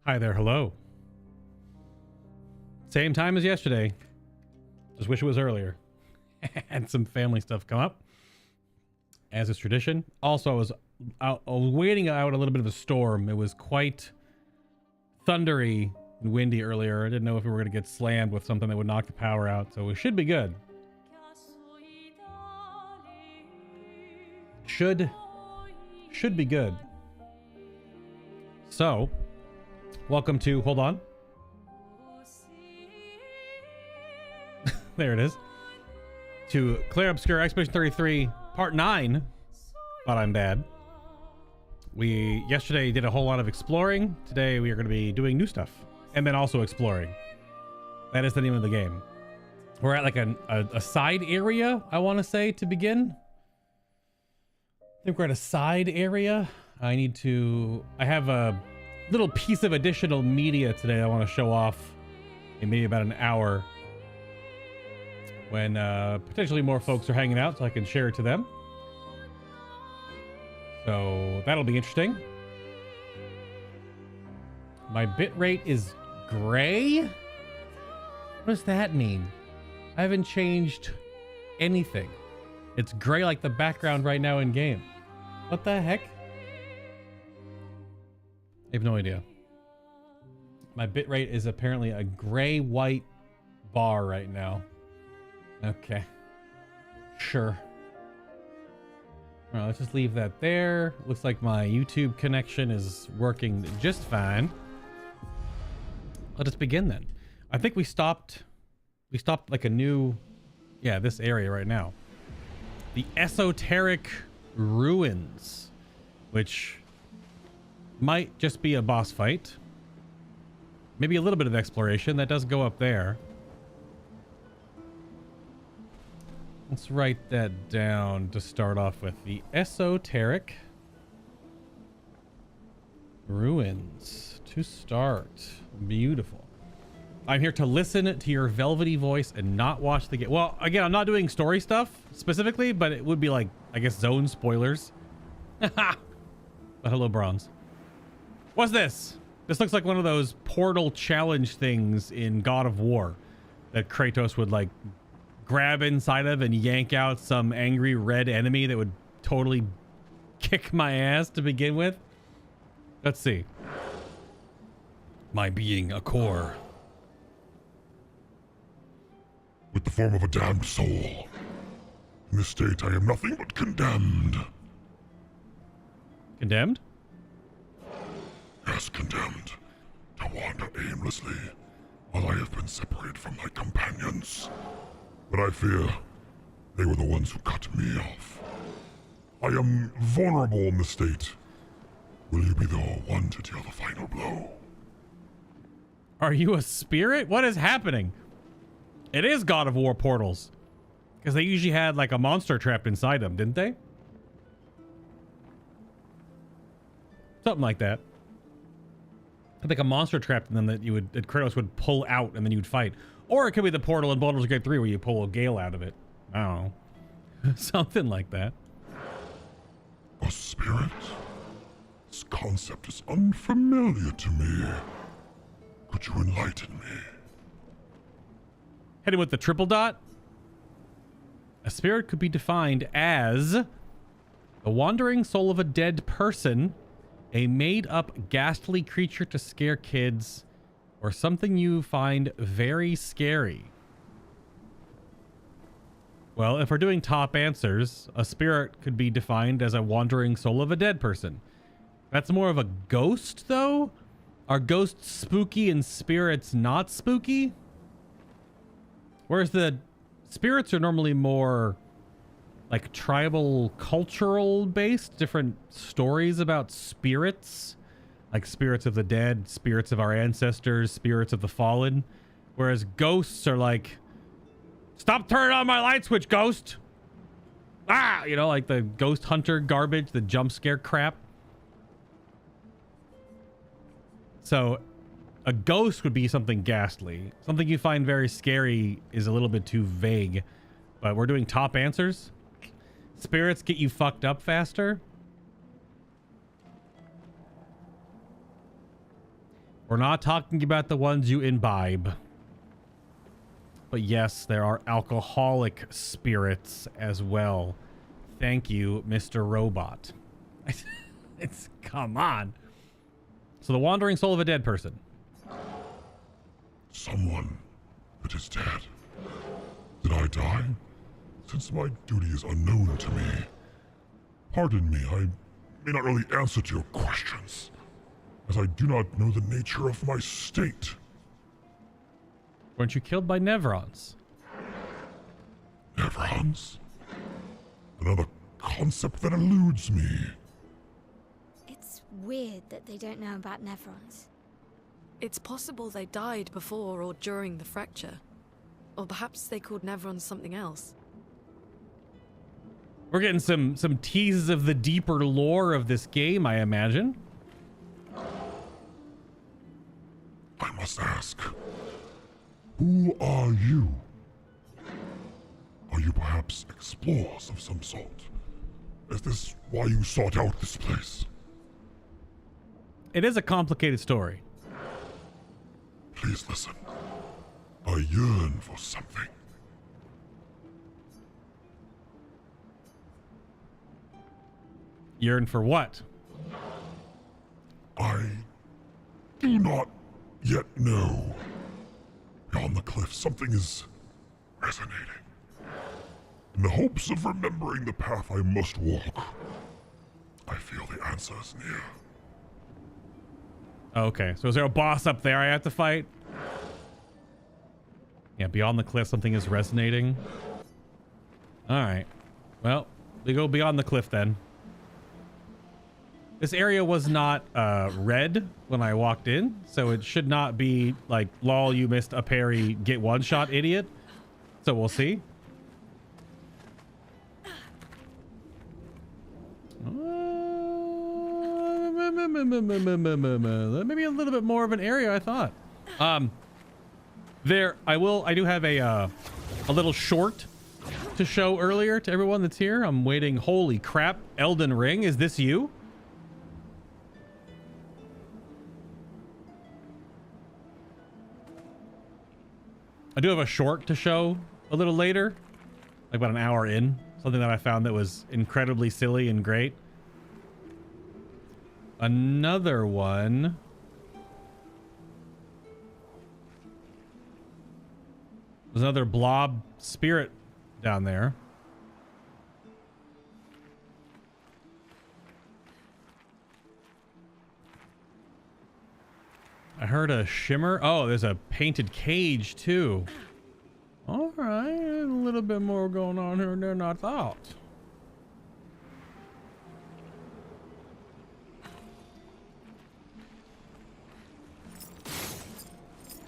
Hi there, hello. Same time as yesterday. Just wish it was earlier. Had some family stuff come up, as is tradition. Also, I was waiting out a little bit of a storm. It was quite thundery and windy earlier. I didn't know if we were going to get slammed with something that would knock the power out, so it should be good. Should be good. So, welcome to, hold on. There it is. To CLAIR OBSCUR Expedition 33, Part 9. But I'm bad. We yesterday did a whole lot of exploring. Today we are going to be doing new stuff. And then also exploring. That is the name of the game. We're at like a side area, I want to say, to begin. I think we're at a side area. I have a little piece of additional media today I want to show off in maybe about an hour. When potentially more folks are hanging out, so I can share it to them. So that'll be interesting. My bit rate is gray? What does that mean? I haven't changed anything. It's gray like the background right now in game. What the heck? I have no idea. My bit rate is apparently a gray-white bar right now. Okay. Sure. All right, let's just leave that there. Looks like my YouTube connection is working just fine. Let us begin then. I think we stopped like a new, yeah, this area right now. The Esoteric Ruins, which might just be a boss fight. Maybe a little bit of exploration. That does go up there. Let's write that down to start off with. The Esoteric Ruins to start. Beautiful. I'm here to listen to your velvety voice and not watch the game. Well, again, I'm not doing story stuff specifically, but it would be like, I guess, zone spoilers. But hello, Bronze. What's this? This looks like one of those portal challenge things in God of War that Kratos would like grab inside of and yank out some angry red enemy that would totally kick my ass to begin with. Let's see. My being a core. With the form of a damned soul. In this state, I am nothing but condemned. Condemned? Yes, condemned. To wander aimlessly while I have been separated from my companions. But I fear they were the ones who cut me off. I am vulnerable in this state. Will you be the one to deal the final blow? Are you a spirit? What is happening? It is God of War portals. Because they usually had like a monster trapped inside them, didn't they? Something like that. I think a monster trapped in them that Kratos would pull out and then you'd fight. Or it could be the portal in Baldur's Gate 3 where you pull a gale out of it. I don't know. Something like that. A spirit? This concept is unfamiliar to me. Could you enlighten me? Heading with the triple dot. A spirit could be defined as the wandering soul of a dead person, a made-up ghastly creature to scare kids, or something you find very scary. Well, if we're doing top answers, a spirit could be defined as a wandering soul of a dead person. That's more of a ghost, though? Are ghosts spooky and spirits not spooky? Whereas the spirits are normally more like tribal, cultural based, different stories about spirits. Like spirits of the dead, spirits of our ancestors, spirits of the fallen. Whereas ghosts are like, stop turning on my light switch, ghost! Ah! You know, like the ghost hunter garbage, the jump scare crap. So, a ghost would be something ghastly. Something you find very scary is a little bit too vague. But we're doing top answers. Spirits get you fucked up faster. We're not talking about the ones you imbibe. But yes, there are alcoholic spirits as well. Thank you, Mr. Robot. It's come on. So the wandering soul of a dead person. Someone that is dead. Did I die? Since my duty is unknown to me. Pardon me, I may not really answer to your questions, as I do not know the nature of my state. Weren't you killed by Nevrons? Nevrons? Another concept that eludes me. It's weird that they don't know about Nevrons. It's possible they died before or during the fracture. Or perhaps they called Nevrons something else. We're getting some teases of the deeper lore of this game, I imagine. I must ask, who are you? Are you perhaps explorers of some sort? Is this why you sought out this place? It is a complicated story. Please listen. I yearn for something. Yearn for what? I do not yet know. Beyond the cliff, something is resonating. In the hopes of remembering the path I must walk, I feel the answer is near. Okay, so is there a boss up there I have to fight? Yeah, beyond the cliff, something is resonating. All right. Well, we go beyond the cliff then. This area was not red when I walked in, so it should not be like, lol, you missed a parry, get one shot, idiot. So we'll see. Maybe a little bit more of an area I thought. I do have a little short to show earlier to everyone that's here. I'm waiting. Holy crap. Elden Ring. Is this you? I do have a short to show a little later, like about an hour in. Something that I found that was incredibly silly and great. Another one. There's another blob spirit down there. I heard a shimmer. Oh, there's a painted cage too. All right, a little bit more going on here than I thought.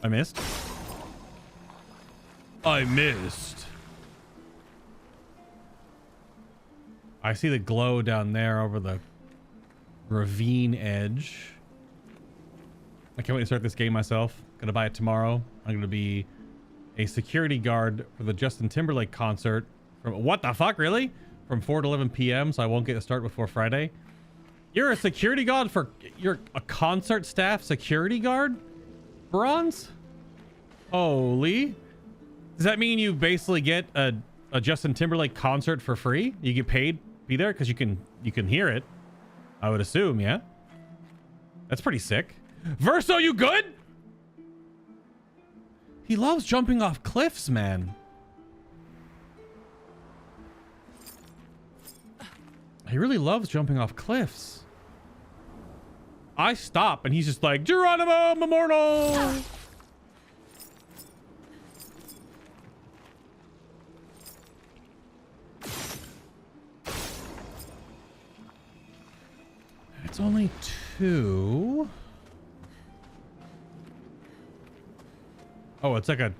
I missed. I missed. I see the glow down there over the ravine edge. I can't wait to start this game myself. Gonna buy it tomorrow. I'm gonna be a security guard for the Justin Timberlake concert. From what the fuck, really? From 4 to 11 p.m. So I won't get to start before Friday. You're a security guard for... You're a concert staff security guard? Bronze? Holy. Does that mean you basically get a Justin Timberlake concert for free? You get paid to be there because you can hear it. I would assume, yeah. That's pretty sick. Verso, you good? He loves jumping off cliffs, man. He really loves jumping off cliffs. I stop and he's just like, Geronimo, Memorial. It's only 2. Oh, it's like a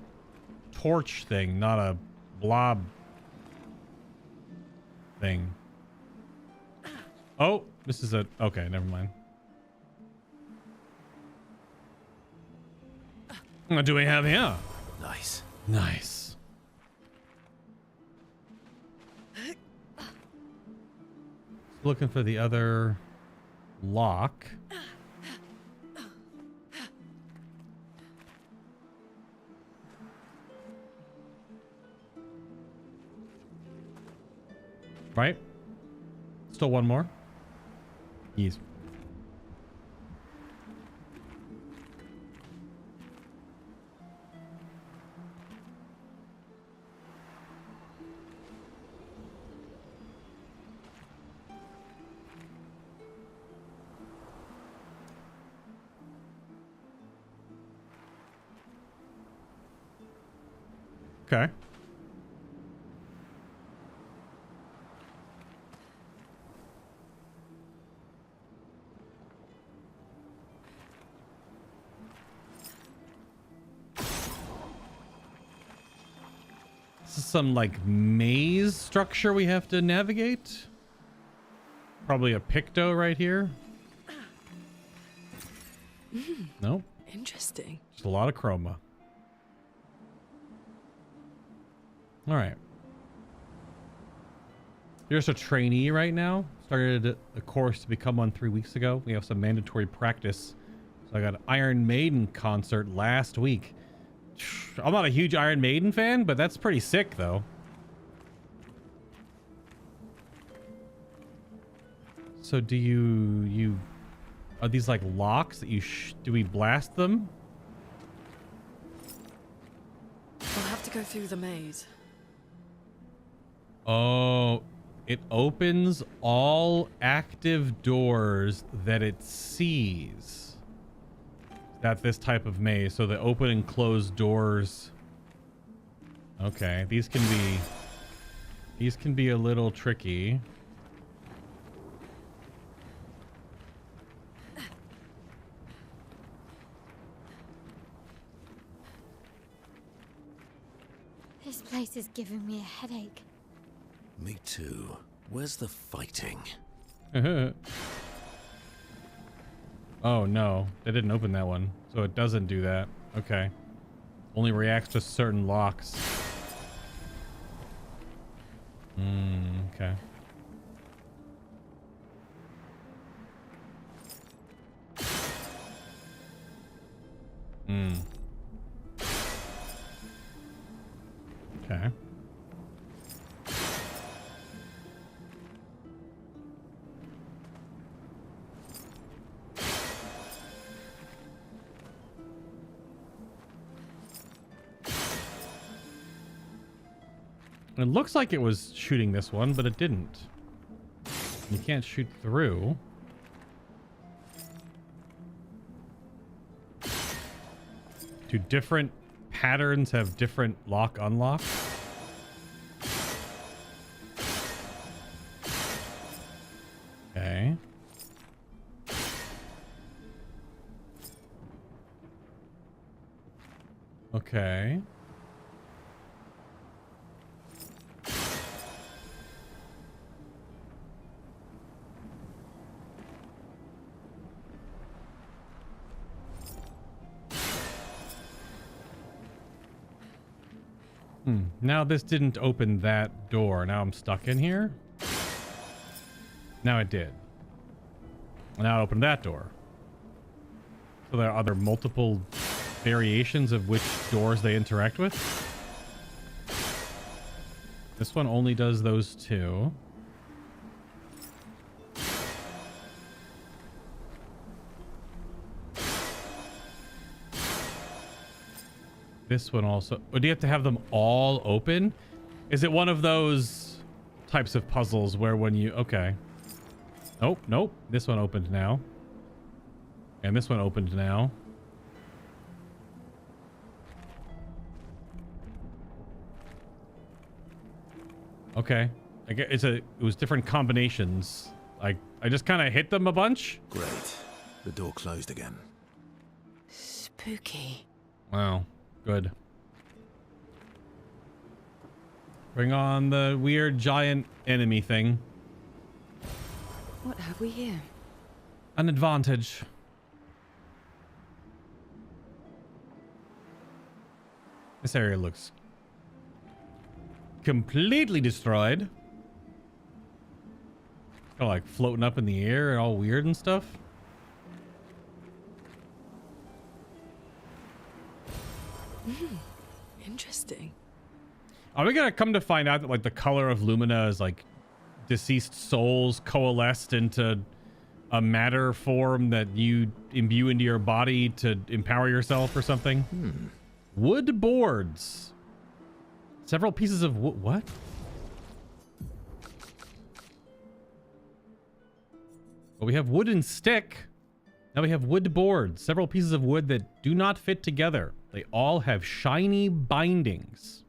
torch thing, not a blob thing. Oh, this is a... Okay, never mind. What do we have here? Nice. Nice. Looking for the other lock. Right? Still one more. Yes. Okay. This is some like maze structure we have to navigate. Probably a picto right here. Nope. Interesting. Just a lot of chroma. All right. You're just a trainee right now. Started a course to become one 3 weeks ago. We have some mandatory practice. So I got an Iron Maiden concert last week. I'm not a huge Iron Maiden fan, but that's pretty sick though. So do you are these like locks that you do we blast them? We'll have to go through the maze. Oh, it opens all active doors that it sees. That's this type of maze. So the open and close doors. Okay, these can be a little tricky. This place is giving me a headache. Me too. Where's the fighting? Oh no, they didn't open that one. So it doesn't do that. Okay. Only reacts to certain locks. Okay. Okay. It looks like it was shooting this one, but it didn't. You can't shoot through. Do different patterns have different lock unlock? Okay. Okay. Now this didn't open that door. Now I'm stuck in here. Now it did. Now it opened that door. So there are other multiple variations of which doors they interact with. This one only does those two. This one also. Or do you have to have them all open? Is it one of those types of puzzles where when you... Okay. Nope, nope. This one opened now. And this one opened now. Okay. I get it was different combinations. Like I just kind of hit them a bunch. Great. The door closed again. Spooky. Wow. Good. Bring on the weird giant enemy thing. What have we here? An advantage. This area looks completely destroyed. Kind of like floating up in the air and all weird and stuff. Interesting. Are we gonna come to find out that like the color of Lumina is like deceased souls coalesced into a matter form that you imbue into your body to empower yourself or something. Wood boards. Several pieces of wood. What? Well, we have wooden stick. Now we have wood boards. Several pieces of wood that do not fit together. They all have shiny bindings.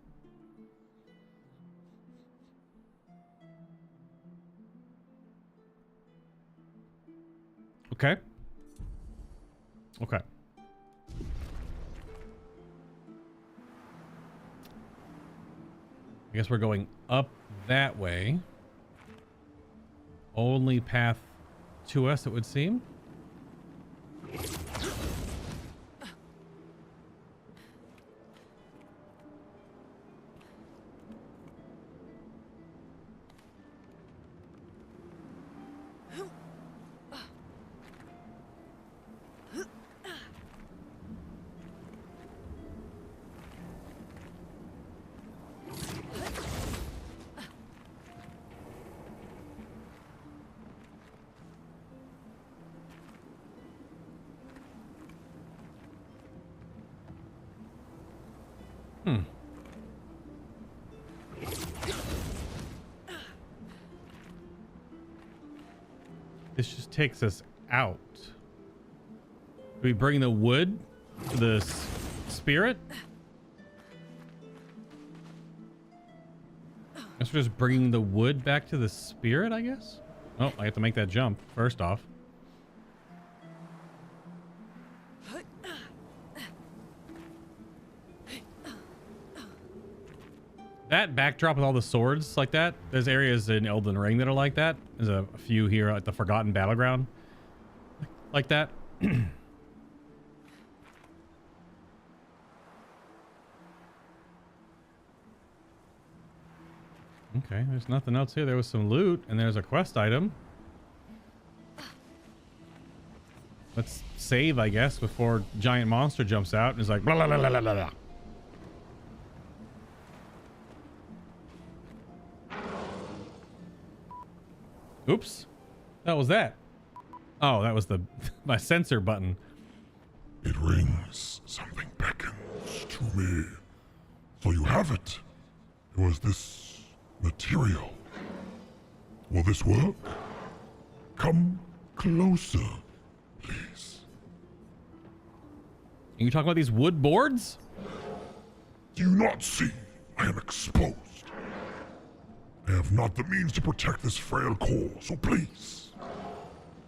Okay. Okay. I guess we're going up that way. Only path to us, it would seem. This just takes us out. Do we bring the wood to the spirit? I guess we're just bringing the wood back to the spirit, I guess? Oh, I have to make that jump first off. That backdrop with all the swords like that, there's areas in Elden Ring that are like that. There's a few here at the Forgotten Battleground like that. Okay, there's nothing else here. There was some loot and there's a quest item. Let's save, I guess, before giant monster jumps out and is like blah blah blah blah blah blah. Oops. That was that. Oh, that was the my sensor button. It rings. Something beckons to me. So you have it. It was this material. Will this work? Come closer, please. Are you talking about these wood boards? Do you not see I am exposed? I have not the means to protect this frail core, so please,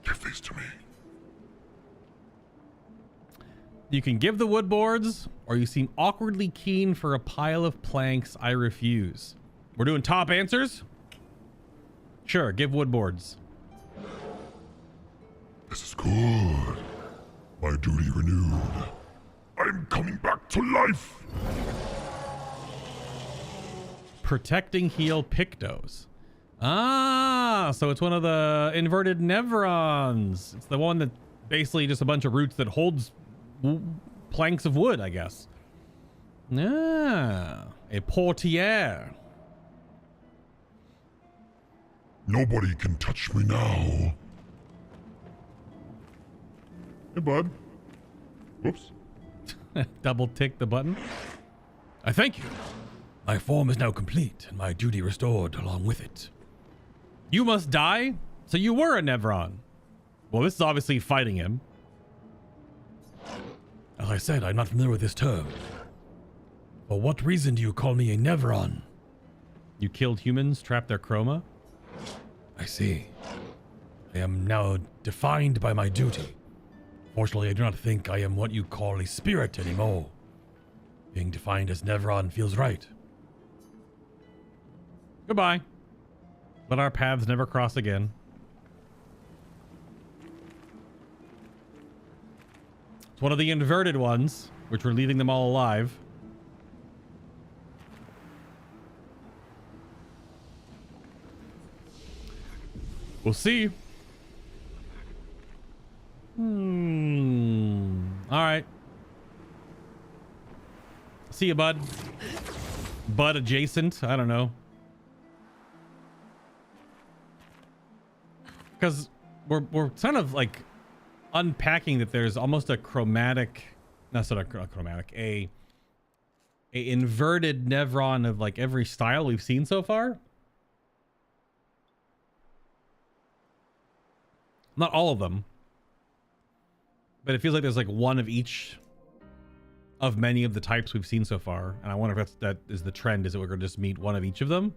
give these to me. You can give the wood boards, or you seem awkwardly keen for a pile of planks. I refuse. We're doing top answers? Sure, give wood boards. This is good. My duty renewed. I'm coming back to life. Protecting heal Pictos. Ah, so it's one of the inverted Nevrons. It's the one that basically just a bunch of roots that holds planks of wood, I guess. Ah, a portiere. Nobody can touch me now. Hey, bud. Whoops. Double tick the button. I thank you. My form is now complete, and my duty restored along with it. You must die? So you were a Nevron. Well, this is obviously fighting him. As I said, I'm not familiar with this term. For what reason do you call me a Nevron? You killed humans, trapped their chroma? I see. I am now defined by my duty. Fortunately, I do not think I am what you call a spirit anymore. Being defined as Nevron feels right. Goodbye. Let our paths never cross again. It's one of the inverted ones, which were leaving them all alive. We'll see. All right. See you, bud. Bud adjacent. I don't know. Because we're kind of like unpacking that there's almost a chromatic, not a chromatic, a inverted Nevron of like every style we've seen so far. Not all of them, but it feels like there's like one of each of many of the types we've seen so far. And I wonder if that is the trend, is that we're going to just meet one of each of them.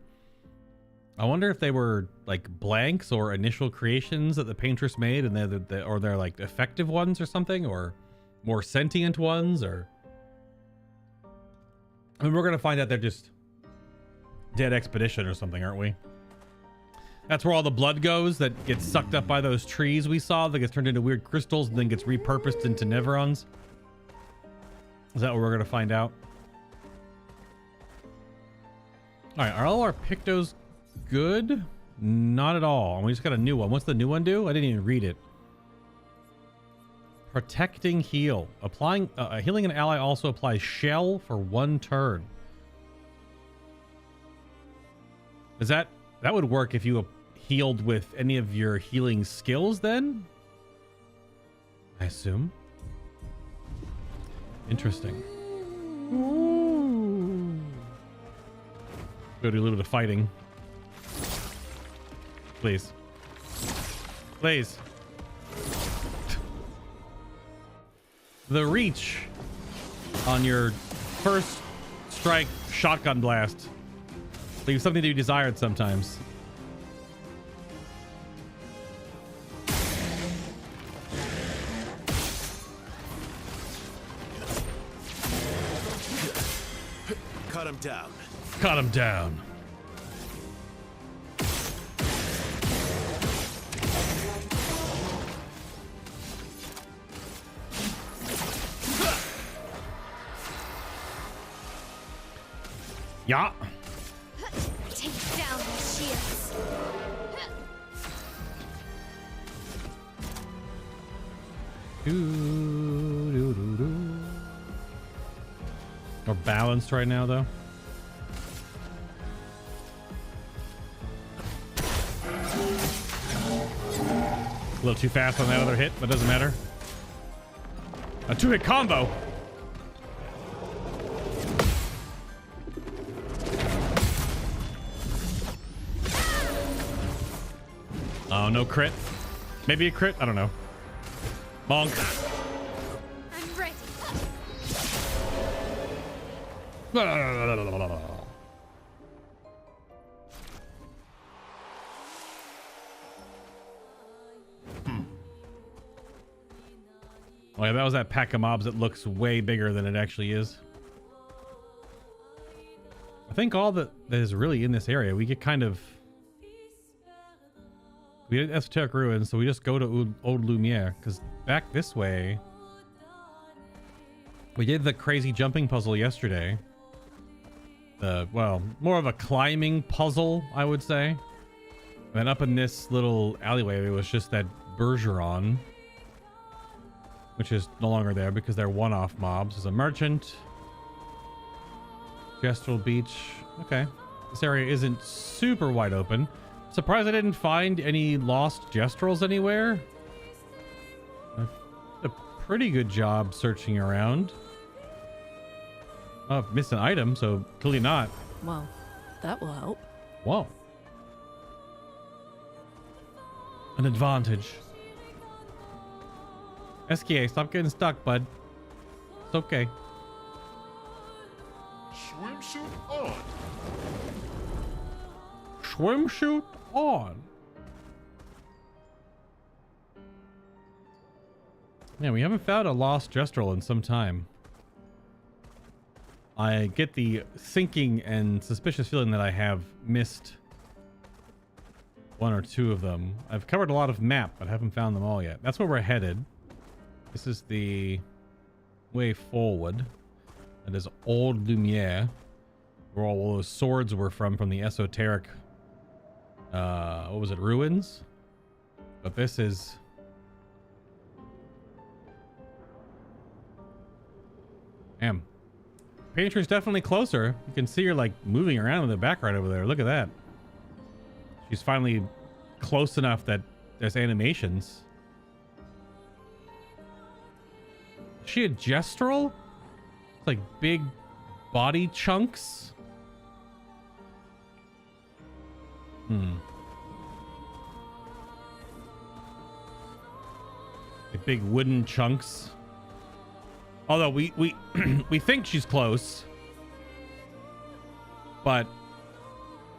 I wonder if they were like blanks or initial creations that the Paintress made, and they're like effective ones or something, or more sentient ones, or I mean, we're gonna find out they're just dead expedition or something, aren't we? That's where all the blood goes that gets sucked up by those trees we saw, that gets turned into weird crystals and then gets repurposed into Nevrons. Is that what we're gonna find out? All right, are all our Pictos good? Not at all. And we just got a new one. What's the new one do? I didn't even read it. Protecting heal. Applying healing an ally also applies shell for 1 turn. Is that would work if you healed with any of your healing skills then? I assume. Interesting. Ooh. Go do a little bit of fighting. Please. Please. The reach on your first strike shotgun blast leaves something to be desired sometimes. Cut him down. Cut him down. Yeah. Take down the shields. We're balanced right now, though. A little too fast on that other hit, but doesn't matter. A 2-hit combo. Oh, no crit. Maybe a crit? I don't know. Bonk. I'm ready. Oh yeah, that was that pack of mobs that looks way bigger than it actually is. I think all that is really in this area, we get kind of... We did Esoteric Ruins, so we just go to Old Lumiere, because back this way... We did the crazy jumping puzzle yesterday. Well, more of a climbing puzzle, I would say. And then up in this little alleyway, it was just that Bergeron, which is no longer there because they're one-off mobs. There's a merchant. Gestural Beach. Okay. This area isn't super wide open. Surprised I didn't find any lost Gestrels anywhere. I did a pretty good job searching around. Oh, I've missed an item, so clearly not. Well, that will help. Whoa. An advantage. SKA, stop getting stuck, bud. It's okay. Swimsuit on. Swimsuit on. Yeah, we haven't found a lost Gestrel in some time. I get the sinking and suspicious feeling that I have missed 1 or 2 of them. I've covered a lot of map, but haven't found them all yet. That's where we're headed. This is the way forward. That is Old Lumiere, where all those swords were from the Esoteric, what was it, Ruins? But this is... Damn. Paintress definitely closer. You can see her like moving around in the background over there. Look at that. She's finally close enough that there's animations. Is she a gestural? It's like big body chunks. Like big wooden chunks. Although we we think she's close, but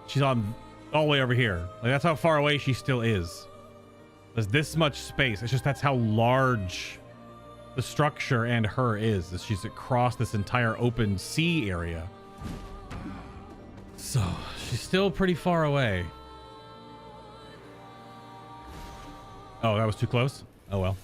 she's on all the way over here. Like that's how far away she still is. There's this much space. It's just that's how large the structure and her is. She's across this entire open sea area. So she's still pretty far away. Oh, that was too close? Oh well.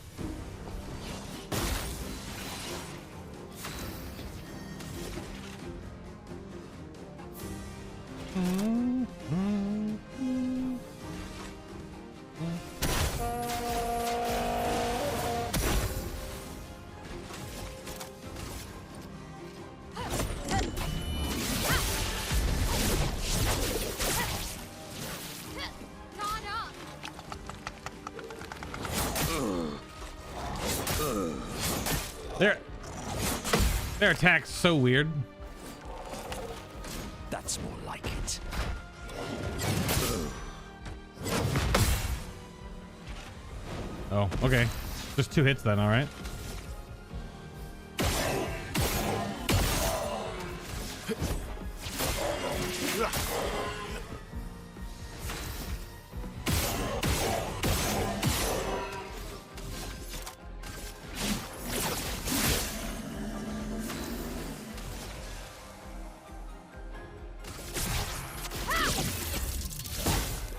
Their attack's so weird. That's more like it. Oh, okay. Just 2 hits then, all right.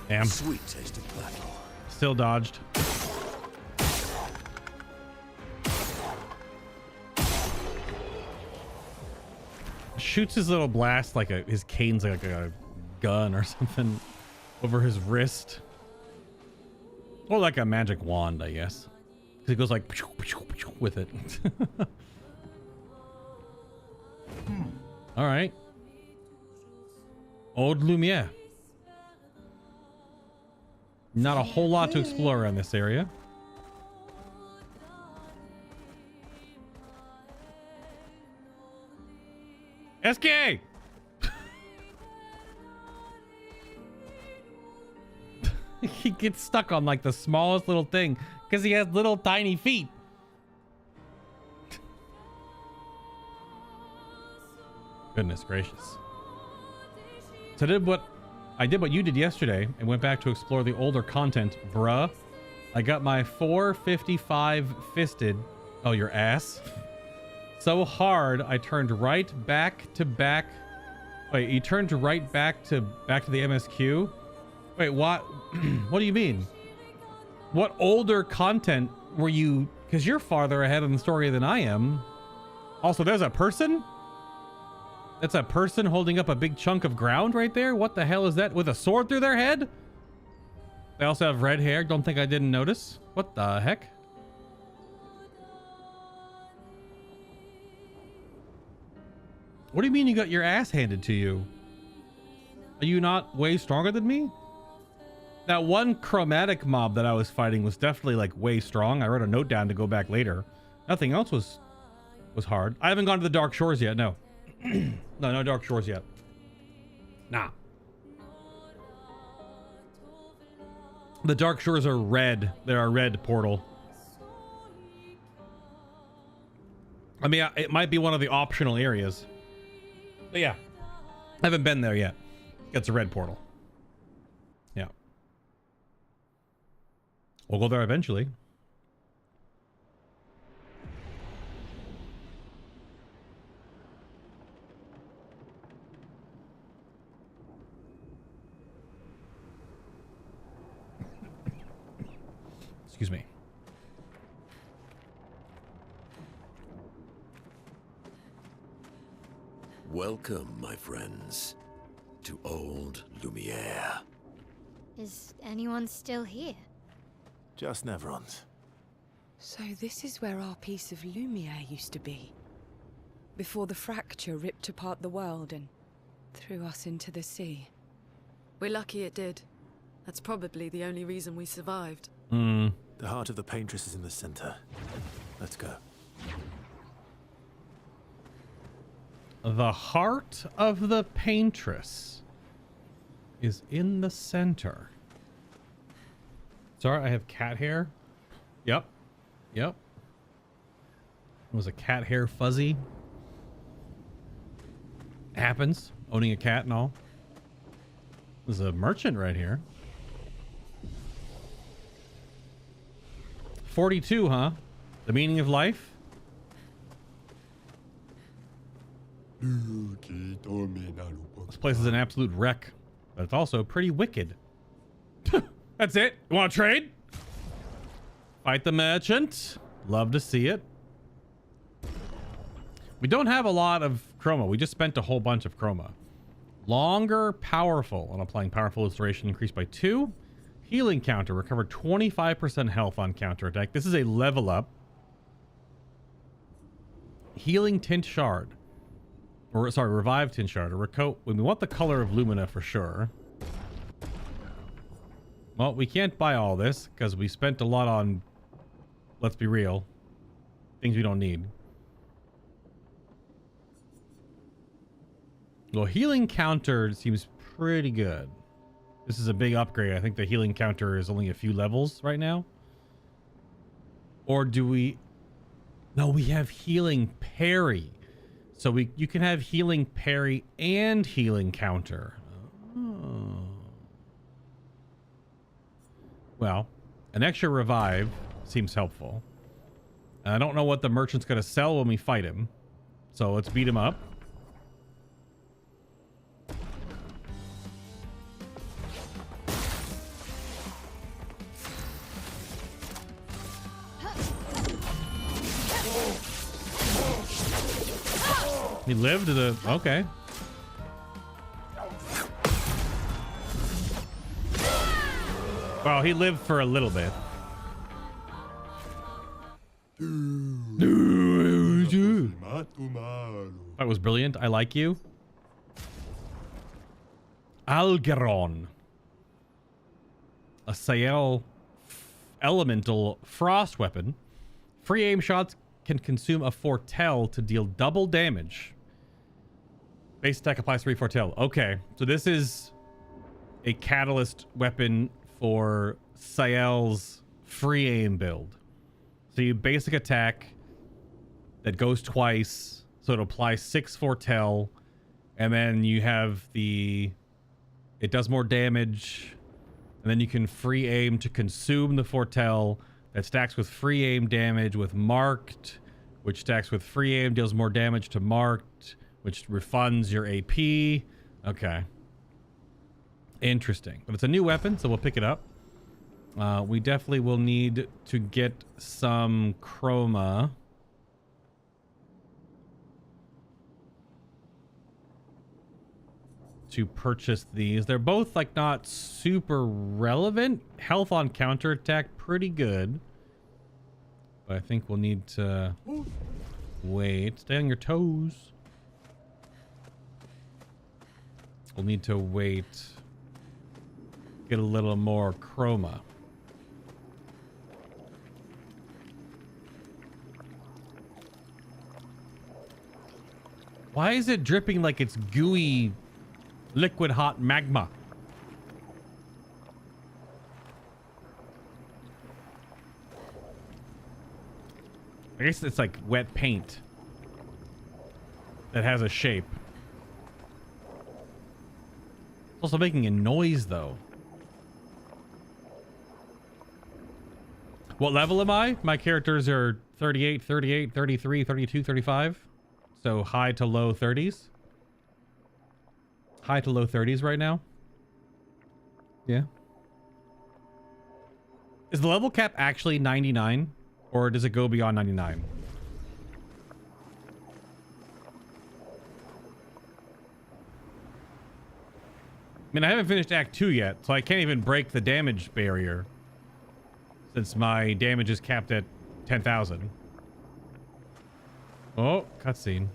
Damn. Sweet taste of battle. Still dodged. Shoots his little blast like his cane's like a gun or something over his wrist. Or like a magic wand, I guess. Because he goes like with it. All right. Old Lumiere. Not a whole lot to explore around this area. SK! He gets stuck on like the smallest little thing because he has little tiny feet. Goodness gracious. So I did what you did yesterday and went back to explore the older content, bruh. I got my 455 fisted. Oh, your ass. So hard, I turned right back to back. Wait, you turned right back to the MSQ? Wait, what? What do you mean? What older content were you? Because you're farther ahead in the story than I am. Also, there's a person? That's a person holding up a big chunk of ground right there? What the hell is that? With a sword through their head? They also have red hair. Don't think I didn't notice. What the heck? What do you mean you got your ass handed to you? Are you not way stronger than me? That one chromatic mob that I was fighting was definitely like way strong. I wrote a note down to go back later. Nothing else was hard. I haven't gone to the Dark Shores yet, no. No Dark Shores yet. Nah. The Dark Shores are red. They're a red portal. I mean, it might be one of the optional areas. But yeah, I haven't been there yet. It's a red portal. Yeah. We'll go there eventually. Excuse me. Welcome, my friends, to old Lumiere. Is anyone still here? Just Nevrons. So this is where our piece of Lumiere used to be. Before the fracture ripped apart the world and threw us into the sea. We're lucky it did. That's probably the only reason we survived. The heart of the Paintress is in the center. Let's go. The heart of the Paintress is in the center. Sorry, I have cat hair. Yep. Yep. Was a cat hair fuzzy? Happens. Owning a cat and all. There's a merchant right here. 42, huh? The meaning of life? This place is an absolute wreck, but it's also pretty wicked. That's it. You want to trade? Fight the merchant. Love to see it. We don't have a lot of chroma. We just spent a whole bunch of chroma. Longer, powerful. On applying powerful illustration, increased by 2. Healing counter, recover 25% health on counterattack. This is a level up. Healing tint shard. Or sorry, revive tint shard. We want the color of Lumina for sure. Well, we can't buy all this because we spent a lot on, let's be real, things we don't need. Well, healing counter seems pretty good. This is a big upgrade. I think the healing counter is only a few levels right now. Or do we... No, we have healing parry. So you can have healing parry and healing counter. Oh. Well, an extra revive seems helpful. And I don't know what the merchant's going to sell when we fight him. So let's beat him up. He lived the... Okay. Well, he lived for a little bit. That was brilliant. I like you. Algeron. A Sael elemental frost weapon. Free aim shots can consume a foretell to deal double damage. Base attack applies 3 foretell. Okay, so this is a catalyst weapon for Sael's free aim build. So you basic attack that goes twice, so it applies 6 foretell, and then you have the... It does more damage, and then you can free aim to consume the foretell that stacks with free aim damage with marked, which stacks with free aim, deals more damage to marked, which refunds your AP. Okay. Interesting. But it's a new weapon, so we'll pick it up. We definitely will need to get some chroma. To purchase these. They're both like not super relevant. Health on counterattack, pretty good. But I think we'll need to wait. Stay on your toes. We'll need to wait. Get a little more chroma. Why is it dripping like it's gooey liquid hot magma? I guess it's like wet paint that has a shape. It's also making a noise though. What level am I? My characters are 38, 38, 33, 32, 35. So high to low 30s. High to low 30s right now. Yeah. Is the level cap actually 99? Or does it go beyond 99? I mean, I haven't finished Act 2 yet, so I can't even break the damage barrier. Since my damage is capped at 10,000. Oh, cutscene.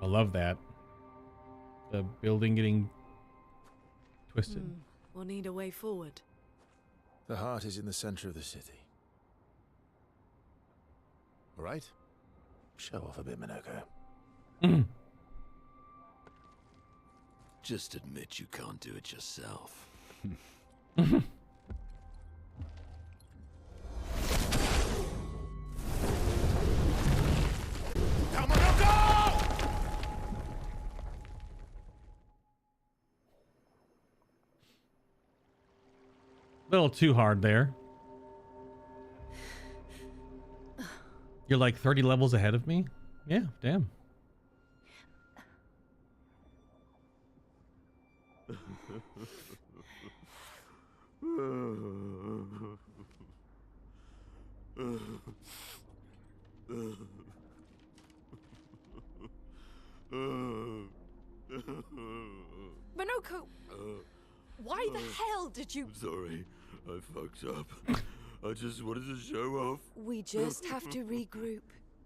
I love that. The building getting twisted. We'll need a way forward. The heart is in the center of the city. All right? Show off a bit, Minoko. Just admit you can't do it yourself. Little too hard there. You're like 30 levels ahead of me? Yeah, damn. Minoko! Why the hell did you... Sorry, I fucked up. I just wanted to show off. We just have to regroup.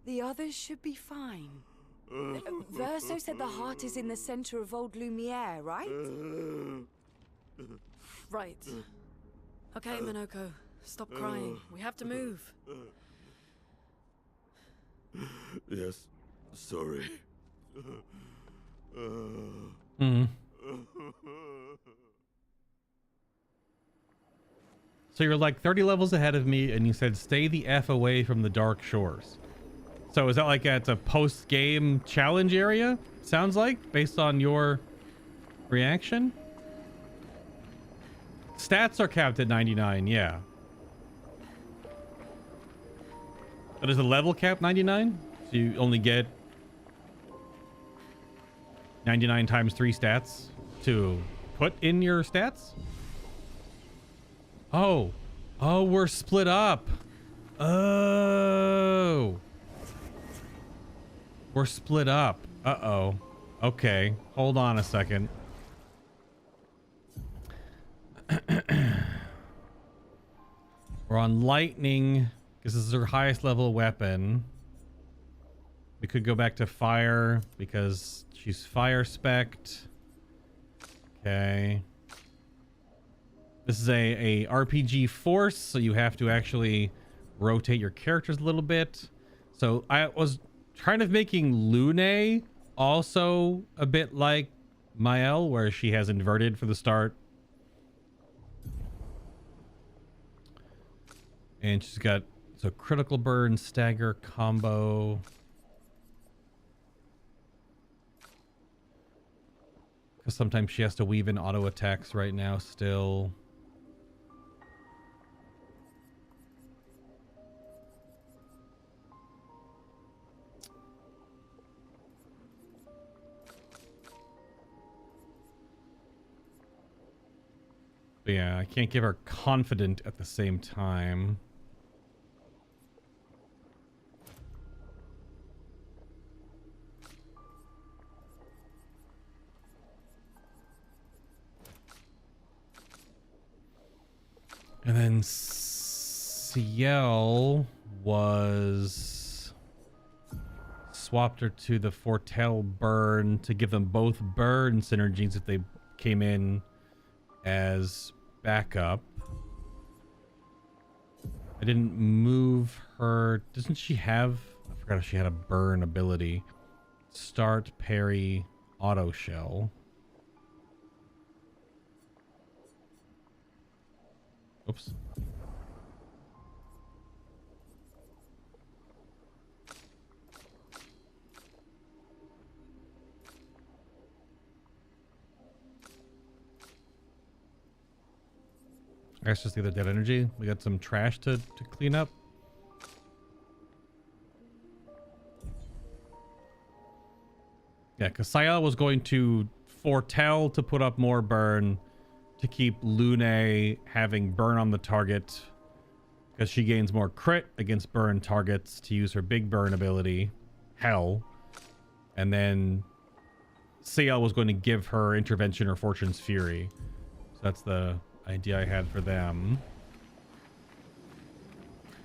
The others should be fine. Verso said the heart is in the center of old Lumiere, right? Right. Okay, Minoko. Stop crying. We have to move. Yes, sorry. So you're like 30 levels ahead of me, and you said stay the F away from the dark shores. So is that like it's a post-game challenge area? Sounds like, based on your reaction? Stats are capped at 99, yeah. But is the level cap 99? So you only get 99 times 3 stats to put in your stats? Oh, we're split up. Oh, we're split up. Uh-oh. Okay, hold on a second. We're on lightning because this is her highest level weapon. We could go back to fire because she's fire spec'd. Okay. This is a RPG force, so you have to actually rotate your characters a little bit. So I was kind of making Lune also a bit like Mael, where she has inverted for the start. And she's got critical burn, stagger, combo. Because sometimes she has to weave in auto attacks right now still. But yeah, I can't give her confident at the same time. And then CL was swapped her to the Foretell burn to give them both burn synergies if they came in as backup. I didn't move her. Doesn't she have... I forgot if she had a burn ability. Start, parry, auto shell. Oops. That's just the other dead energy. We got some trash to clean up. Yeah, because Sayal was going to foretell to put up more burn to keep Lune having burn on the target, because she gains more crit against burn targets to use her big burn ability, Hell. And then Sayal was going to give her intervention or Fortune's Fury. So that's the idea I had for them.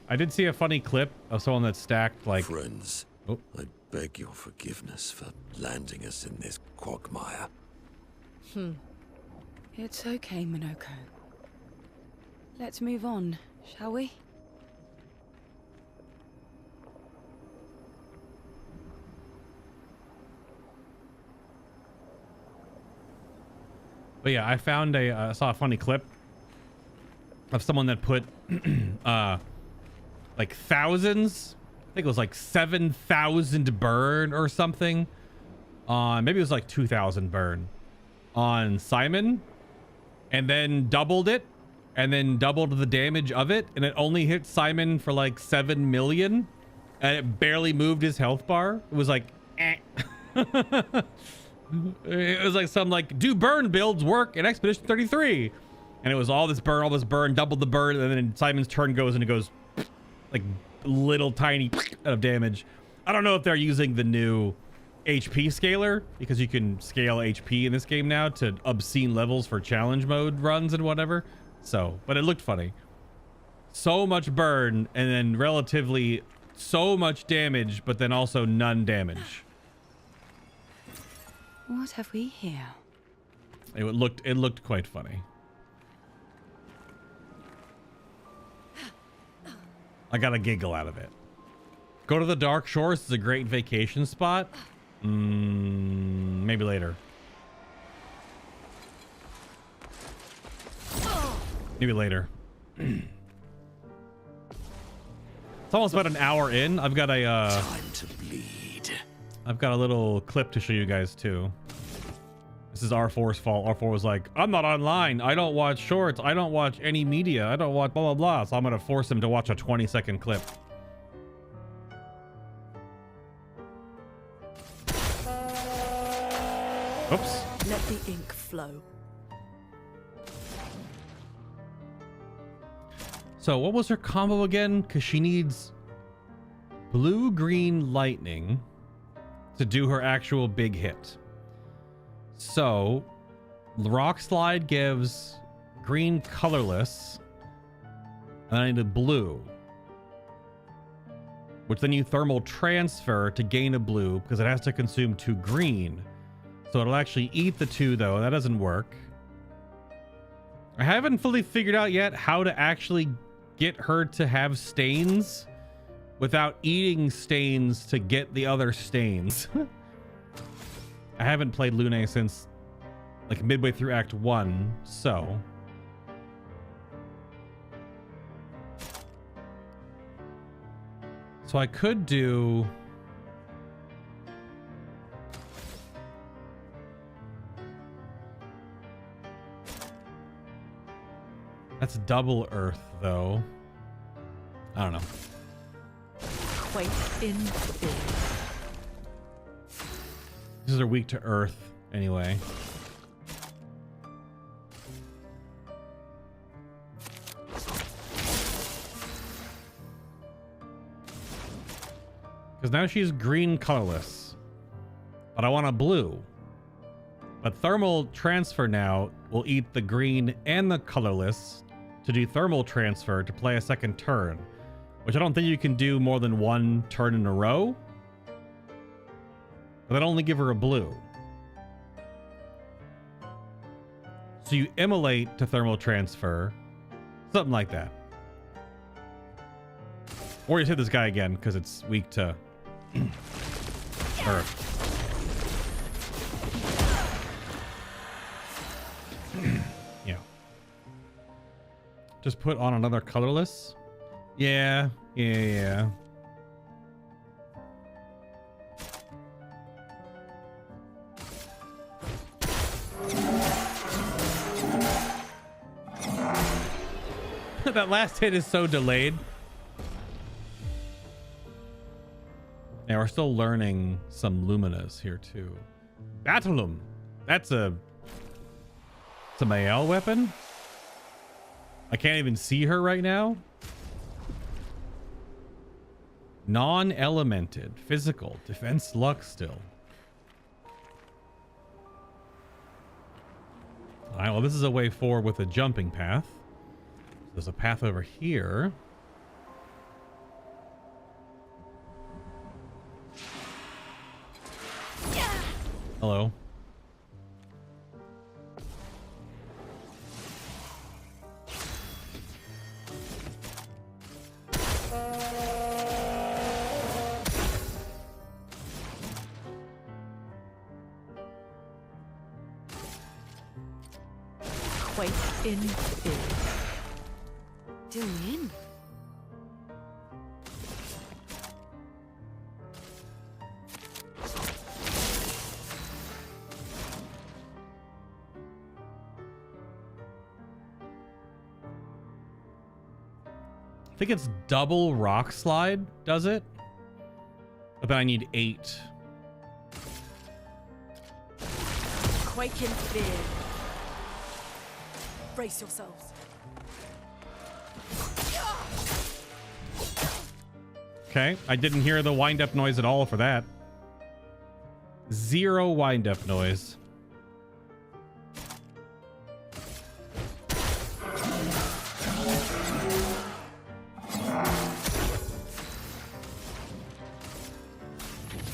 I did see a funny clip of someone that stacked like... Friends, oh. I beg your forgiveness for landing us in this quagmire. It's okay, Minoko. Let's move on, shall we? But yeah, I found I saw a funny clip of someone that put like thousands, I think it was like 7,000 burn or something on, maybe it was like 2,000 burn on Simon, and then doubled it, and then doubled the damage of it, and it only hit Simon for like 7 million, and it barely moved his health bar. It was like eh. It was like some like, do burn builds work in Expedition 33? And it was all this burn, doubled the burn, and then Simon's turn goes and it goes like little tiny of damage. I don't know if they're using the new HP scaler, because you can scale HP in this game now to obscene levels for challenge mode runs and whatever. So, but it looked funny. So much burn and then relatively so much damage, but then also none damage. What have we here? It looked quite funny. I got a giggle out of it. Go to the Dark Shores is a great vacation spot. Maybe later. Maybe later. It's almost about an hour in. I've got a Time to bleed. I've got a little clip to show you guys too. This is R4's fault. R4 was like, I'm not online. I don't watch shorts. I don't watch any media. I don't watch blah, blah, blah. So I'm going to force him to watch a 20-second clip. Oops. Let the ink flow. So what was her combo again? Because she needs blue-green lightning to do her actual big hit. So Rock Slide gives green colorless, and I need a blue, which then you thermal transfer to gain a blue, because it has to consume 2 green. So it'll actually eat the 2 though. That doesn't work. I haven't fully figured out yet how to actually get her to have stains without eating stains to get the other stains. I haven't played Lune since like midway through Act 1, so I could do that's double Earth though. I don't know. Quake in big. These are weak to Earth anyway. Because now she's green colorless, but I want a blue. But thermal transfer now will eat the green and the colorless to do thermal transfer to play a second turn, which I don't think you can do more than 1 turn in a row. But that'll only give her a blue. So you immolate to thermal transfer, something like that. Or you hit this guy again because it's weak to Earth. Yeah. Just put on another colorless. Yeah. That last hit is so delayed. Yeah, we're still learning some luminas here too. Battlum. That's a Mael weapon. I can't even see her right now. Non-elemented, physical, defense luck still. All right, well, this is a way forward with a jumping path. There's a path over here. Hello. quake in fear. Doing in. I think it's double rock slide, does it? But then I need 8. Quake in fear. Brace yourselves. Okay, I didn't hear the wind-up noise at all for that. 0 wind-up noise.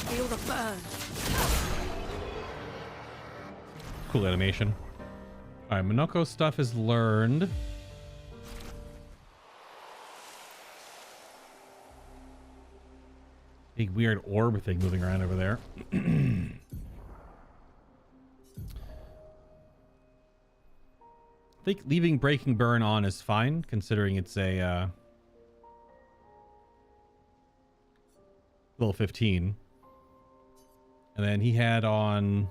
Feel the burn. Cool animation. All right, Minoko stuff is learned. Big weird orb thing moving around over there. I think leaving Breaking Burn on is fine, considering it's a level 15. And then he had on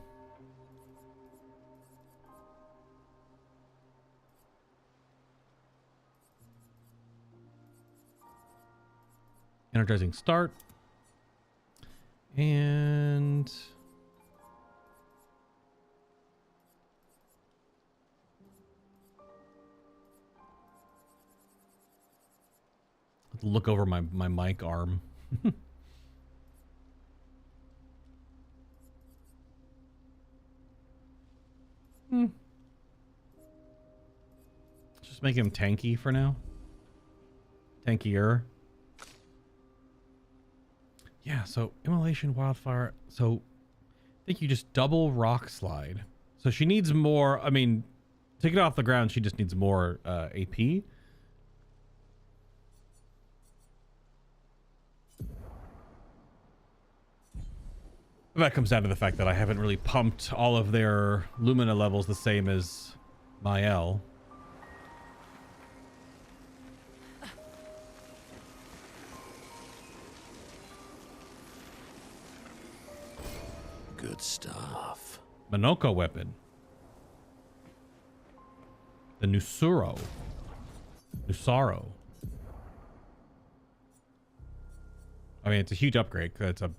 energizing start. And look over my mic arm. Just make him tanky for now. Tankier. Yeah, so immolation, wildfire. So I think you just double rock slide. So she needs more. I mean, to get off the ground, she just needs more AP. That comes down to the fact that I haven't really pumped all of their Lumina levels the same as Mael. Good stuff. Minoko weapon. The Nusuro. Nusaro. I mean, it's a huge upgrade because it's a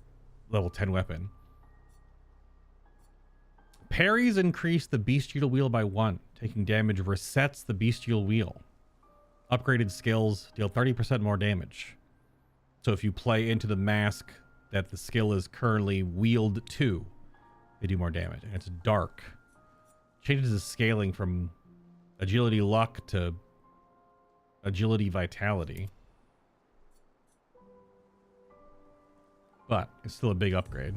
level 10 weapon. Parries increase the bestial wheel by 1. Taking damage resets the bestial wheel. Upgraded skills deal 30% more damage. So if you play into the mask that the skill is currently wheeled to, they do more damage. And it's dark. Changes the scaling from agility luck to agility vitality. But it's still a big upgrade.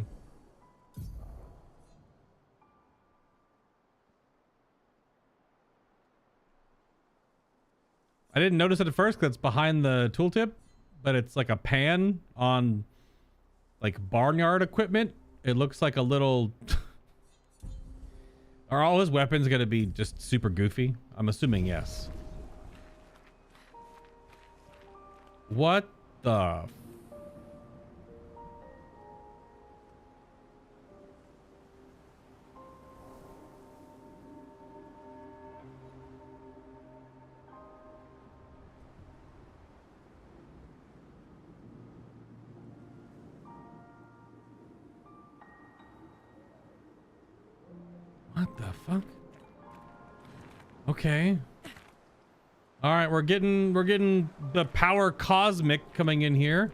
I didn't notice it at first because it's behind the tooltip, but it's like a pan on like barnyard equipment. It looks like a little... Are all his weapons going to be just super goofy? I'm assuming yes. What the... What the fuck? Okay. All right, we're getting the power cosmic coming in here.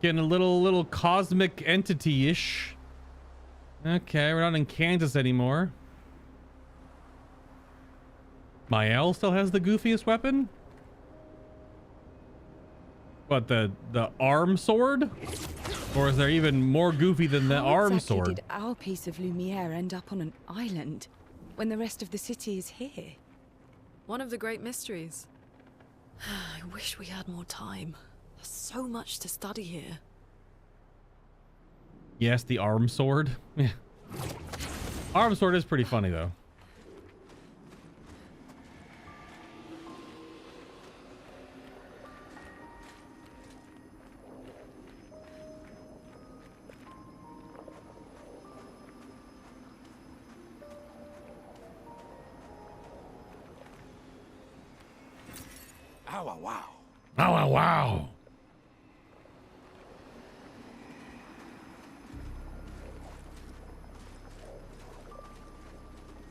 Getting a little cosmic entity-ish. Okay, we're not in Kansas anymore. Mael still has the goofiest weapon? What, the arm sword? Or is there even more goofy than the arm sword? How exactly did our piece of Lumiere end up on an island when the rest of the city is here? One of the great mysteries. I wish we had more time. There's so much to study here. Yes, the arm sword. Yeah. Arm sword is pretty funny though. Ow, wow, wow. Oh, wow, wow.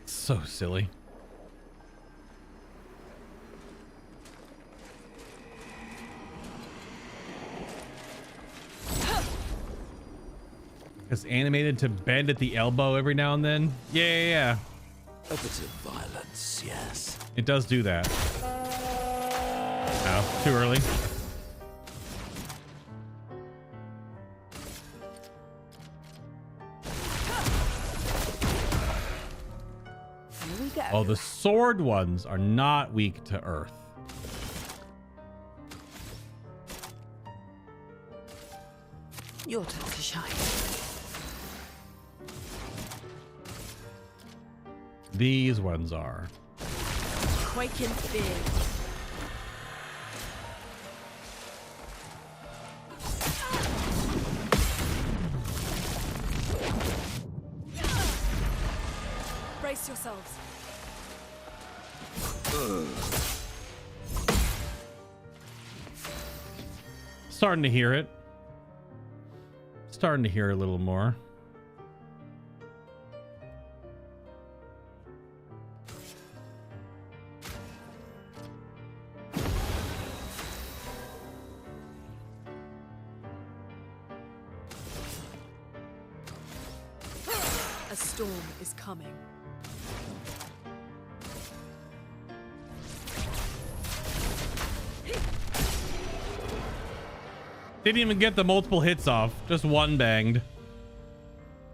So silly. It's animated to bend at the elbow every now and then. Yeah. A bit of violence, yes. It does do that. Oh, too early. Here we go. Oh, the sword ones are not weak to earth. Your turn to shine. These ones are. Quake in fear. Brace yourselves. Starting to hear it. Starting to hear a little more. A storm is coming. Didn't even get the multiple hits off. Just one banged.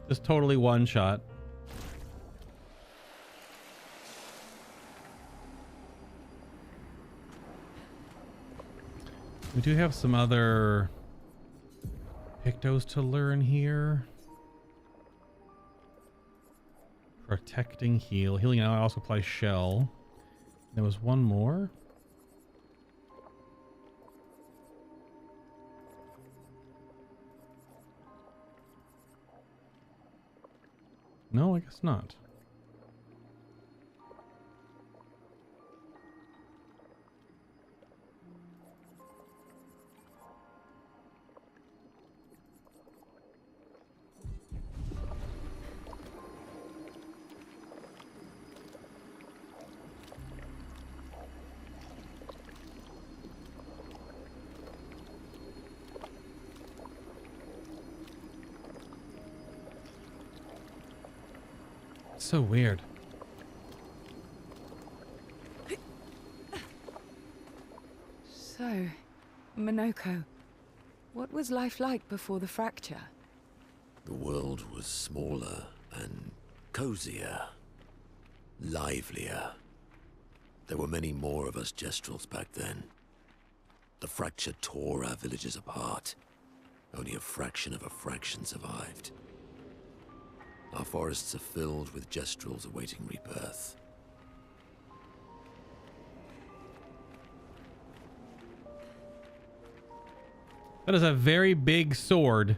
Just totally one shot. We do have some other pictos to learn here. Protecting heal. Healing now also applies shell. There was one more. No, I guess not. So weird. So, Minoko, what was life like before the fracture? The world was smaller and cozier, livelier. There were many more of us Gestrels back then. The fracture tore our villages apart. Only a fraction of a fraction survived. Our forests are filled with Gestrels awaiting rebirth. That is a very big sword.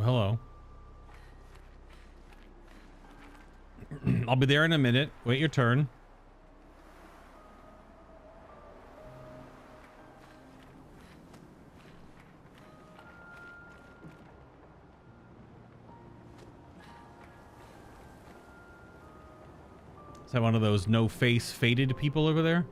Hello. I'll be there in a minute. Wait your turn. Is that one of those no face faded people over there?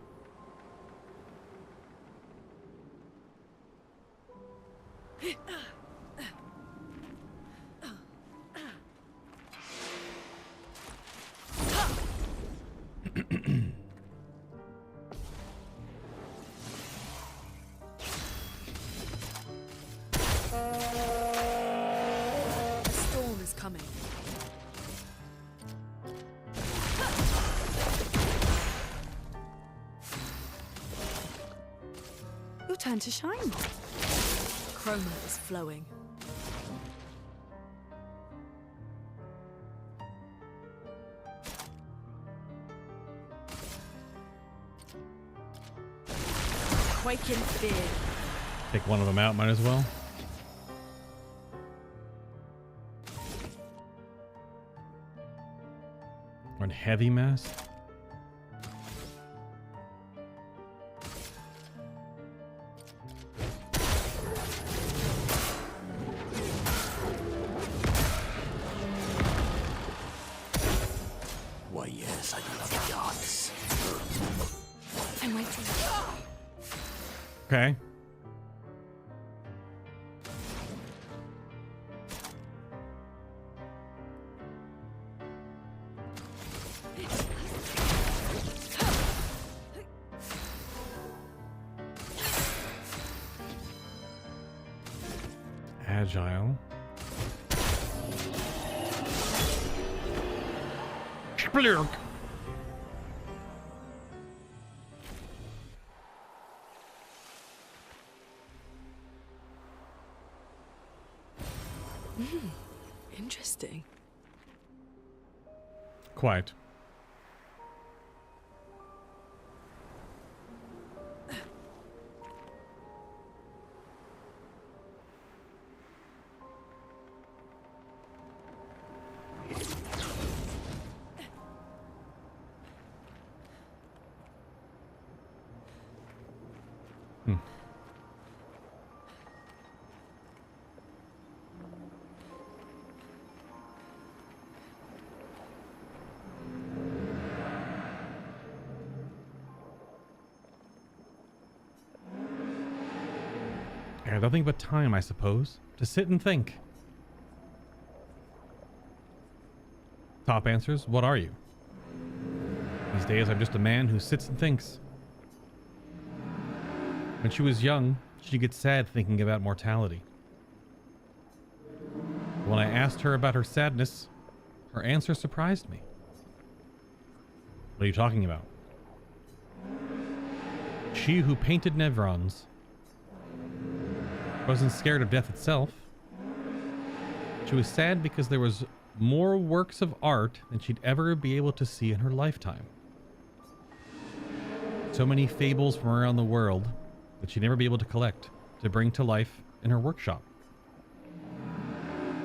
A storm is coming. Your turn to shine. Chroma is flowing. Quake in fear. Take one of them out, might as well. Or in heavy mass? Why, yes, I love yachts. I'm waiting. Okay. Agile. Splurk. Interesting. Quite. I have nothing but time, I suppose, to sit and think. Top answers, what are you? These days, I'm just a man who sits and thinks. When she was young, she'd get sad thinking about mortality. When I asked her about her sadness, her answer surprised me. What are you talking about? She who painted Nevrons wasn't scared of death itself. She was sad because there was more works of art than she'd ever be able to see in her lifetime. So many fables from around the world that she'd never be able to collect, to bring to life in her workshop.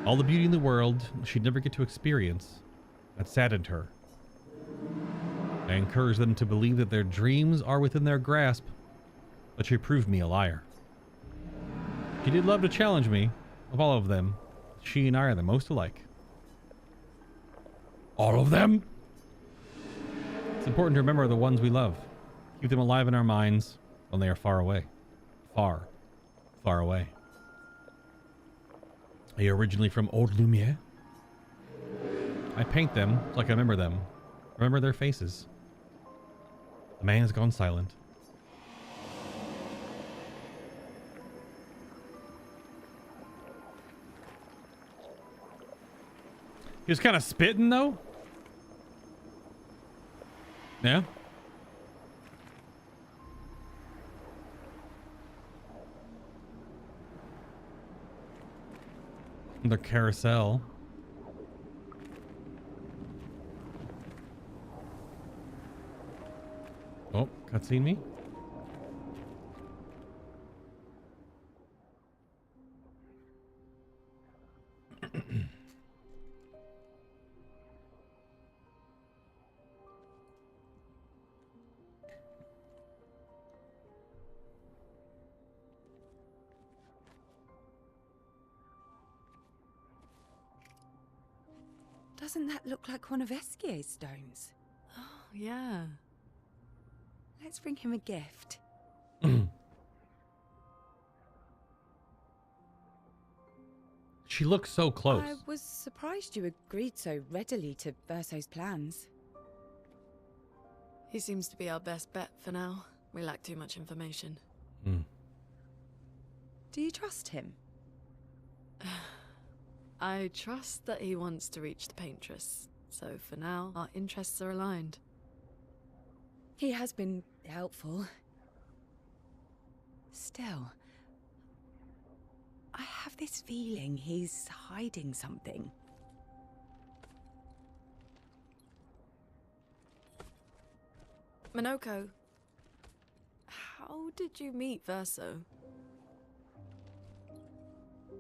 All the beauty in the world she'd never get to experience, that saddened her. I encouraged them to believe that their dreams are within their grasp, but she proved me a liar. She did love to challenge me. Of all of them, she and I are the most alike. All of them? It's important to remember the ones we love. Keep them alive in our minds when they are far away. Far, far away. Are you originally from Old Lumiere? I paint them so I can remember them. Remember their faces. The man has gone silent. He was kind of spitting, though. Yeah. The carousel. Oh, cutscene me. Doesn't that look like one of Esquier's stones? Oh, yeah. Let's bring him a gift. She looks so close. I was surprised you agreed so readily to Verso's plans. He seems to be our best bet for now. We lack too much information. Do you trust him? I trust that he wants to reach the Paintress. So for now, our interests are aligned. He has been helpful. Still, I have this feeling he's hiding something. Minoko, how did you meet Verso?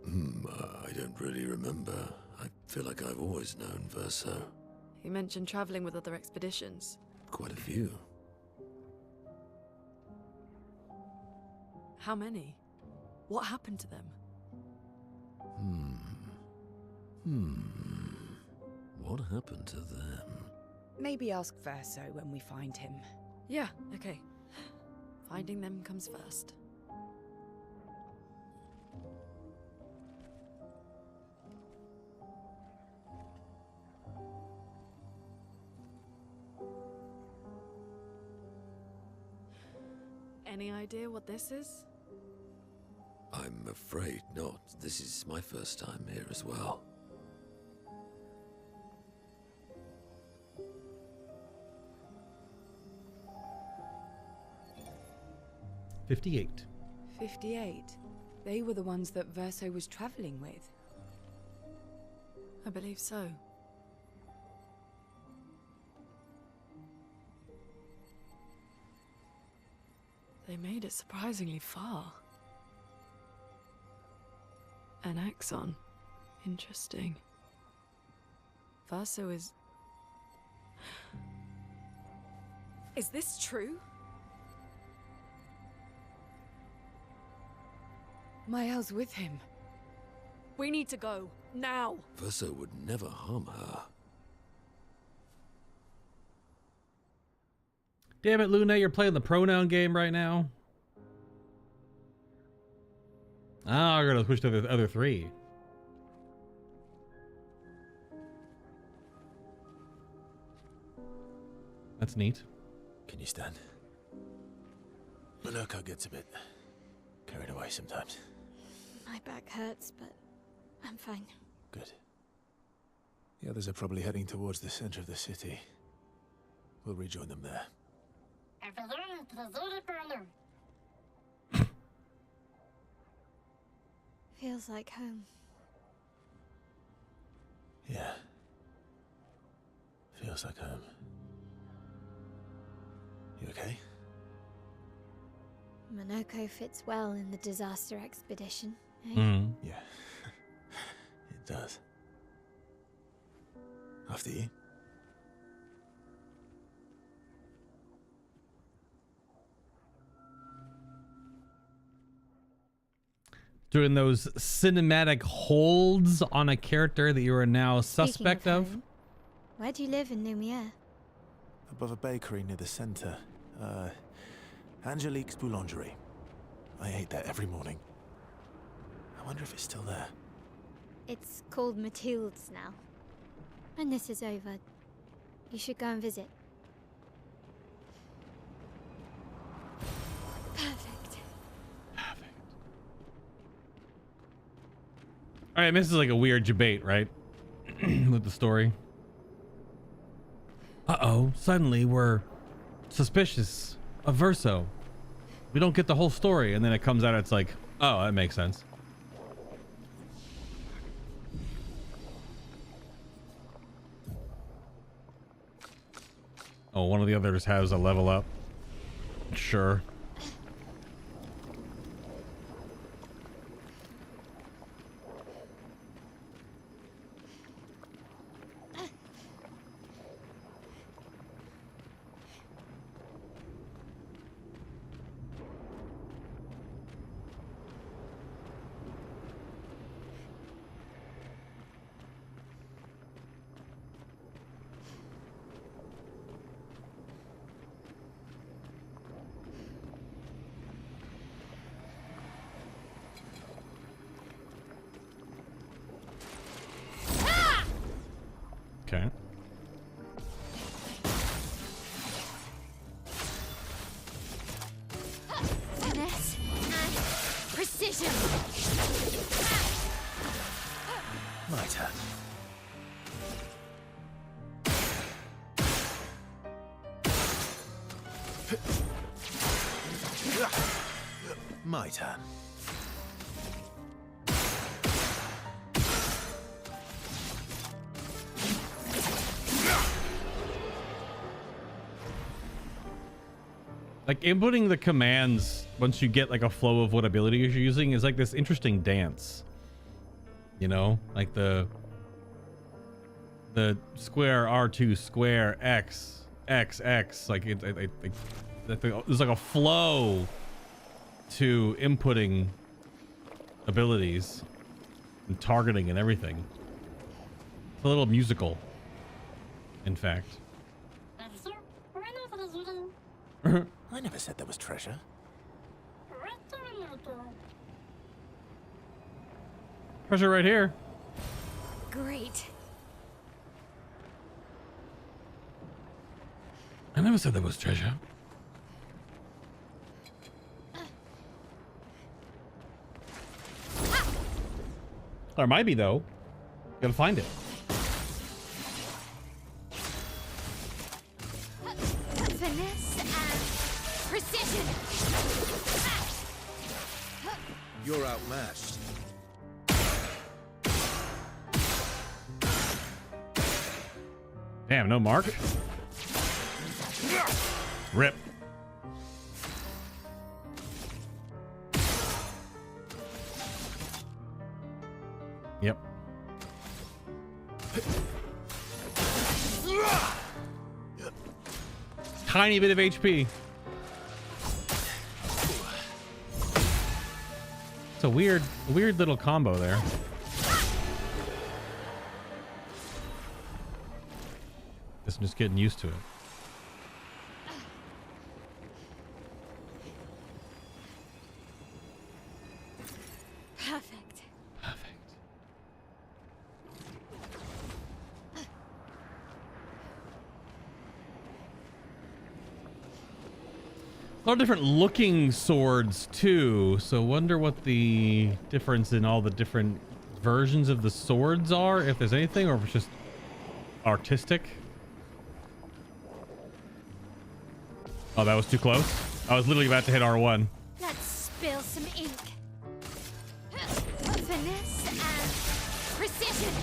I don't really remember. I feel like I've always known Verso. He mentioned traveling with other expeditions. Quite a few. How many? What happened to them? What happened to them? Maybe ask Verso when we find him. Yeah, okay. Finding them comes first. Any idea what this is? I'm afraid not. This is my first time here as well. $58. 58. They were the ones that Verso was traveling with. I believe so. They made it surprisingly far. An axon. Interesting. Verso is... Is this true? Mael's with him. We need to go. Now! Verso would never harm her. Damn it, Luna, you're playing the pronoun game right now. Ah, we're gonna switch to the other three. That's neat. Can you stand? Minoko gets a bit carried away sometimes. My back hurts, but I'm fine. Good. The others are probably heading towards the center of the city. We'll rejoin them there. Feels like home. Yeah. Feels like home. You okay? Minoko fits well in the disaster expedition, eh? Yeah. It does. After you. Doing those cinematic holds on a character that you are now suspect of. Home, where do you live in Lumiere? Above a bakery near the center. Angelique's Boulangerie. I ate there every morning. I wonder if it's still there. It's called Mathilde's now. When this is over, you should go and visit. Perfect. All right, this is like a weird debate, right? With the story. Uh-oh, suddenly we're suspicious of Verso. We don't get the whole story, and then it comes out, it's like, oh, that makes sense. Oh, one of the others has a level up. Sure. Okay. Finesse and precision. My turn. My turn. Like inputting the commands once you get like a flow of what ability you're using is like this interesting dance. You know, like the the square R2 square X X X, like there's like a flow to inputting abilities and targeting and everything. It's a little musical, in fact. I never said there was treasure. Treasure right here. Great. I never said there was treasure. There might be, though. Gotta find it. Finesse and precision. You're outmatched. Damn, no mark. Rip. Yep. Tiny bit of HP. It's a weird little combo there. Guess I'm just getting used to it. Perfect. Perfect. A lot of different looking swords too, so wonder what the difference in all the different versions of the swords are, if there's anything, or if it's just artistic. Oh, that was too close. I was literally about to hit R1. Let's spill some ink. Finesse and precision.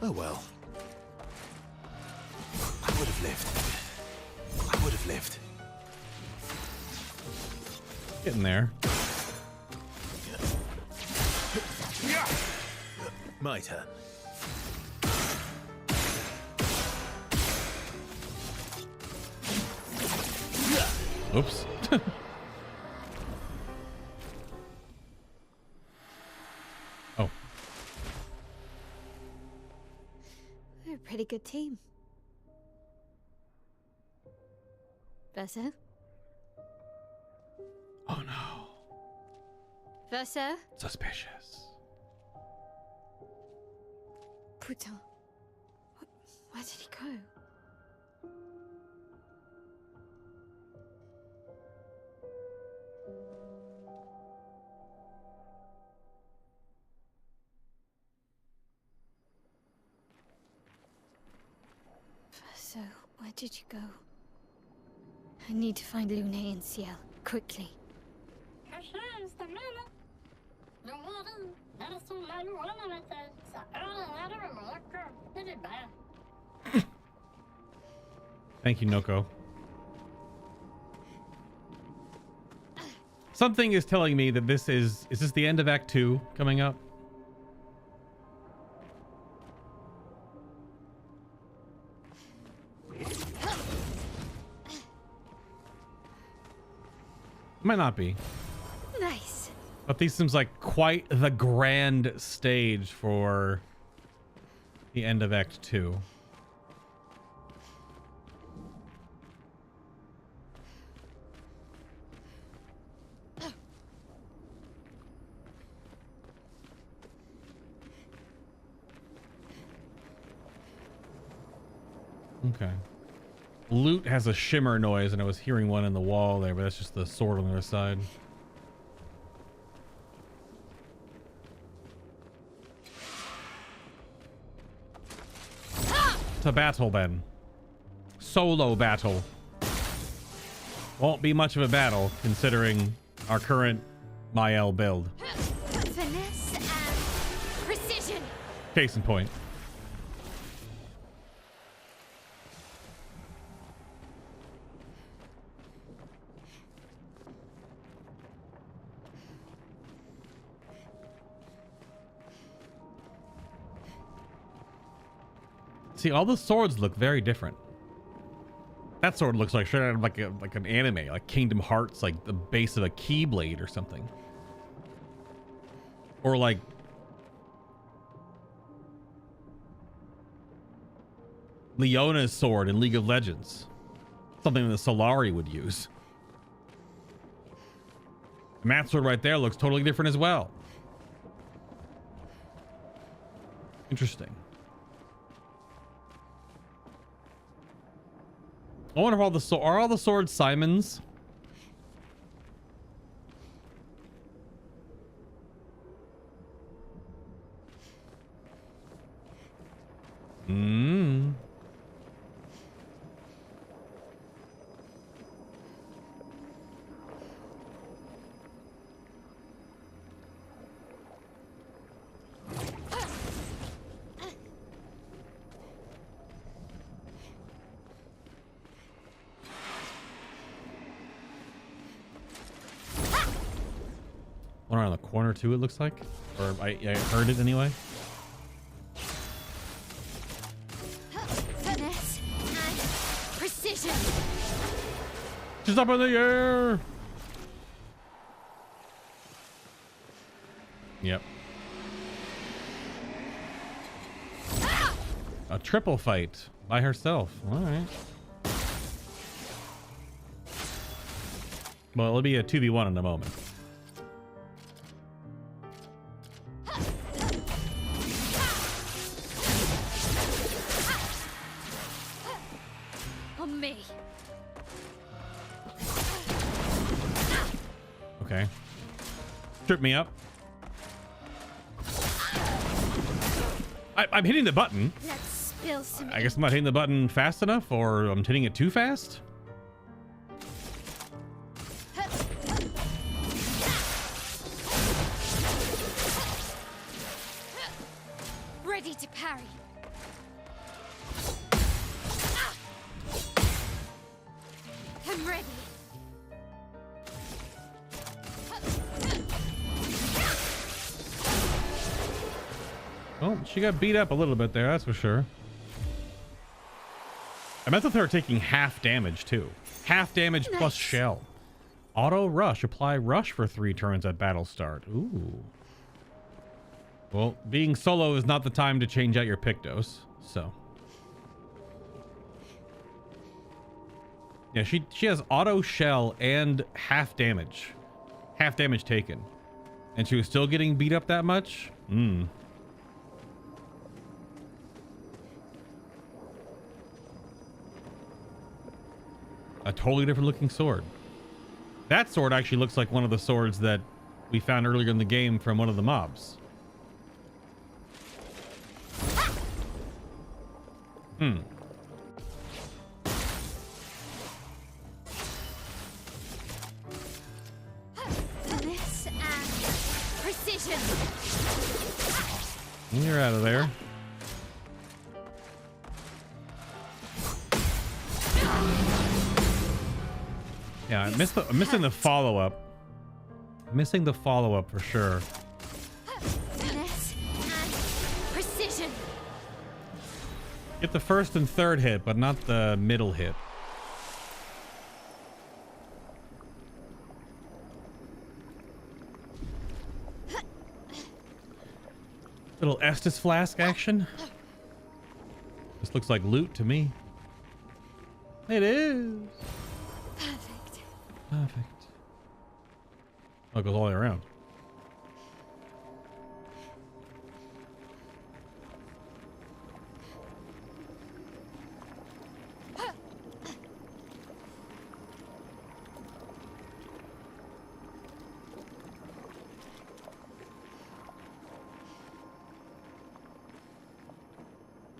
Oh well. I would have lived. I would have lived. Getting there. My turn. Oops. Oh. We're a pretty good team. Verso? Oh no. Verso? Suspicious. Putain. Where did he go? So, where did you go? I need to find Lune and Ciel, quickly. Thank you, Noko. Something is telling me that this is this the end of Act 2 coming up? Might not be. Nice. But this seems like quite the grand stage for the end of Act 2. Okay. Loot has a shimmer noise, and I was hearing one in the wall there, but that's just the sword on the other side. To battle, then. Solo battle. Won't be much of a battle, considering our current Mael build. Finesse and precision. Case in point. See, all the swords look very different. That sword looks like straight out of like an anime, like Kingdom Hearts, like the base of a keyblade or something. Or like Leona's sword in League of Legends. Something that Solari would use. And that sword right there looks totally different as well. Interesting. I wonder if are all the swords Simon's? Hmm. One around the corner too, it looks like. Or I heard it anyway. Finesse and precision. Just up in the air. Yep. A triple fight by herself. All right. Well, it'll be a 2v1 in a moment. On me. Okay. Trip me up. I'm hitting the button. Let's spill some. I guess I'm not hitting the button fast enough, or I'm hitting it too fast. Ready to parry. I'm ready. Well, she got beat up a little bit there, that's for sure. I meant that they were taking half damage too. Half damage plus shell. Auto rush. Apply rush for 3 turns at battle start. Ooh. Well, being solo is not the time to change out your Pictos, so. Yeah, she has auto shell and half damage. Half damage taken. And she was still getting beat up that much? Hmm. A totally different looking sword. That sword actually looks like one of the swords that we found earlier in the game from one of the mobs. Hmm. Finesse and precision. You're out of there. Yeah, I'm missing the follow-up. Missing the follow-up for sure. Finesse and precision. Get the first and third hit, but not the middle hit. Little Estus flask action. This looks like loot to me. It is. Perfect. Perfect. Oh, it goes all the way around.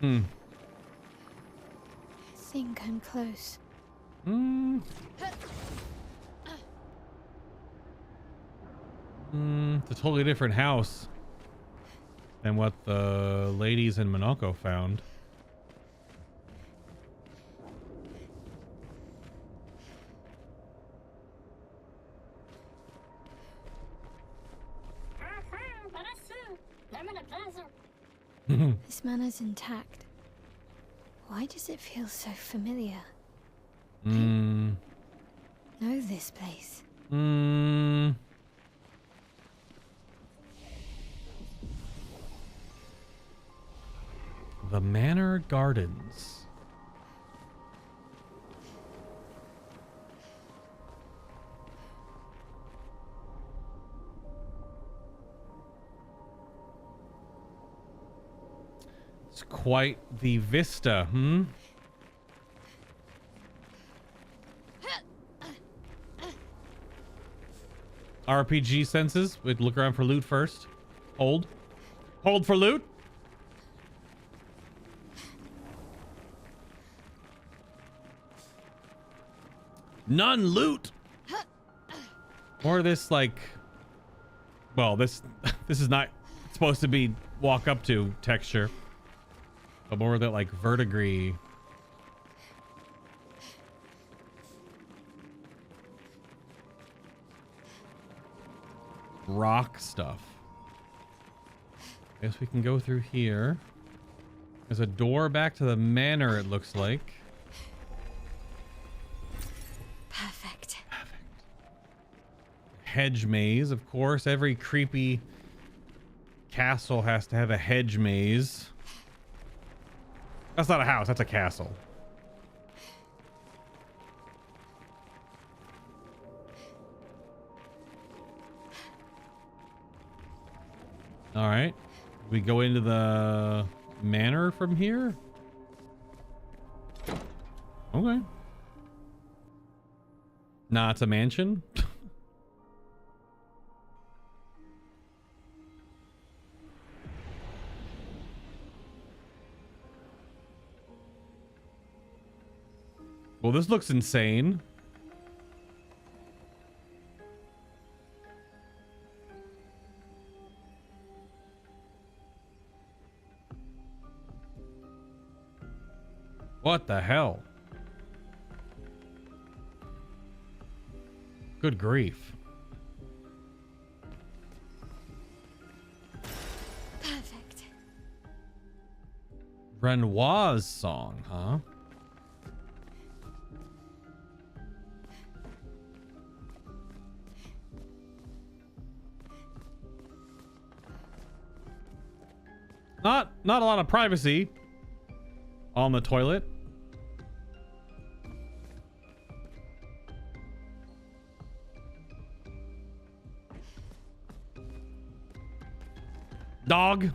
Hmm. I think I'm close. Hmm. It's a totally different house than what the ladies in Monaco found. This manner's intact. Why does it feel so familiar? Hmm. Know this place. Hmm. The Manor Gardens. It's quite the vista, hmm? RPG senses. We'd look around for loot first. Hold. Hold for loot. None loot. Or this like, well, this is not supposed to be walk up to texture, but more of that like verdigris. Rock stuff. Guess we can go through here. There's a door back to the manor, it looks like. Perfect. Hedge maze, of course. Every creepy castle has to have a hedge maze. That's not a house, that's a castle. All right. We go into the manor from here. Okay. Nah, it's a mansion. Well, this looks insane. What the hell? Good grief. Perfect. Renoir's song, huh? Not a lot of privacy on the toilet. Dog.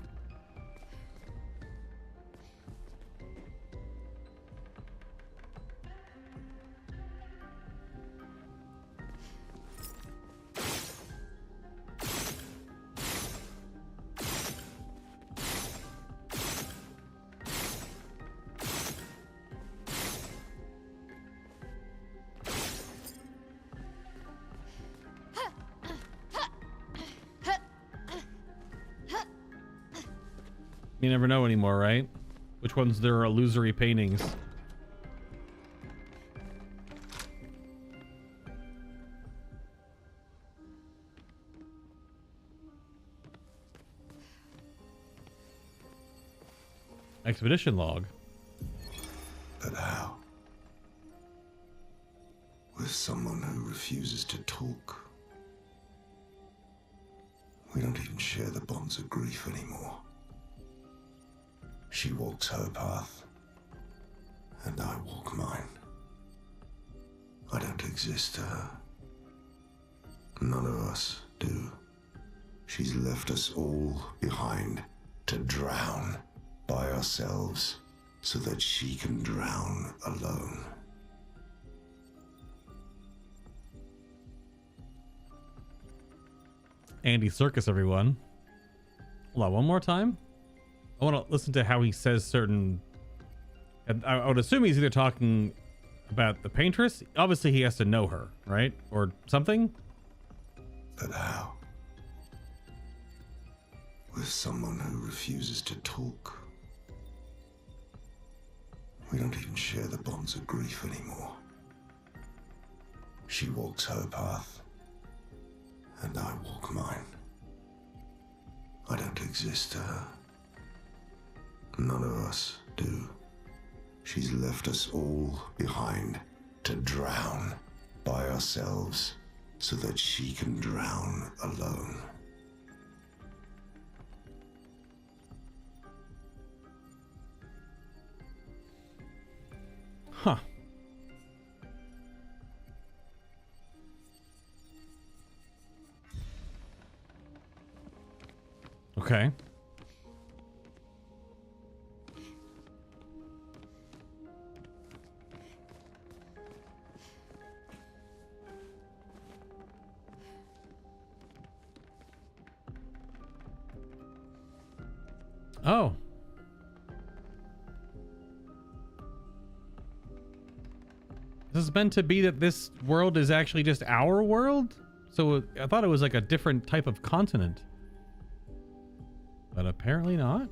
You never know anymore, right? Which ones their illusory paintings. Expedition log. But how? With someone who refuses to talk. We don't even share the bonds of grief anymore. She walks her path, and I walk mine. I don't exist to her. None of us do. She's left us all behind to drown by ourselves so that she can drown alone. Andy Serkis, everyone. Hold on, one more time. I want to listen to how he says certain. I would assume he's either talking about the Paintress. Obviously, he has to know her, right? Or something. But how? With someone who refuses to talk. We don't even share the bonds of grief anymore. She walks her path, and I walk mine. I don't exist to her. None of us do. She's left us all behind to drown by ourselves so that she can drown alone. Huh. Okay. Oh. This is meant to be that this world is actually just our world? So I thought it was like a different type of continent. But apparently not.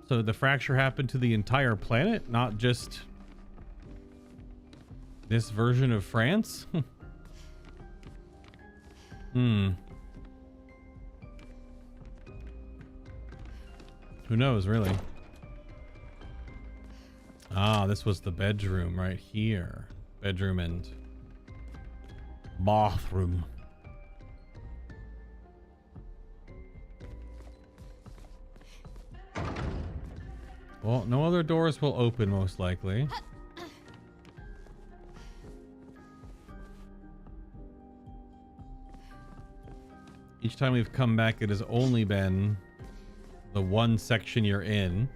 So the fracture happened to the entire planet, not just this version of France? Hmm. Who knows, really? Ah, this was the bedroom right here. Bedroom and bathroom. Well, no other doors will open, most likely. Each time we've come back, it has only been the one section you're in.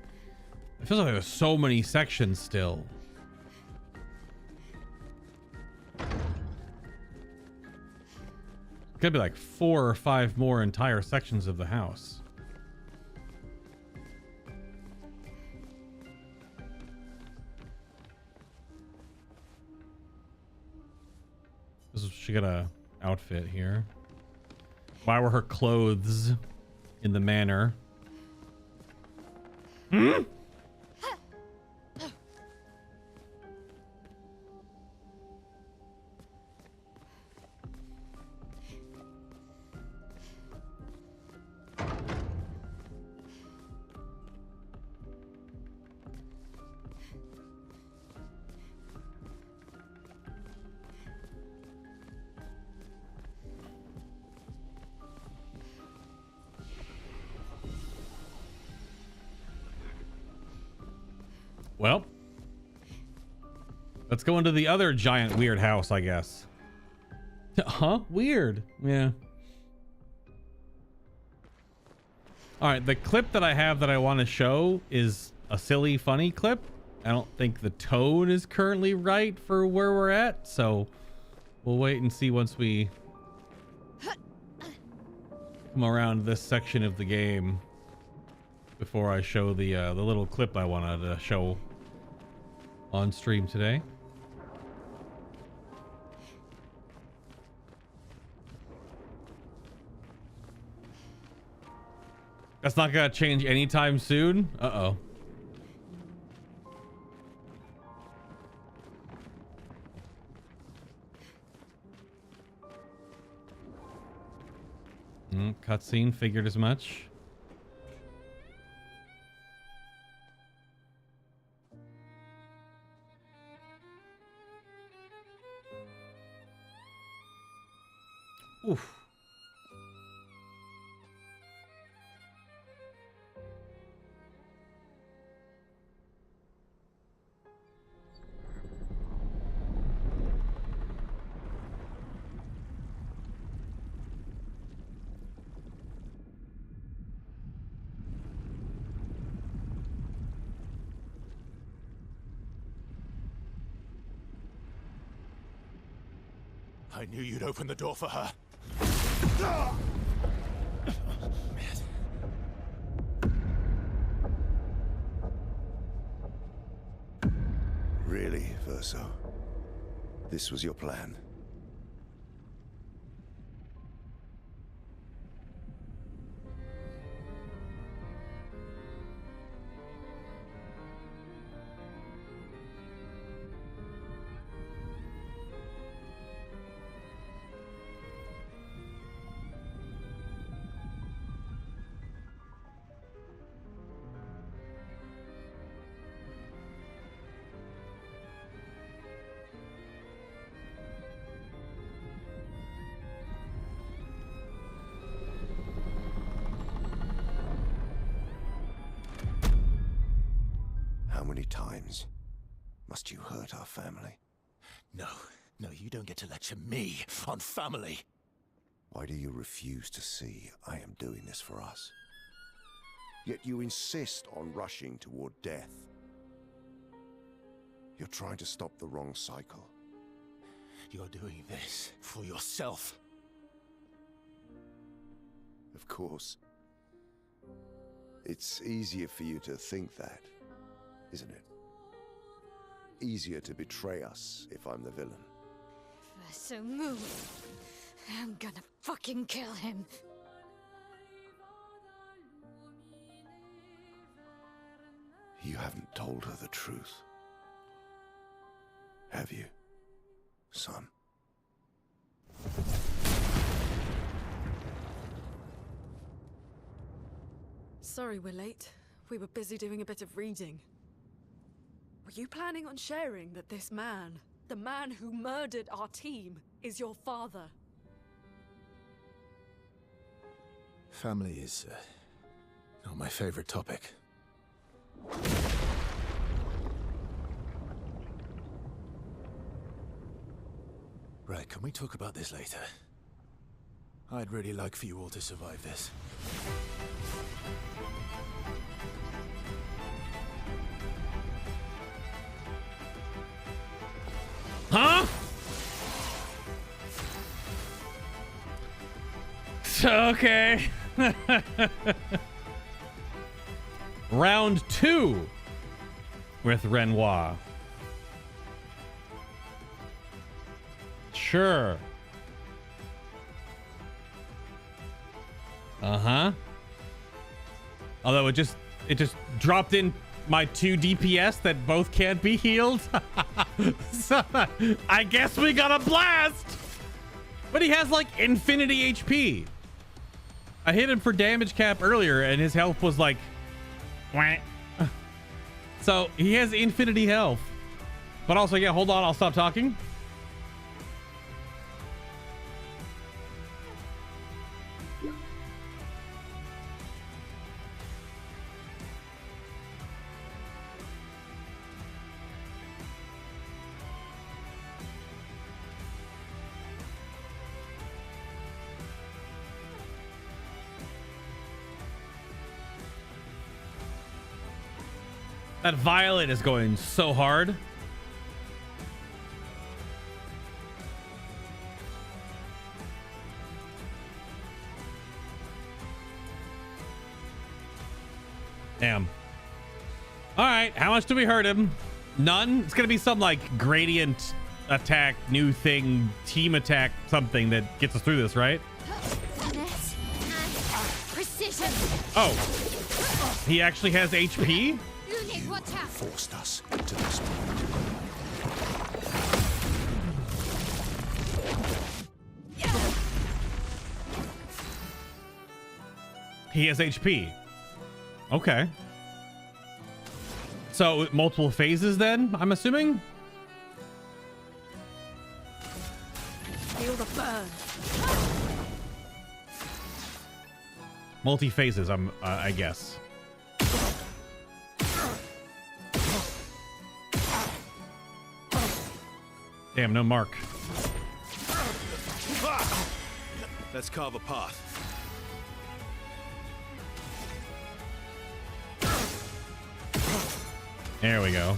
It feels like there's so many sections still. Could be like 4 or 5 more entire sections of the house. She got a outfit here. Why were her clothes in the manor? Hmm? Well, let's go into the other giant weird house, I guess. Huh? Weird. Yeah. All right, the clip that I have that I want to show is a silly, funny clip. I don't think the tone is currently right for where we're at, so we'll wait and see once we come around this section of the game before I show the little clip I wanted to show on stream today. That's not gonna change anytime soon. Uh-oh. Cutscene, figured as much. Oof. I knew you'd open the door for her. Really, Verso? This was your plan? many times must you hurt our family? No, you don't get to lecture me on family. Why do you refuse to see I am doing this for us? Yet you insist on rushing toward death. You're trying to stop the wrong cycle. You're doing this for yourself. Of course. It's easier for you to think that, isn't it? Easier to betray us if I'm the villain. So move. I'm gonna fucking kill him. You haven't told her the truth. Have you, son? Sorry we're late. We were busy doing a bit of reading. Were you planning on sharing that this man, the man who murdered our team, is your father? Family is not my favorite topic. Right, can we talk about this later? I'd really like for you all to survive this. Huh? Okay. Round 2 with Renoir. Sure. Uh-huh. Although it just dropped in my 2 DPS that both can't be healed. So, I guess we got a blast. But he has like infinity HP. I hit him for damage cap earlier and his health was like wah. So he has infinity health. But also, yeah, hold on, I'll stop talking. That violet is going so hard. Damn. All right, how much do we hurt him? None? It's gonna be some like gradient attack, new thing, team attack, something that gets us through this, right? Finesse and precision. Oh, he actually has HP? You watch out. Forced us to this point. He has HP. Okay. So multiple phases then, I'm assuming? Feel the burn. Multi phases, I guess. Damn, no mark. Let's carve a path. There we go.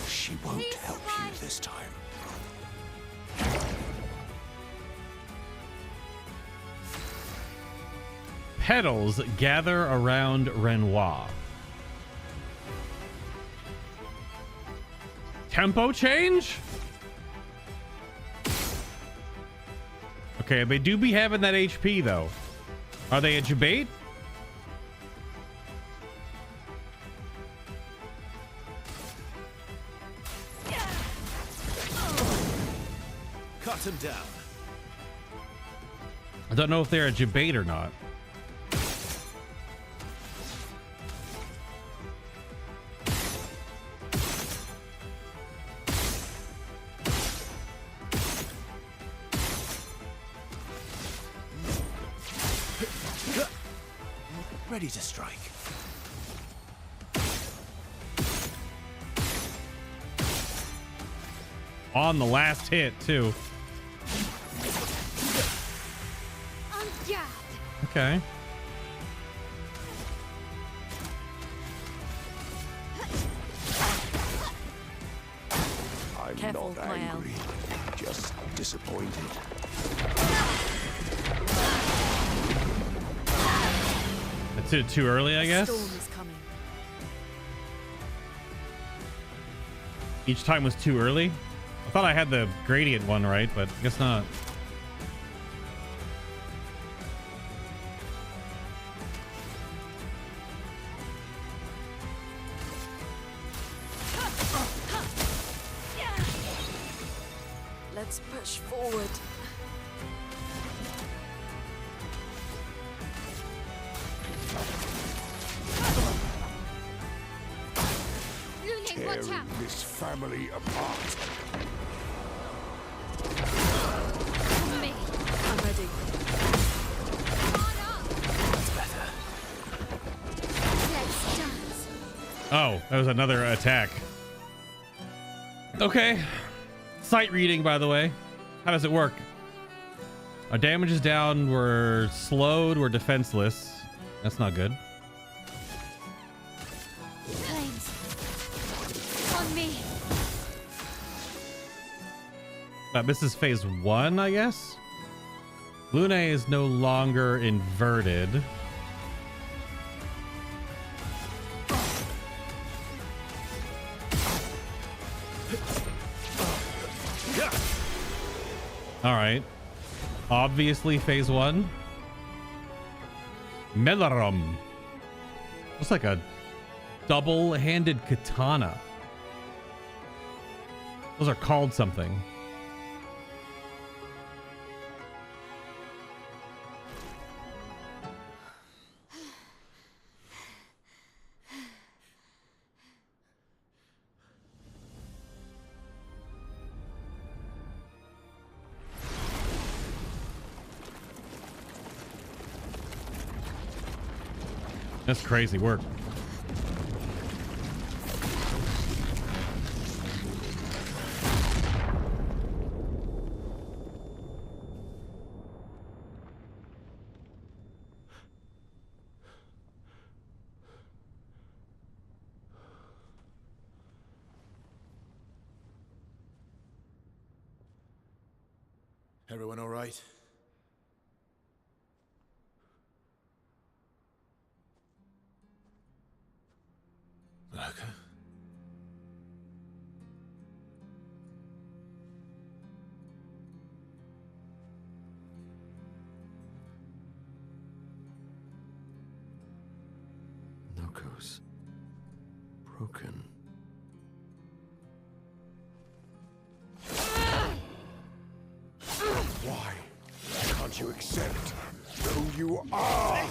She won't help you this time. Petals gather around Renoir. Tempo change? Okay, they do be having that HP though. Are they a debate? Cut him down. I don't know if they're a debate or not. ready to strike. On the last hit, too. Okay. I'm Careful, not Claire. angry, just disappointed. That's it too early, I guess. Storm is coming. Each time was too early. I thought I had the gradient one right, but I guess not. Let's push forward. Watch out. Tearing this family apart. Me. I'm ready. That's better. Let's dance. Oh, that was another attack. Okay. Sight reading, by the way. How does it work? Our damage is down. We're slowed. We're defenseless. That's not good. Flames. On me. This is phase 1, I guess. Lune is no longer inverted. All right. Obviously phase 1. Melarum. Looks like a double-handed katana. Those are called something. That's crazy work. Everyone all right? Lurker? Noko's broken. Why can't you accept who you are?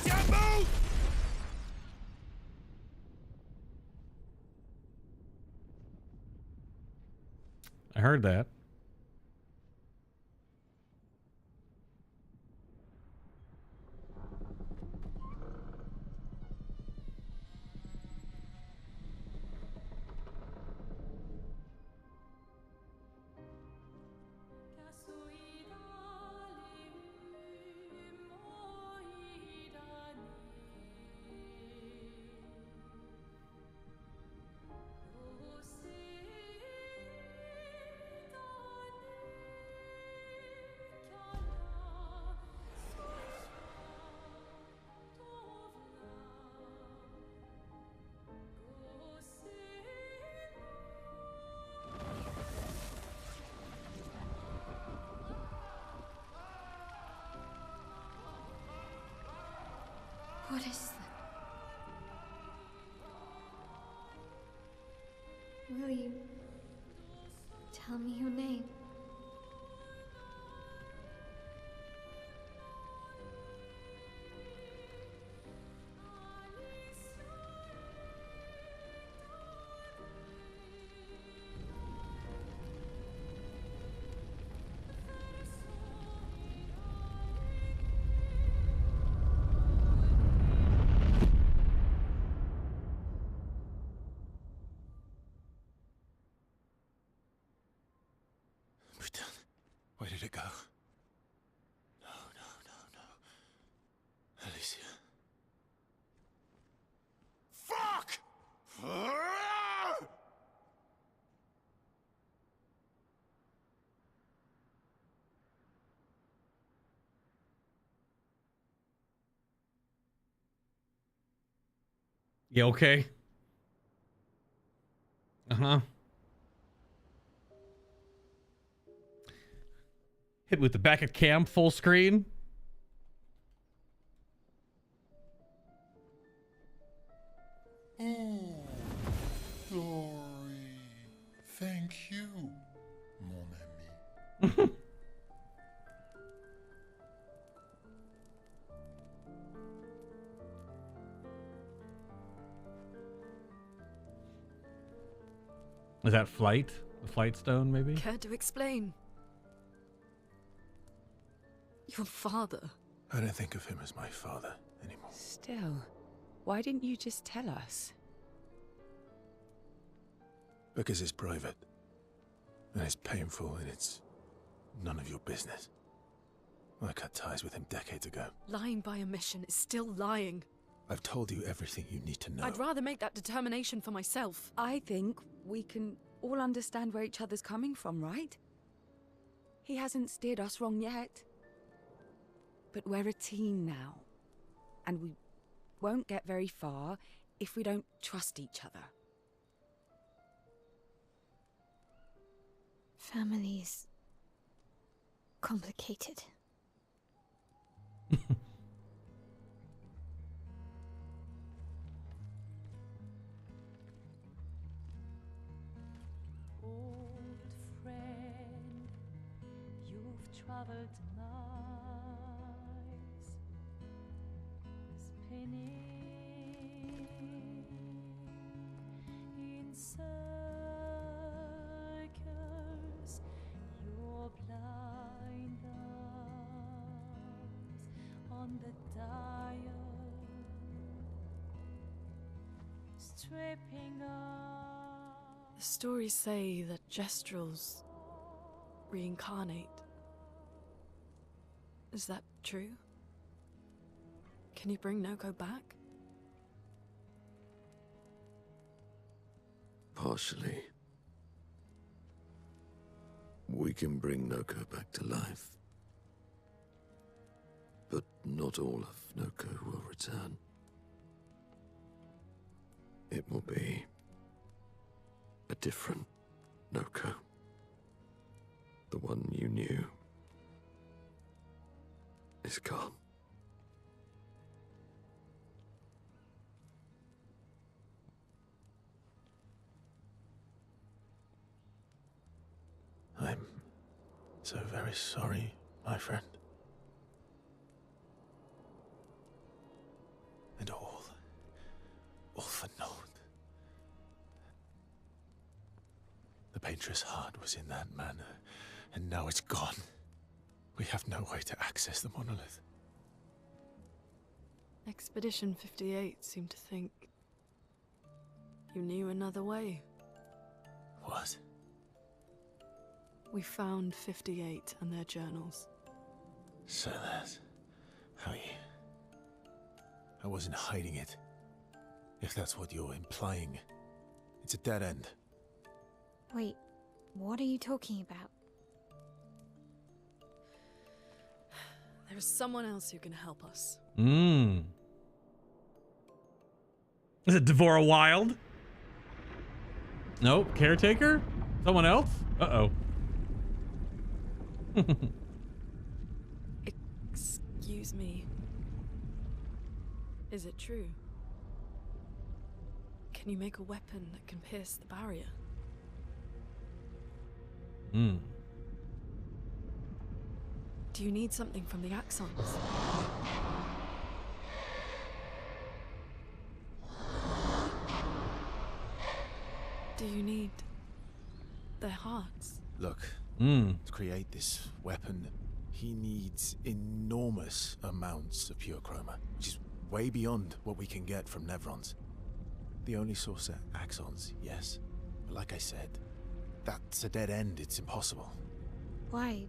I heard that. What is that? Will you tell me your name? Where did it go? No, no, no, no. Alicia. Fuck! You okay? Uh-huh. Hit with the back of cam full screen. Oh, Dory. Thank you, mon ami. Is that flight? The flight stone, maybe? Care to explain? Your father. I don't think of him as my father anymore. Still, why didn't you just tell us? Because it's private. And it's painful and it's none of your business. I cut ties with him decades ago. Lying by omission is still lying. I've told you everything you need to know. I'd rather make that determination for myself. I think we can all understand where each other's coming from, right? He hasn't steered us wrong yet. But we're a team now. And we won't get very far if we don't trust each other. Family's complicated. Old friend, you've traveled miles, spinning in circles. Your blind eyes on the dial, stripping off. The stories say that Gestrels reincarnate. Is that true? Can you bring Noko back? Partially. We can bring Noko back to life. But not all of Noko will return. It will be a different Noko. The one you knew is gone. I'm so very sorry, my friend. And all for naught. The Paintress heart was in that manor, and now it's gone. We have no way to access the monolith. Expedition 58 seemed to think you knew another way. What? We found 58 and their journals. So that's how you... I wasn't hiding it. If that's what you're implying. It's a dead end. Wait, what are you talking about? There is someone else who can help us. Is it Devora Wild? Nope. Caretaker? Someone else? Uh-oh. Excuse me. Is it true? Can you make a weapon that can pierce the barrier? Do you need something from the Axons? Do you need their hearts? Look, to create this weapon, he needs enormous amounts of pure chroma, which is way beyond what we can get from Nevrons. The only source are Axons, yes. But like I said, that's a dead end. It's impossible. Why?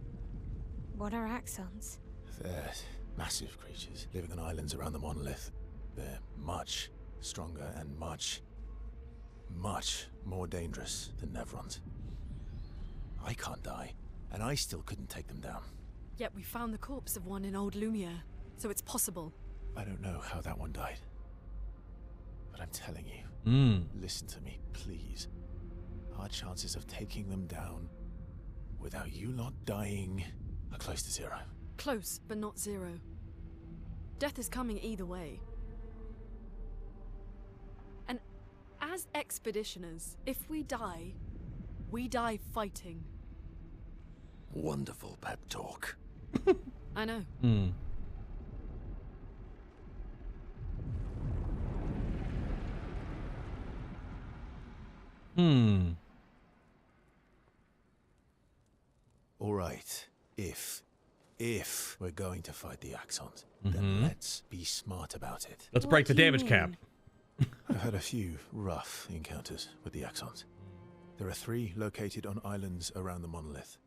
What are axons? They're massive creatures living on islands around the monolith. They're much stronger and much more dangerous than Nevrons. I can't die, and I still couldn't take them down. Yet we found the corpse of one in old Lumiere, so it's possible. I don't know how that one died. But I'm telling you, listen to me, please. Our chances of taking them down without you lot dying are close to zero. Close, but not zero. Death is coming either way. And as expeditioners, if we die fighting. Wonderful pep talk. I know. All right, if we're going to fight the Axons, then let's be smart about it. Let's break the damage cap. I've had a few rough encounters with the Axons. There are 3 located on islands around the monolith,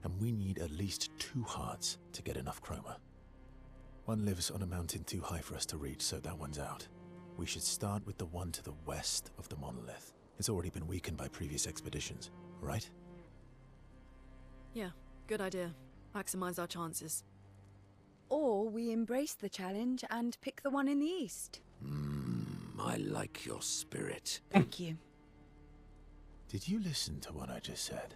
and we need at least 2 hearts to get enough chroma. One lives on a mountain too high for us to reach, so that one's out. We should start with the one to the west of the monolith. It's already been weakened by previous expeditions, right? Yeah, good idea. Maximize our chances. Or we embrace the challenge and pick the one in the east. I like your spirit. Thank you. Did you listen to what I just said?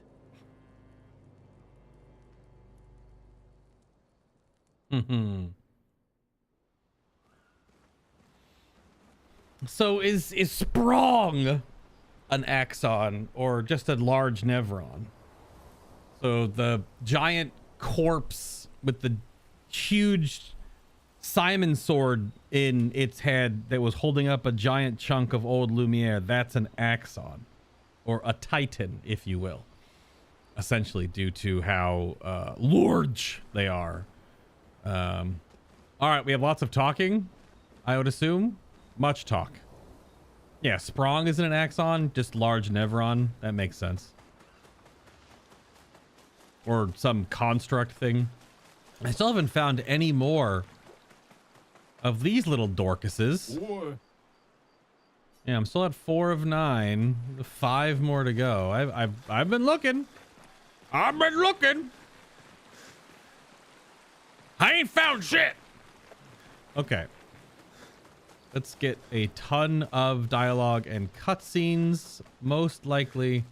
So is Sprong an axon or just a large Nevron? So the giant corpse with the huge Simon sword in its head that was holding up a giant chunk of old Lumiere, that's an axon, or a titan, if you will, essentially, due to how large they are. All right, we have lots of talking, I would assume. Much talk. Yeah, Sprong isn't an axon, just large Nevron. That makes sense. Or some construct thing. I still haven't found any more of these little Dorcases. Yeah, I'm still at 4 of 9. 5 more to go. I've been looking. I've been looking. I ain't found shit. Okay. Let's get a ton of dialogue and cutscenes, most likely.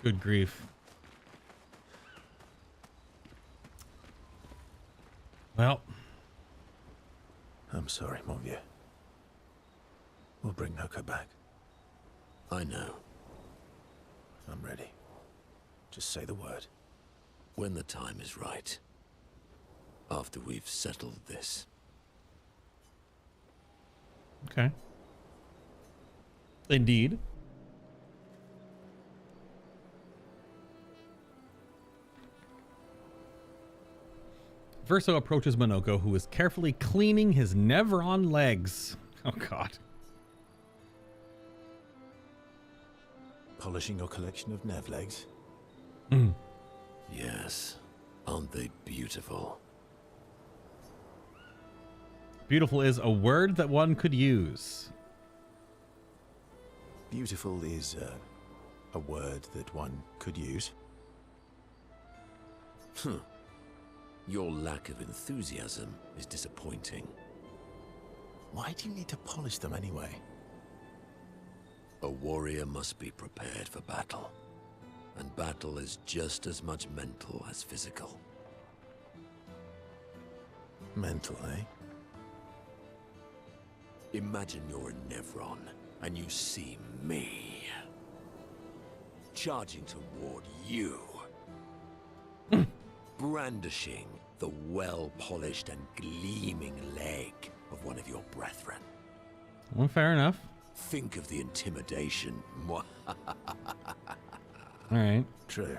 Good grief. Well, I'm sorry, mon vieux. We'll bring Noko back. I know. I'm ready. Just say the word. When the time is right. After we've settled this. okay. Indeed. Verso approaches Monoko, who is carefully cleaning his Nevron legs. Oh, God. Polishing your collection of Nev legs? Yes. Aren't they beautiful? Beautiful is a word that one could use. Beautiful is a word that one could use. Your lack of enthusiasm is disappointing. Why do you need to polish them anyway? A warrior must be prepared for battle. And battle is just as much mental as physical. Mental, eh? Imagine you're a Nevron, and you see me. Charging toward you. Brandishing the well-polished and gleaming leg of one of your brethren. Well, fair enough. Think of the intimidation. All right. True.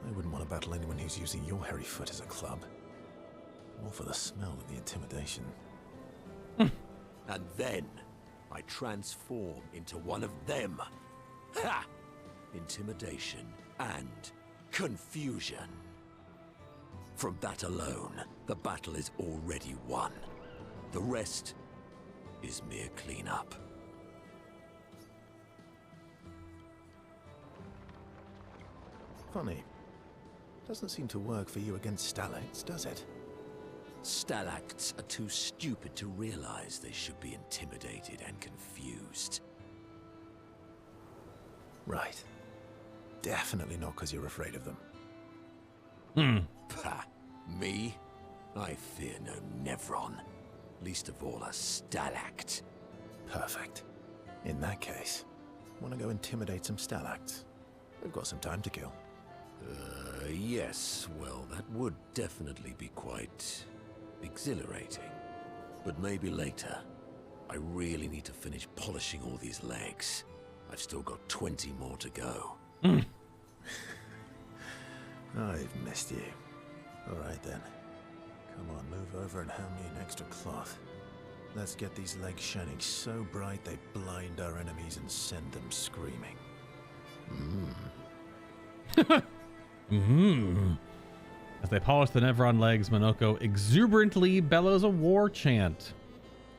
I wouldn't want to battle anyone who's using your hairy foot as a club. More for the smell than the intimidation. And then I transform into one of them. Ha! Intimidation and Confusion. From that alone, the battle is already won. The rest is mere cleanup. Funny. Doesn't seem to work for you against stalacts, does it? Stalacts are too stupid to realize they should be intimidated and confused. Right. Definitely not because you're afraid of them. Pah, me? I fear no Nevron. Least of all a stalact. Perfect. In that case, want to go intimidate some stalacts? We've got some time to kill. Yes, well, that would definitely be quite exhilarating. But maybe later. I really need to finish polishing all these legs. I've still got 20 more to go. I've missed you. Alright then. Come on, move over and hand me an extra cloth. Let's get these legs shining so bright they blind our enemies and send them screaming. As they polish the Nevron legs, Monoko exuberantly bellows a war chant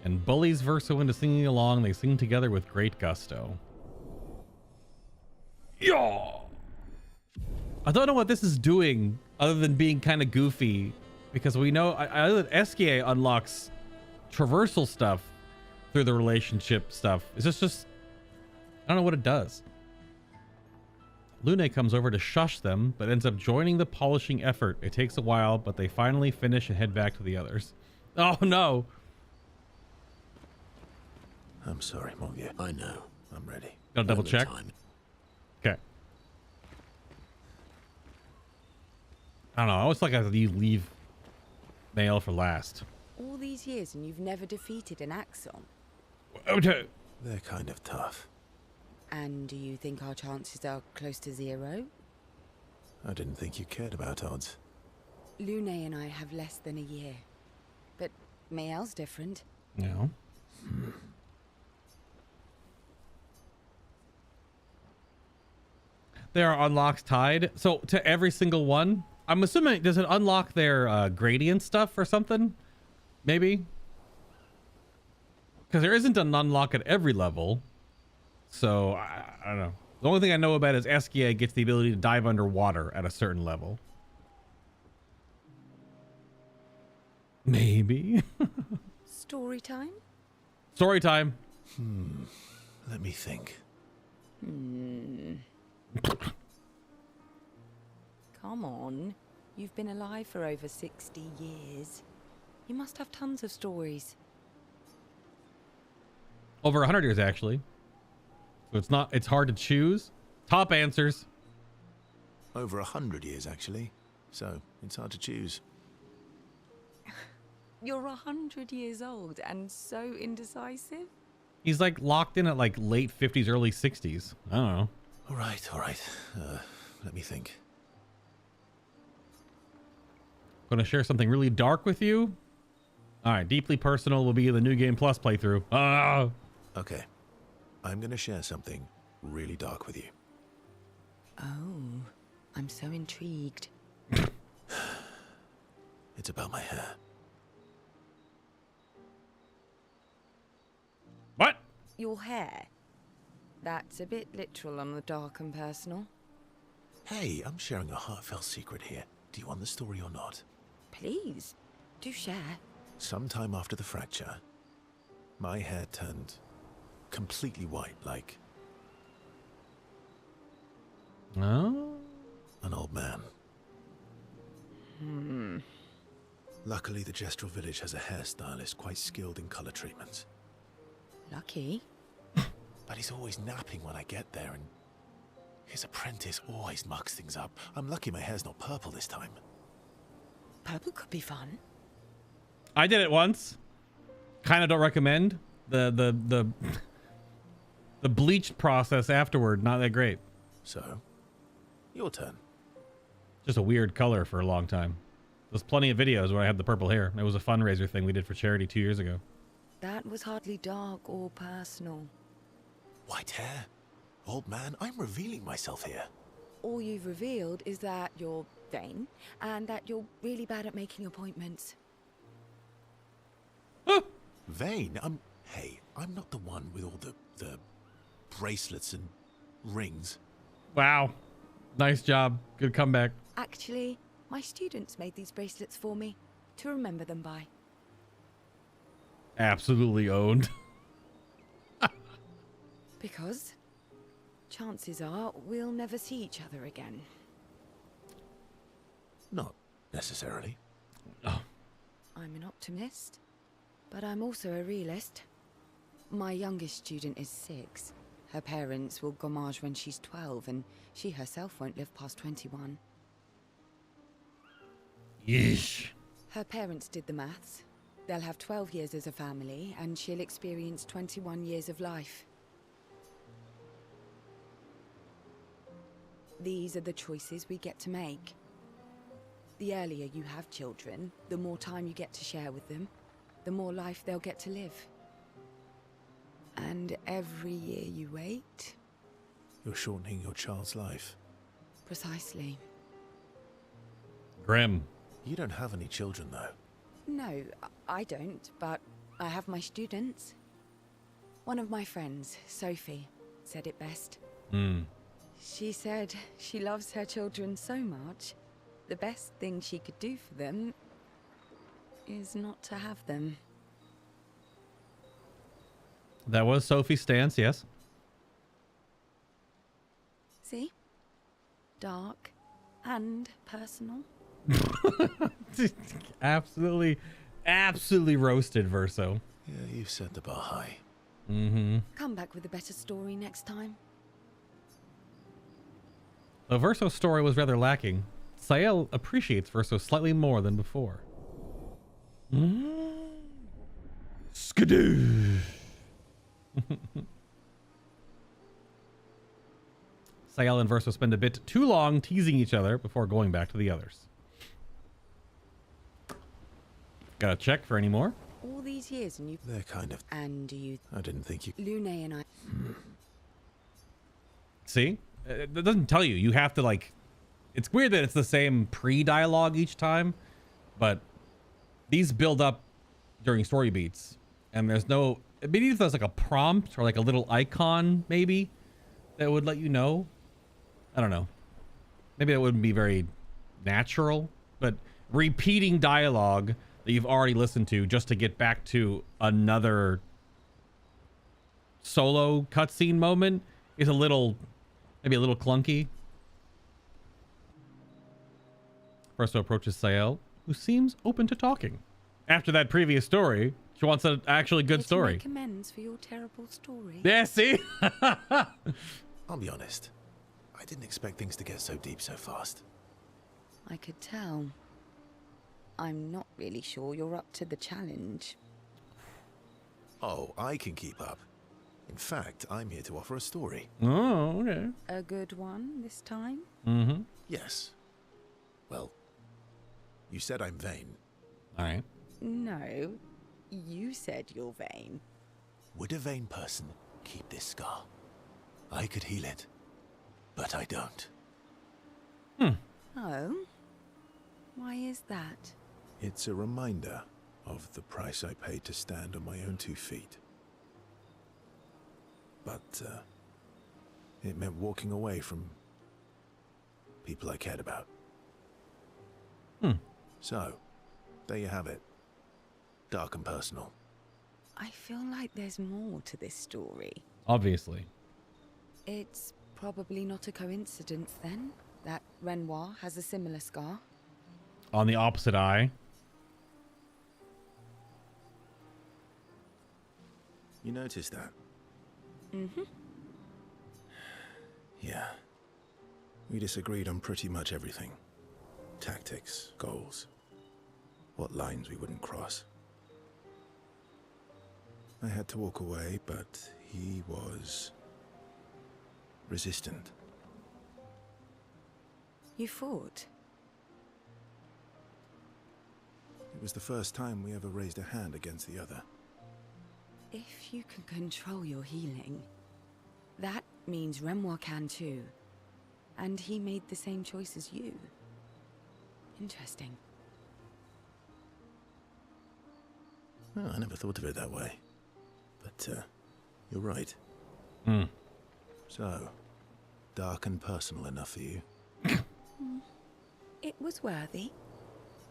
and bullies Verso into singing along. They sing together with great gusto. Yeah. I don't know what this is doing other than being kind of goofy, because we know I know that Esquier unlocks traversal stuff through the relationship stuff. Is this just, I don't know what it does. Lune comes over to shush them, but ends up joining the polishing effort. It takes a while, but they finally finish and head back to the others. Oh no. I'm sorry, Morgia. I know. I'm ready. Gotta double check. Okay. I don't know. I always like how you leave mail for last. All these years and you've never defeated an Axon? Okay. They're kind of tough. And do you think our chances are close to 0? I didn't think you cared about odds. Lune and I have less than a year. But Mael's different. No. There are unlocks tied. So to every single one, I'm assuming, does it unlock their gradient stuff or something? Maybe? Because there isn't an unlock at every level. So I don't know. The only thing I know about is Esquier gets the ability to dive underwater at a certain level. Maybe. Story time? Story time. Let me think. Come on. You've been alive for over 60 years. You must have tons of stories. Over 100 years, actually. So it's hard to choose. Top answers. Over 100 years, actually. So it's hard to choose. You're 100 years old and so indecisive? He's like locked in at like late 50s, early 60s. I don't know. All right. Let me think. Gonna share something really dark with you. All right, deeply personal will be the New Game Plus playthrough. Okay. I'm gonna share something really dark with you. Oh, I'm so intrigued. It's about my hair. What? Your hair? That's a bit literal on the dark and personal. Hey, I'm sharing a heartfelt secret here. Do you want the story or not? Please, do share. Sometime after the fracture, my hair turned completely white, like Oh. an old man. Luckily, the Gestural Village has a hairstylist quite skilled in color treatments. Lucky. But he's always napping when I get there, and his apprentice always mucks things up. I'm lucky my hair's not purple this time. Purple could be fun. I did it once. Kind of don't recommend. The bleach process afterward, not that great. So, your turn. Just a weird color for a long time. There's plenty of videos where I had the purple hair. It was a fundraiser thing we did for charity 2 years ago. That was hardly dark or personal. White hair? Old man, I'm revealing myself here. all you've revealed is that you're vain and that you're really bad at making appointments. Vain? Hey, I'm not the one with all the bracelets and rings. Wow. Nice job. Good comeback. Actually, my students made these bracelets for me to remember them by. Absolutely owned. Because chances are we'll never see each other again. Not necessarily. Oh. I'm an optimist, but I'm also a realist. My youngest student is 6. Her parents will gommage when she's 12, and she herself won't live past 21. Yeesh. Her parents did the maths. They'll have 12 years as a family, and she'll experience 21 years of life. These are the choices we get to make. The earlier you have children, the more time you get to share with them, the more life they'll get to live. And every year you wait... You're shortening your child's life. Precisely. Grim. You don't have any children, though. No, I don't, but I have my students. One of my friends, Sophie, said it best. She said she loves her children so much, the best thing she could do for them is not to have them. That was Sophie's stance, yes. See? Dark and personal. Absolutely roasted, Verso. Yeah, you've set the bar high. Come back with a better story next time. Though Verso's story was rather lacking, Sael appreciates Verso slightly more than before. Skadoo! Sael and Verso spend a bit too long teasing each other before going back to the others. Gotta check for any more. All these years and you... They're kind of... And you... I didn't think you... Lune and I... See? It doesn't tell you. You have to, like... It's weird that it's the same pre-dialogue each time, but these build up during story beats, and there's no... Maybe if there's like a prompt or like a little icon, maybe, that would let you know. I don't know. Maybe that wouldn't be very natural, but repeating dialogue that you've already listened to just to get back to another solo cutscene moment is a little, maybe a little clunky. Verso approaches Sael, who seems open to talking. After that previous story, she wants an actually good story. Make amends for your terrible story. Yeah, see? I'll be honest. I didn't expect things to get so deep so fast. I could tell. I'm not really sure you're up to the challenge. Oh, I can keep up. In fact, I'm here to offer a story. Oh, okay. A good one this time? Mm-hmm. Yes. Well, you said I'm vain. All right. No, you said you're vain. Would a vain person keep this scar? I could heal it, but I don't. Oh? Why is that? It's a reminder of the price I paid to stand on my own 2 feet. But, it meant walking away from people I cared about. So, there you have it. Dark and personal. I feel like there's more to this story. Obviously. It's probably not a coincidence, then, that Renoir has a similar scar. On the opposite eye. You noticed that? Mm-hmm. Yeah. We disagreed on pretty much everything. Tactics, goals, what lines we wouldn't cross. I had to walk away, but he was resistant. You fought? It was the first time we ever raised a hand against the other. If you can control your healing, that means Renoir can too. And he made the same choice as you. Interesting. Oh, I never thought of it that way. But, you're right. Hmm. So, dark and personal enough for you? It was worthy.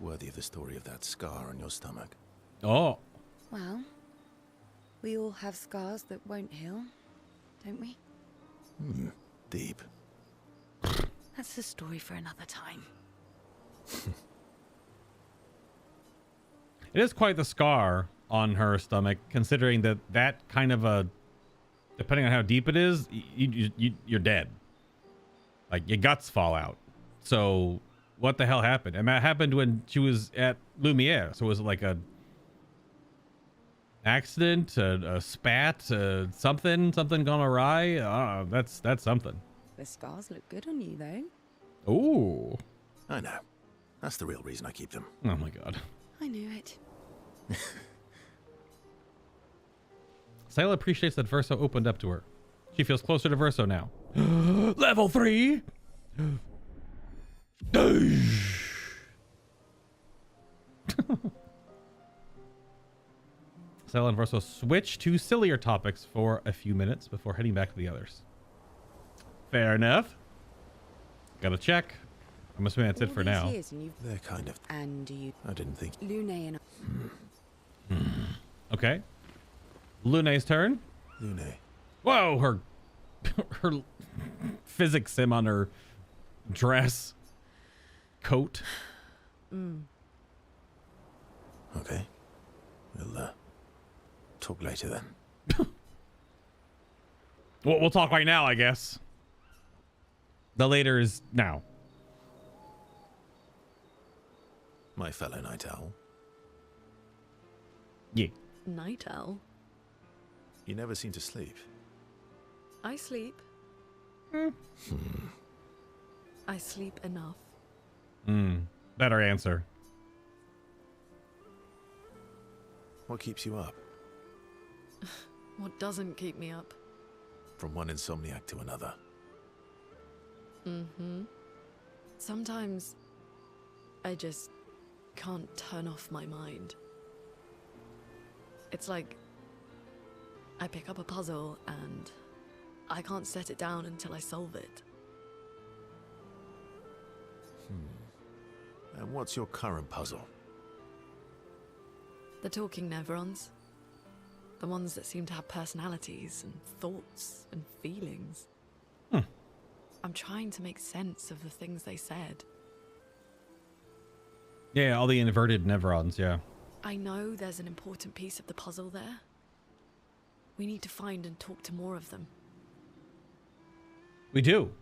Worthy of the story of that scar on your stomach. Oh. Well, we all have scars that won't heal, don't we? Deep. That's a story for another time. It is quite the scar on her stomach, considering that kind of a, depending on how deep it is, you're dead. Like, your guts fall out. So, what the hell happened? And that happened when she was at Lumiere. So, was it like a accident, a spat, something gone awry? That's something. The scars look good on you, though. Ooh. I know. That's the real reason I keep them. Oh my god. I knew it. Sayla appreciates that Verso opened up to her. She feels closer to Verso now. Level 3! Sayla and Verso switch to sillier topics for a few minutes before heading back to the others. Fair enough. Gotta check. I'm assuming that's it for now. They're kind of... And you... I didn't think... Lune and... Okay. Lune's turn. Lune. Whoa, her physics sim on her dress coat. Okay. We'll, talk later then. We'll talk right now, I guess. The later is now. My fellow night owl. Yeah. Night owl? You never seem to sleep. I sleep. I sleep enough. Better answer. What keeps you up? What doesn't keep me up? From one insomniac to another. Sometimes I just can't turn off my mind. It's like I pick up a puzzle and I can't set it down until I solve it. And what's your current puzzle? The talking Nevrons. The ones that seem to have personalities and thoughts and feelings. I'm trying to make sense of the things they said. Yeah, all the inverted Nevrons, yeah. I know there's an important piece of the puzzle there. We need to find and talk to more of them. We do.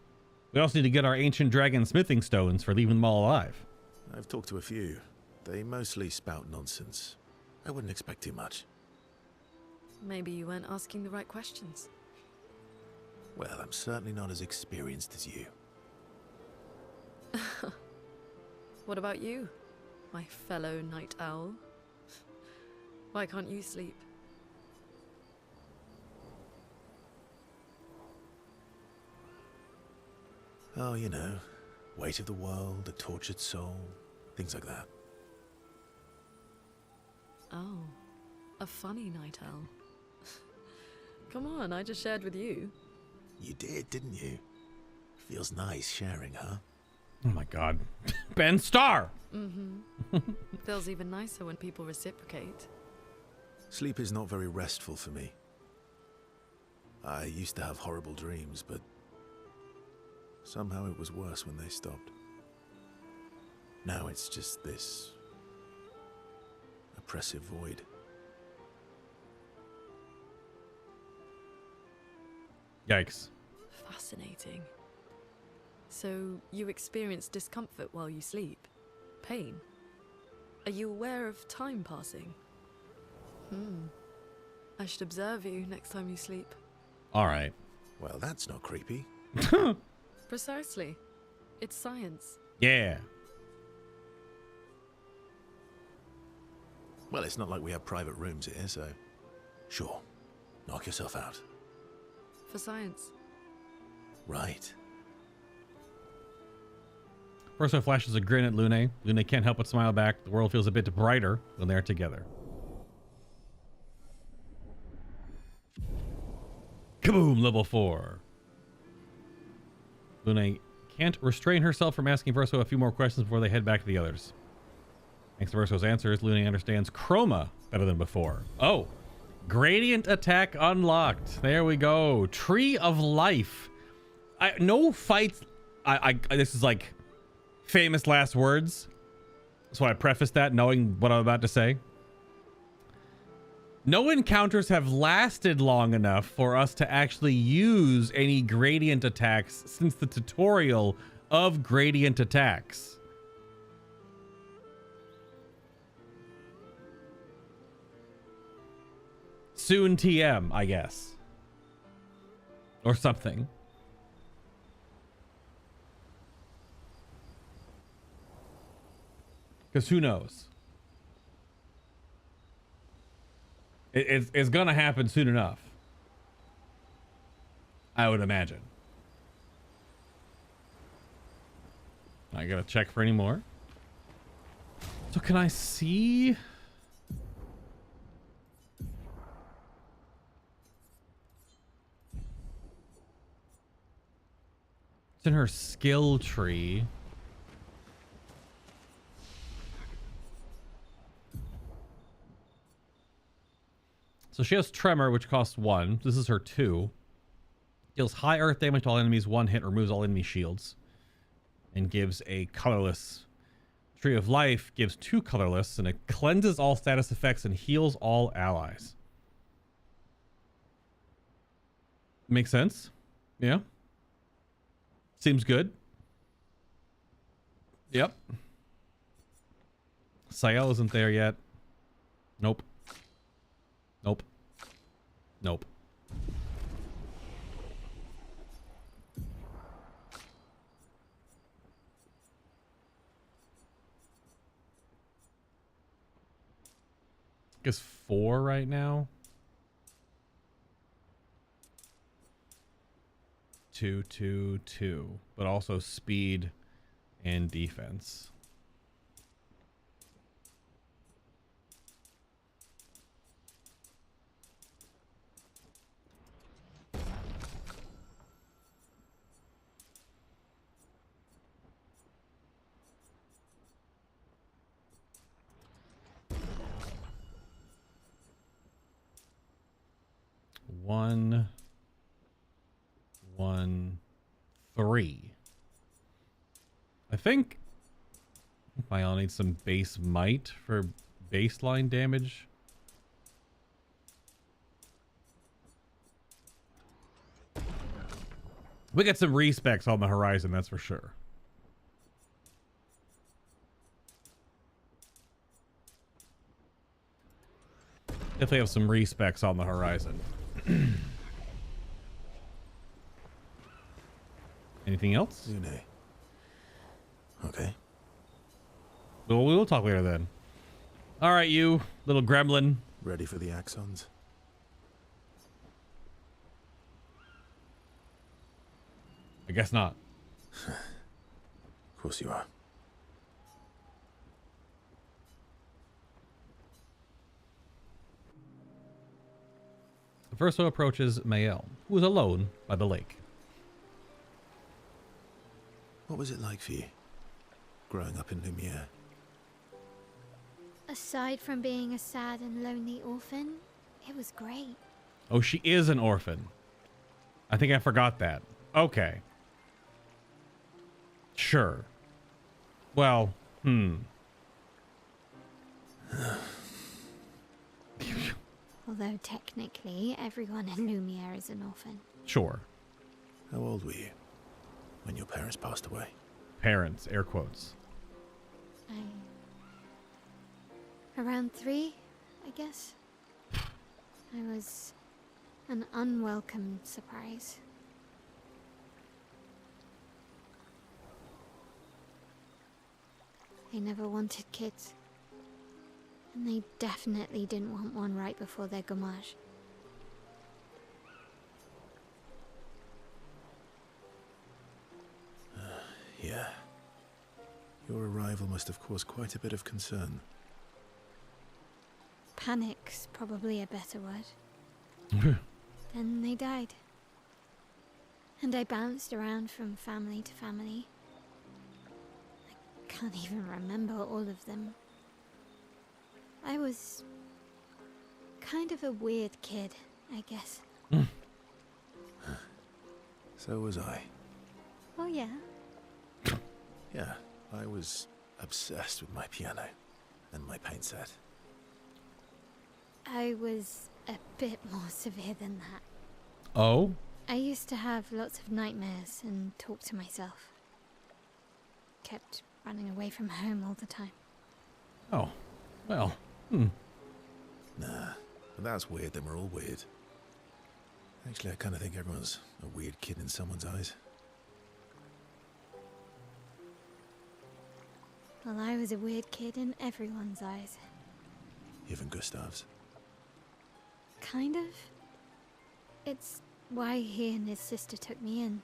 We also need to get our ancient dragon smithing stones for leaving them all alive. I've talked to a few. They mostly spout nonsense. I wouldn't expect too much. Maybe you weren't asking the right questions. Well, I'm certainly not as experienced as you. What about you, my fellow night owl? Why can't you sleep? Oh, you know, weight of the world, a tortured soul, things like that. Oh, a funny night owl. Come on, I just shared with you. You did, didn't you? Feels nice sharing, huh? Oh my god. Ben Starr! Feels even nicer when people reciprocate. Sleep is not very restful for me. I used to have horrible dreams, but somehow it was worse when they stopped. Now it's just this oppressive void. Yikes. Fascinating. So, you experience discomfort while you sleep? Pain? Are you aware of time passing? I should observe you next time you sleep. Alright. Well, that's not creepy. Precisely. It's science. Yeah. Well, it's not like we have private rooms here, so... Sure. Knock yourself out. For science. Right. Verso flashes a grin at Lune. Lune can't help but smile back. The world feels a bit brighter when they're together. Kaboom! Level 4. Lune can't restrain herself from asking Verso a few more questions before they head back to the others. Thanks to Verso's answers, Lune understands chroma better than before. Oh, gradient attack unlocked. There we go. Tree of life. No fights. This is like famous last words. So I prefaced that knowing what I'm about to say. No encounters have lasted long enough for us to actually use any gradient attacks since the tutorial of gradient attacks. Soon TM, I guess. Or something. Because who knows? It's gonna happen soon enough. I would imagine. I gotta check for any more. So can I see? It's in her skill tree. So she has Tremor, which costs 1. This is her 2. Deals high earth damage to all enemies. 1 hit, removes all enemy shields. And gives a colorless. Tree of Life gives 2 colorless, and it cleanses all status effects and heals all allies. Makes sense? Yeah. Seems good. Yep. Sayel isn't there yet. Nope. Nope. Nope. I guess 4 right now. 2, 2, 2, but also speed and defense. One, 3. I think I'll need some base might for baseline damage. We get some respecs on the horizon, that's for sure. Definitely have some respecs on the horizon. Anything else? Lune. Okay. Well, we'll talk later then. All right, you little gremlin. Ready for the axons? I guess not. Of course you are. Verso approaches Mael, who is alone by the lake. What was it like for you, growing up in Lumiere? Aside from being a sad and lonely orphan, it was great. Oh, she is an orphan. I think I forgot that. Okay. Sure. Well, Although technically, everyone in Lumiere is an orphan. Sure. How old were you when your parents passed away? Parents, air quotes. Around 3, I guess. I was an unwelcome surprise. They never wanted kids. And they definitely didn't want one right before their gommage. Yeah. Your arrival must have caused quite a bit of concern. Panic's probably a better word. Then they died. And I bounced around from family to family. I can't even remember all of them. I was kind of a weird kid, I guess. So was I. Oh yeah? Yeah, I was obsessed with my piano and my paint set. I was a bit more severe than that. Oh? I used to have lots of nightmares and talk to myself. Kept running away from home all the time. Oh. Well. Nah, but that's weird, then we're all weird. Actually, I kind of think everyone's a weird kid in someone's eyes. Well, I was a weird kid in everyone's eyes. Even Gustav's. Kind of. It's why he and his sister took me in.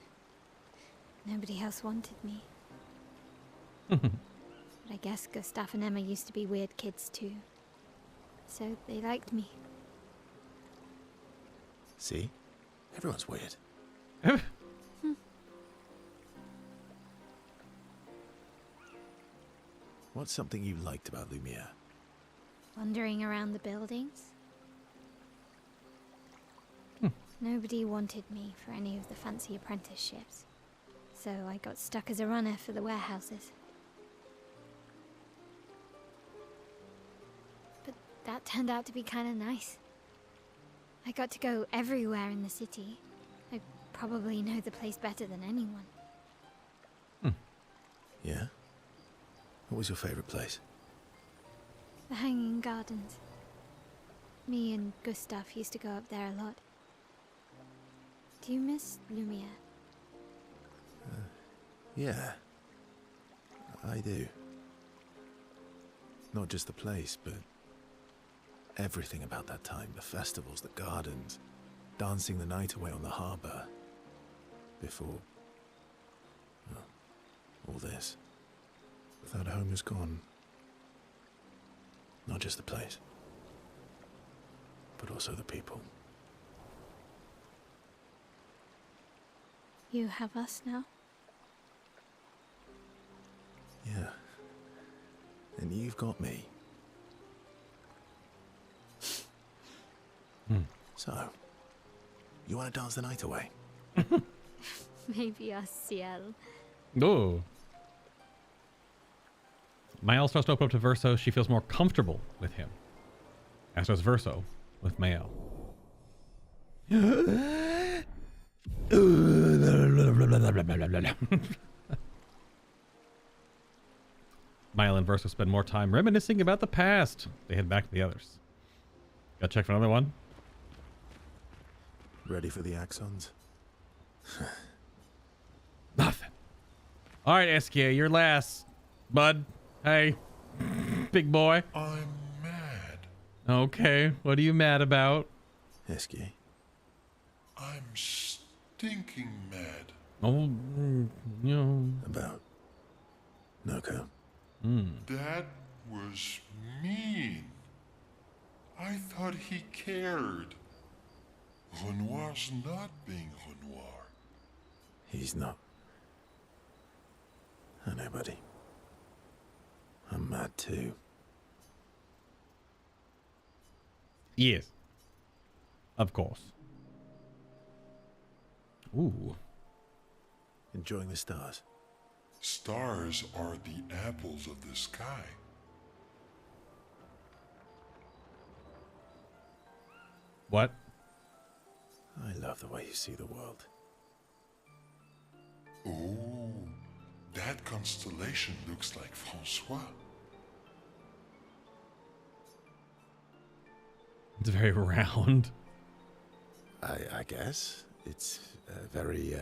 Nobody else wanted me. But I guess Gustav and Emma used to be weird kids too. So they liked me. See? Everyone's weird. What's something you liked about Lumiere? Wandering around the buildings. Nobody wanted me for any of the fancy apprenticeships. So I got stuck as a runner for the warehouses. But that turned out to be kind of nice. I got to go everywhere in the city. I probably know the place better than anyone. Yeah? What was your favorite place? The Hanging Gardens. Me and Gustav used to go up there a lot. Do you miss Lumiere? Yeah. I do. Not just the place, but everything about that time. The festivals, the gardens, dancing the night away on the harbour. Before... well, all this. That home is gone. Not just the place, but also the people. You have us now? Yeah. And you've got me. So, you want to dance the night away? Maybe us, Ciel. Oh. Mael starts to open up to Verso. She feels more comfortable with him. As does Verso with Mael. Mael and Verso spend more time reminiscing about the past. They head back to the others. Gotta check for another one. Ready for the axons? Nothing. All right, Eskia, you're last, bud. Hey, big boy. I'm mad. Okay, what are you mad about? Esky. I'm stinking mad. Oh, you know. About Noko. That was mean. I thought he cared. Renoir's not being Renoir. He's not. I know, buddy. I'm mad too. Yes. Of course. Ooh. Enjoying the stars. Stars are the apples of the sky. What? I love the way you see the world. Oh, that constellation looks like Francois. It's very round. I guess. It's very,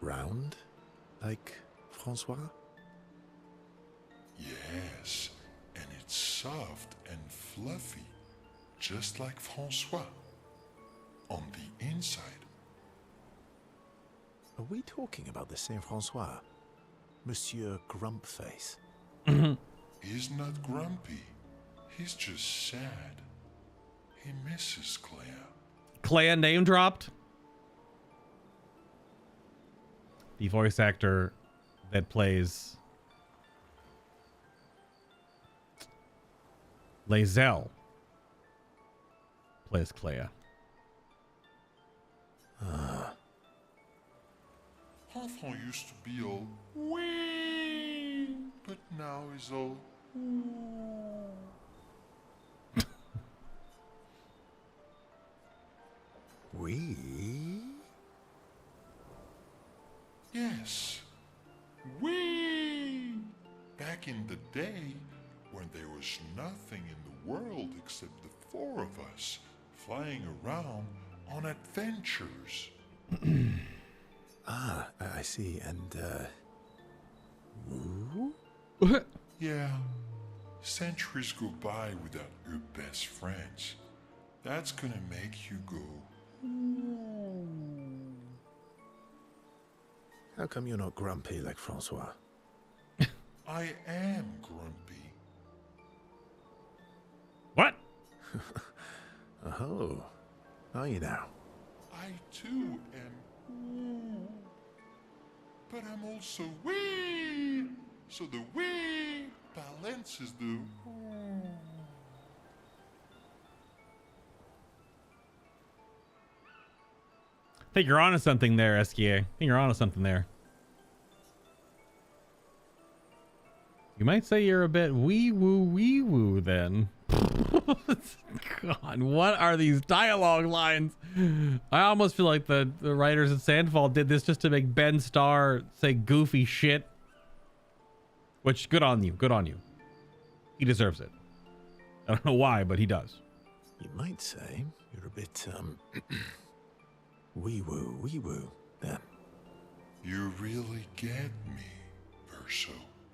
round? Like Francois? Yes, and it's soft and fluffy, just like Francois. On the inside. Are we talking about the Saint Francois? Monsieur Grumpface. He's not grumpy. He's just sad. He misses Claire. Claire name dropped. The voice actor that plays Lae'zel plays Claire. Hawthorne used to be all wee, but now he's all We? yes, wee. Back in the day, when there was nothing in the world except the four of us flying around on adventures. Ah, I see. And, woo? Yeah, centuries go by without your best friends. That's gonna make you go. How come you're not grumpy like Francois? I am grumpy. What? Oh, are you now? I too am. But I'm also wee. So the wee balances the. I think you're onto something there, SKA. I think you're onto something there. You might say you're a bit wee woo then. God, what are these dialogue lines? I almost feel like the writers at Sandfall did this just to make Ben Starr say goofy shit. Which, good on you. Good on you. He deserves it. I don't know why, but he does. You might say you're a bit, wee woo, then. You really get me, Verso.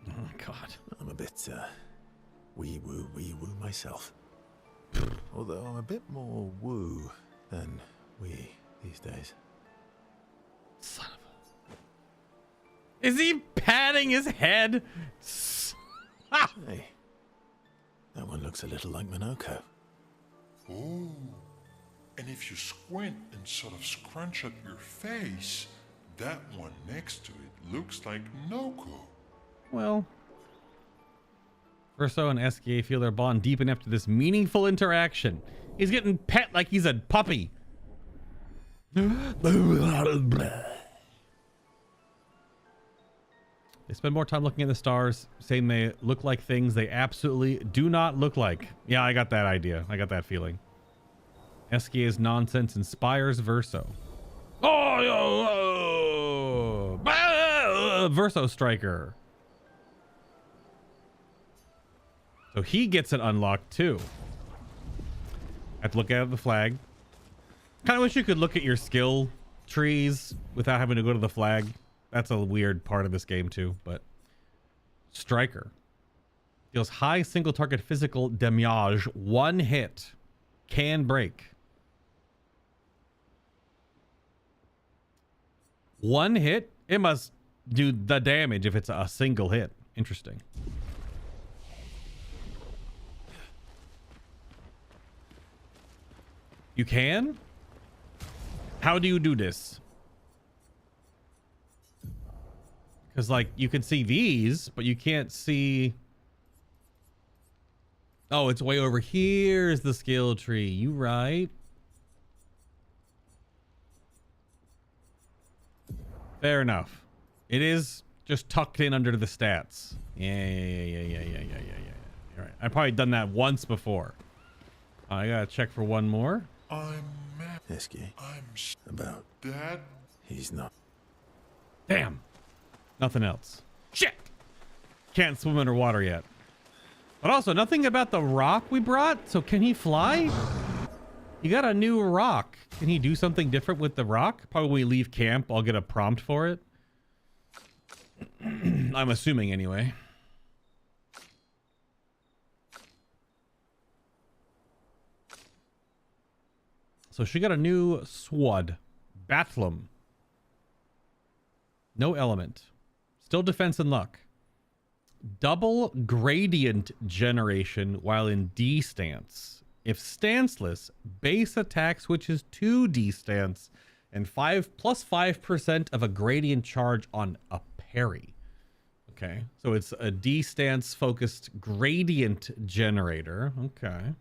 Oh my God. I'm a bit, wee woo myself. Although I'm a bit more woo than wee these days. Son of a... Is he patting his head? Hey, that one looks a little like Minoko. Oh, and if you squint and sort of scrunch up your face, that one next to it looks like Noko. Well, Verso and SKA feel their bond deep enough to this meaningful interaction. He's getting pet like he's a puppy. They spend more time looking at the stars, saying they look like things they absolutely do not look like. Yeah, I got that idea. I got that feeling. SKA's nonsense inspires Verso. Verso Striker. So he gets it unlocked too. I have to look at the flag. Kind of wish you could look at your skill trees without having to go to the flag. That's a weird part of this game too, but Striker deals high single target physical damage. One hit can break. One hit? It must do the damage if it's a single hit. Interesting. You can? How do you do this? Because, like, you can see these, but you can't see... Oh, it's way over here is the skill tree. You right. Fair enough. It is just tucked in under the stats. Yeah. All right. I've probably done that once before. I gotta check for one more. I'm mad. Esky. I'm About. Dad. He's not. Damn. Nothing else. Shit. Can't swim underwater yet. But also, nothing about the rock we brought. So can he fly? You got a new rock. Can he do something different with the rock? Probably when we leave camp, I'll get a prompt for it. I'm assuming anyway. So she got a new sword. Batlum. No element. Still defense and luck. Double gradient generation while in D stance. If stanceless, base attack switches to D stance and 5% of a gradient charge on a parry. Okay, so it's a D stance focused gradient generator. Okay.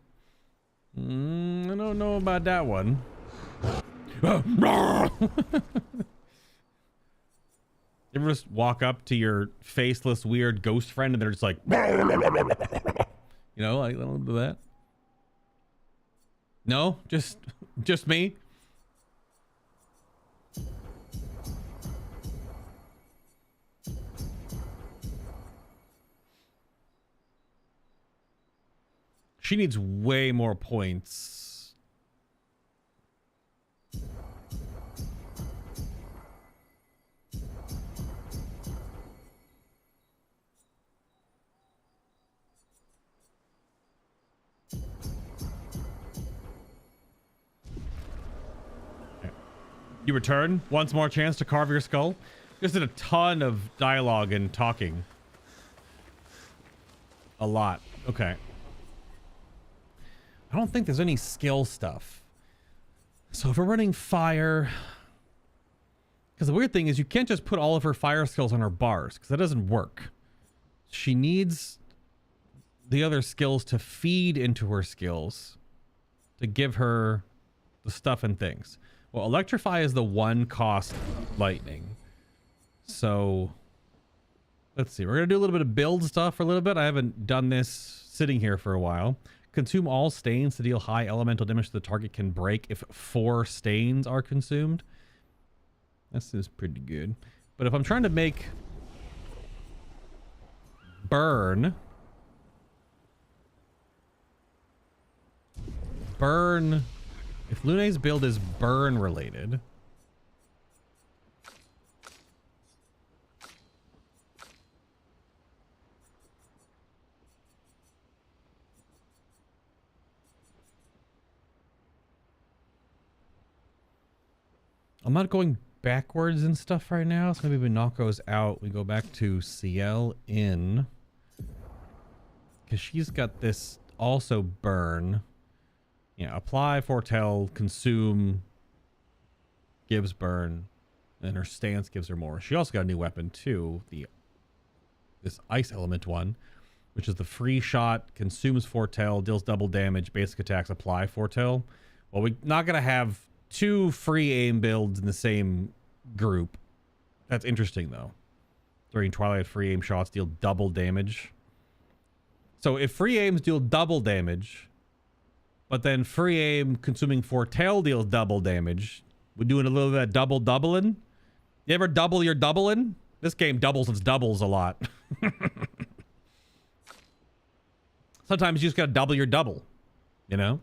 I don't know about that one. You ever just walk up to your faceless, weird ghost friend and they're just like, you know, like a little bit of that? No, just me. She needs way more points. You return. Once more chance to carve your skull. Just did a ton of dialogue and talking. A lot. Okay. I don't think there's any skill stuff. So if we're running fire... Because the weird thing is you can't just put all of her fire skills on her bars, because that doesn't work. She needs the other skills to feed into her skills to give her the stuff and things. Well, electrify is the one cost lightning. So let's see. We're going to do a little bit of build stuff for a little bit. I haven't done this sitting here for a while. Consume all stains to deal high elemental damage the target can break if 4 stains are consumed. This is pretty good. But if I'm trying to make burn if Lune's build is burn related, I'm not going backwards and stuff right now, so maybe we knock those out. We go back to CL in, because she's got this also burn. Yeah, apply, foretell, consume, gives burn, and her stance gives her more. She also got a new weapon too, this ice element one, which is the free shot, consumes foretell, deals double damage, basic attacks, apply, foretell. Well, we're not gonna have 2 free aim builds in the same group. That's interesting though. During Twilight, free aim shots deal double damage. So if free aims deal double damage, but then free aim consuming foretell deals double damage, we're doing a little bit of double doubling. You ever double your doubling? This game doubles its doubles a lot. Sometimes you just gotta double your double, you know?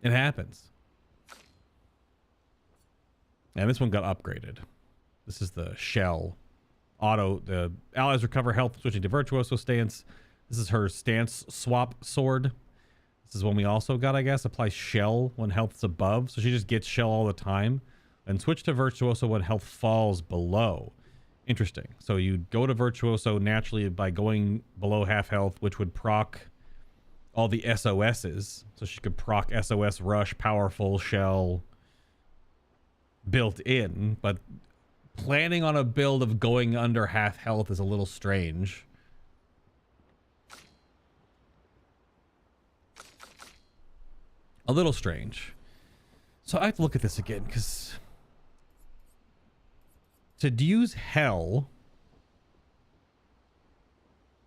It happens. And this one got upgraded. This is the shell auto. The allies recover health switching to virtuoso stance. This is her stance swap sword. This is one we also got, I guess. Apply shell when health's above. So she just gets shell all the time. And switch to virtuoso when health falls below. Interesting. So you go to virtuoso naturally by going below half health, which would proc all the SOSs. So she could proc SOS rush, powerful, shell, built in. But planning on a build of going under half health is a little strange. A little strange. So I have to look at this again, because to use hell,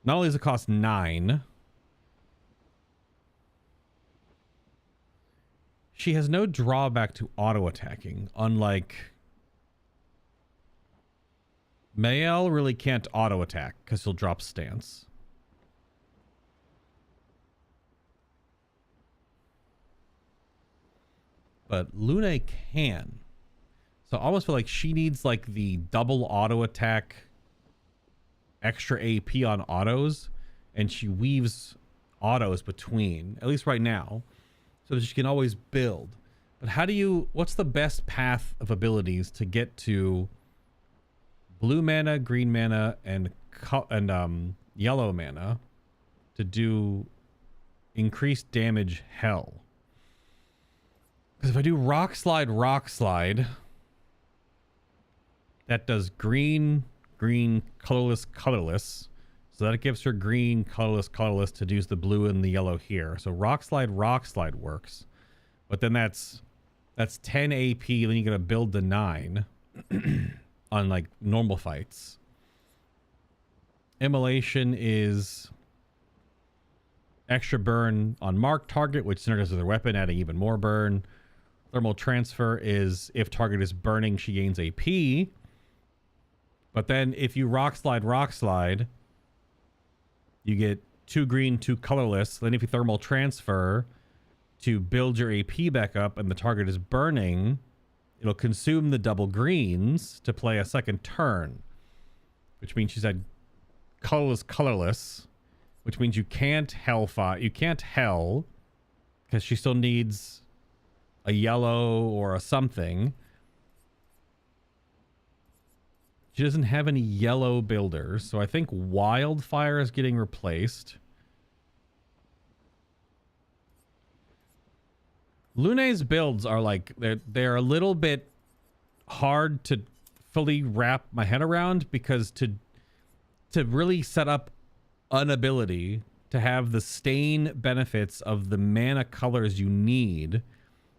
not only does it cost 9, she has no drawback to auto attacking, unlike Mael really can't auto attack because he'll drop stance. But Lune can. So I almost feel like she needs like the double auto attack, extra AP on autos, and she weaves autos between, at least right now, so that she can always build. But how do you, what's the best path of abilities to get to blue mana, green mana, and yellow mana to do increased damage hell. Because if I do rock slide, that does green, colorless. So that gives her green, colorless to use the blue and the yellow here. So rock slide works. But then that's 10 AP, then you're gonna build the 9 on like normal fights. Immolation is extra burn on marked target, which synergizes with their weapon, adding even more burn. Thermal transfer is if target is burning, she gains AP. But then if you rock slide, you get 2 green, 2 colorless. Then if you thermal transfer to build your AP back up and the target is burning, it'll consume the double greens to play a second turn, which means she's had colorless, which means you can't hell because she still needs a yellow or a something. She doesn't have any yellow builders, so I think Wildfire is getting replaced. Lune's builds are like, they're a little bit hard to fully wrap my head around, because to really set up an ability to have the stain benefits of the mana colors you need,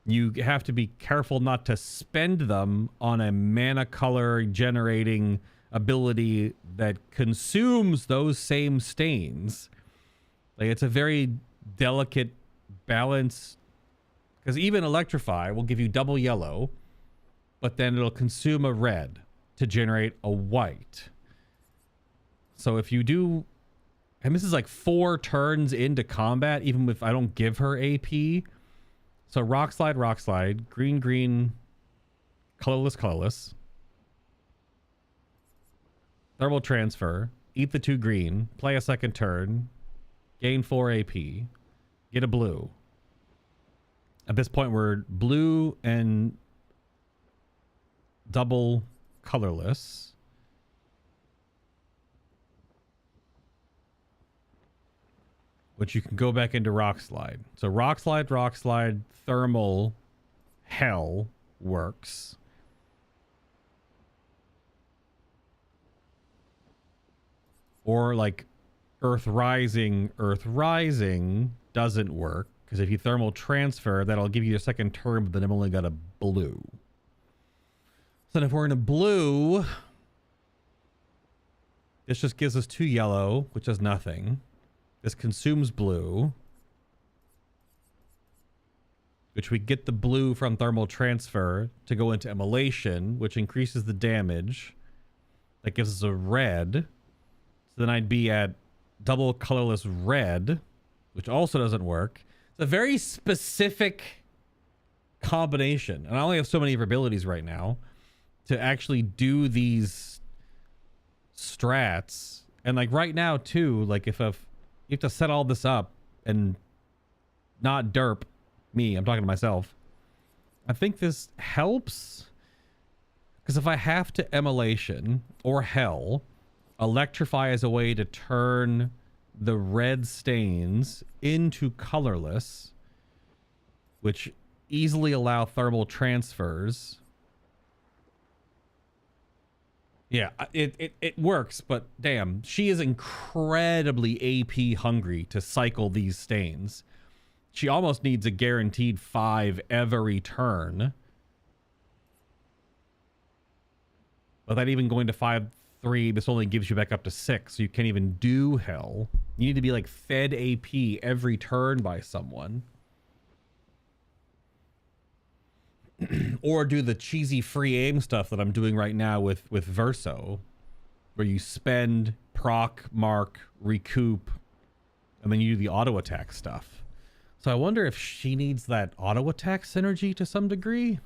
you have to be careful not to spend them on a mana color generating ability that consumes those same stains. Like, it's a very delicate balance, because even Electrify will give you double yellow, but then it'll consume a red to generate a white. So if you do, and this is like 4 turns into combat, even if I don't give her AP. So rock slide, green, colorless. Thermal transfer, eat the 2 green, play a second turn, gain 4 AP, get a blue. At this point, we're blue and double colorless. Which you can go back into rock slide. So rock slide, thermal, hell works. Or like Earth Rising doesn't work, because if you thermal transfer, that'll give you a second turn, but then I've only got a blue. So then if we're in a blue, this just gives us 2 yellow, which does nothing. This consumes blue, which we get the blue from thermal transfer to go into immolation, which increases the damage. That gives us a red. So then I'd be at double colorless red, which also doesn't work. It's a very specific combination. And I only have so many of her abilities right now to actually do these strats. And like right now too, like if you have to set all this up and not derp me. I'm talking to myself. I think this helps, because if I have to immolation or hell, electrify as a way to turn the red stains into colorless, which easily allow thermal transfers. Yeah, it works, but damn, she is incredibly AP hungry to cycle these stains. She almost needs a guaranteed 5 every turn. Without even going to 5-3, this only gives you back up to 6, so you can't even do hell. You need to be like fed AP every turn by someone. Or do the cheesy free aim stuff that I'm doing right now with Verso, where you spend, proc, mark, recoup, and then you do the auto attack stuff. So I wonder if she needs that auto attack synergy to some degree.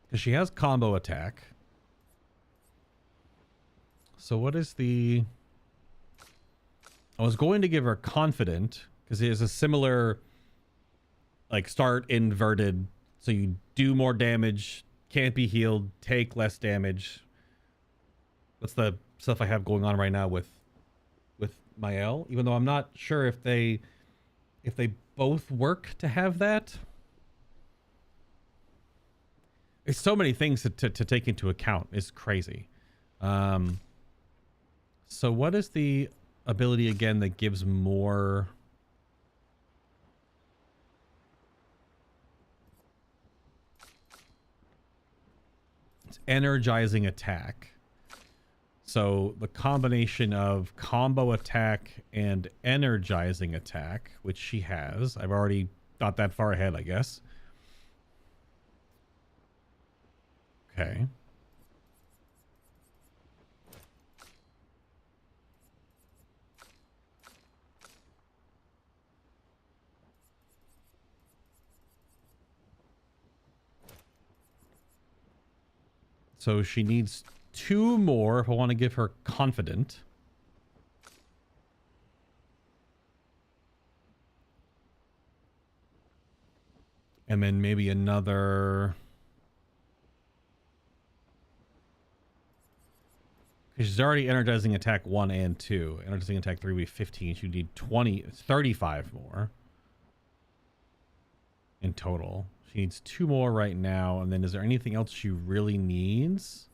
Because she has combo attack. So what is the... I was going to give her confident, because it is a similar like start inverted, so you do more damage, can't be healed, take less damage. That's the stuff I have going on right now with Mael, even though I'm not sure if they both work to have that. There's so many things to take into account. It's crazy. So what is the ability again that gives more? It's energizing attack. So the combination of combo attack and energizing attack, which she has. I've already thought that far ahead, I guess. Okay. So she needs 2 more if I want to give her confident. And then maybe another. She's already energizing attack 1 and 2. Energizing attack 3 would be 15. She'd need 35 more in total. She needs 2 more right now. And then is there anything else she really needs?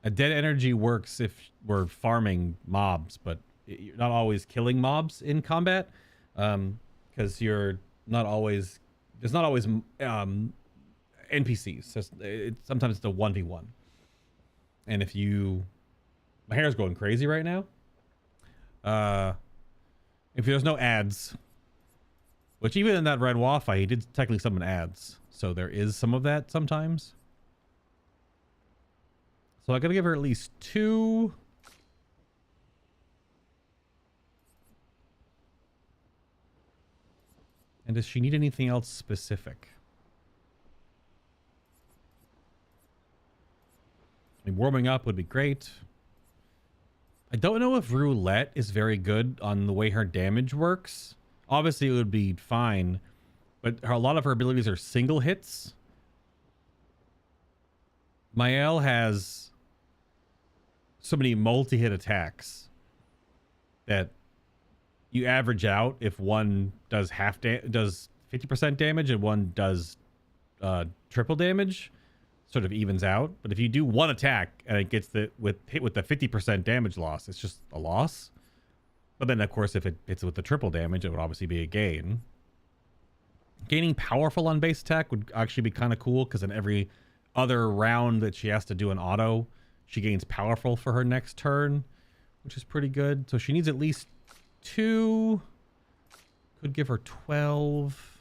A dead energy works if we're farming mobs, but you're not always killing mobs in combat, because you're not always, there's not always NPCs. Sometimes it's a 1v1. And if you, my hair's going crazy right now. If there's no ads, which even in that Renoir fight, he did technically summon ads. So there is some of that sometimes. So I gotta give her at least 2. And does she need anything else specific? I mean, warming up would be great. I don't know if roulette is very good on the way her damage works. Obviously, it would be fine, but a lot of her abilities are single hits. Mael has so many multi-hit attacks that you average out if one does does 50% damage and one does triple damage, sort of evens out. But if you do one attack and it gets hit with the 50% damage loss, it's just a loss. But then of course if it hits with the triple damage, it would obviously be a gain. Gaining powerful on base attack would actually be kind of cool, because in every other round that she has to do an auto, she gains powerful for her next turn, which is pretty good. So she needs at least 2. Could give her 12.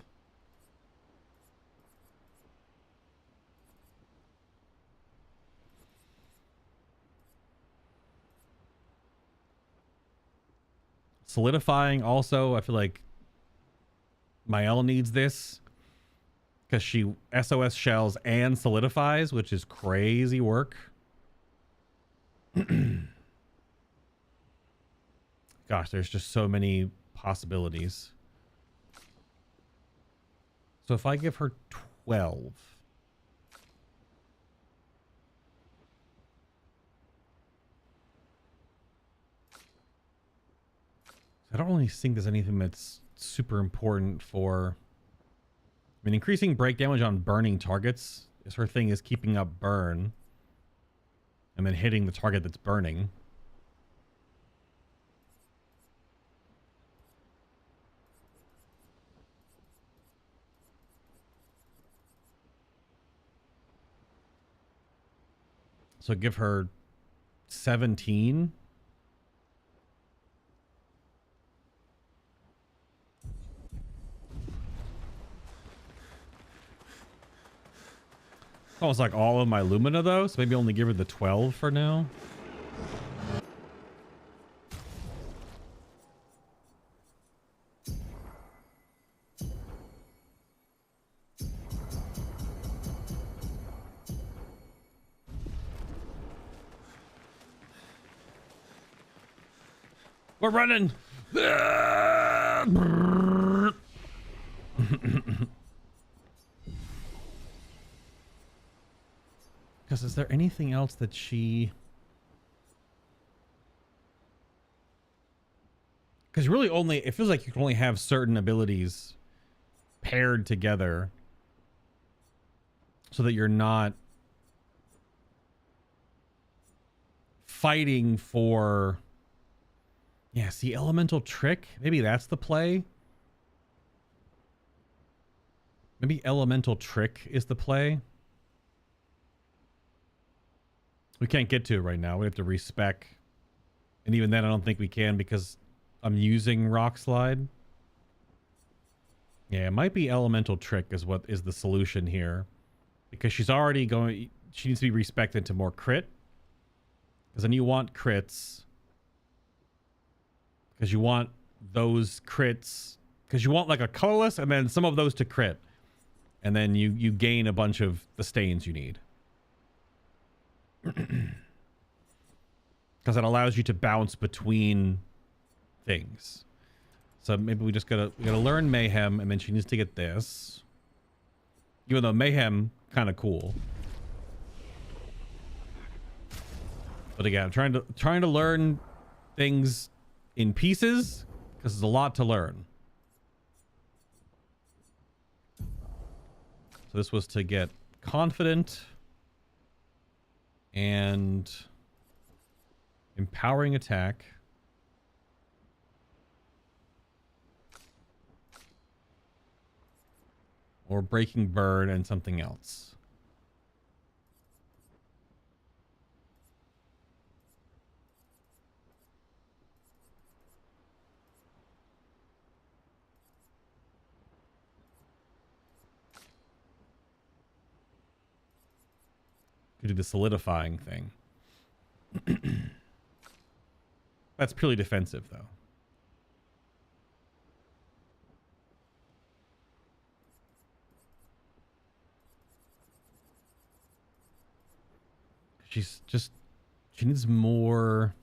Solidifying also, I feel like Mael needs this, because she SOS shells and solidifies, which is crazy work. Gosh, there's just so many possibilities. So if I give her 12. I don't really think there's anything that's super important for... I mean, increasing break damage on burning targets is her thing, is keeping up burn and then hitting the target that's burning. So give her 17. Almost like all of my Lumina though, so maybe only give her the 12 for now. We're running. Because is there anything else that she... Because really only... It feels like you can only have certain abilities paired together so that you're not fighting for... Yeah, see, elemental trick? Maybe that's the play? Maybe elemental trick is the play? We can't get to it right now. We have to respec. And even then, I don't think we can because I'm using Rock Slide. Yeah, it might be elemental trick is what is the solution here. Because she's already going... She needs to be respected into more crit. Because then you want crits. Because you want those crits. Because you want like a colorless and then some of those to crit. And then you gain a bunch of the stains you need. Because it allows you to bounce between things. So maybe we gotta learn Mayhem, and then she needs to get this. Even though Mayhem kind of cool. But again, I'm trying to learn things in pieces because there's a lot to learn. So this was to get confident and empowering attack. Or breaking burn and something else. Could do the solidifying thing. That's purely defensive, though. She needs more.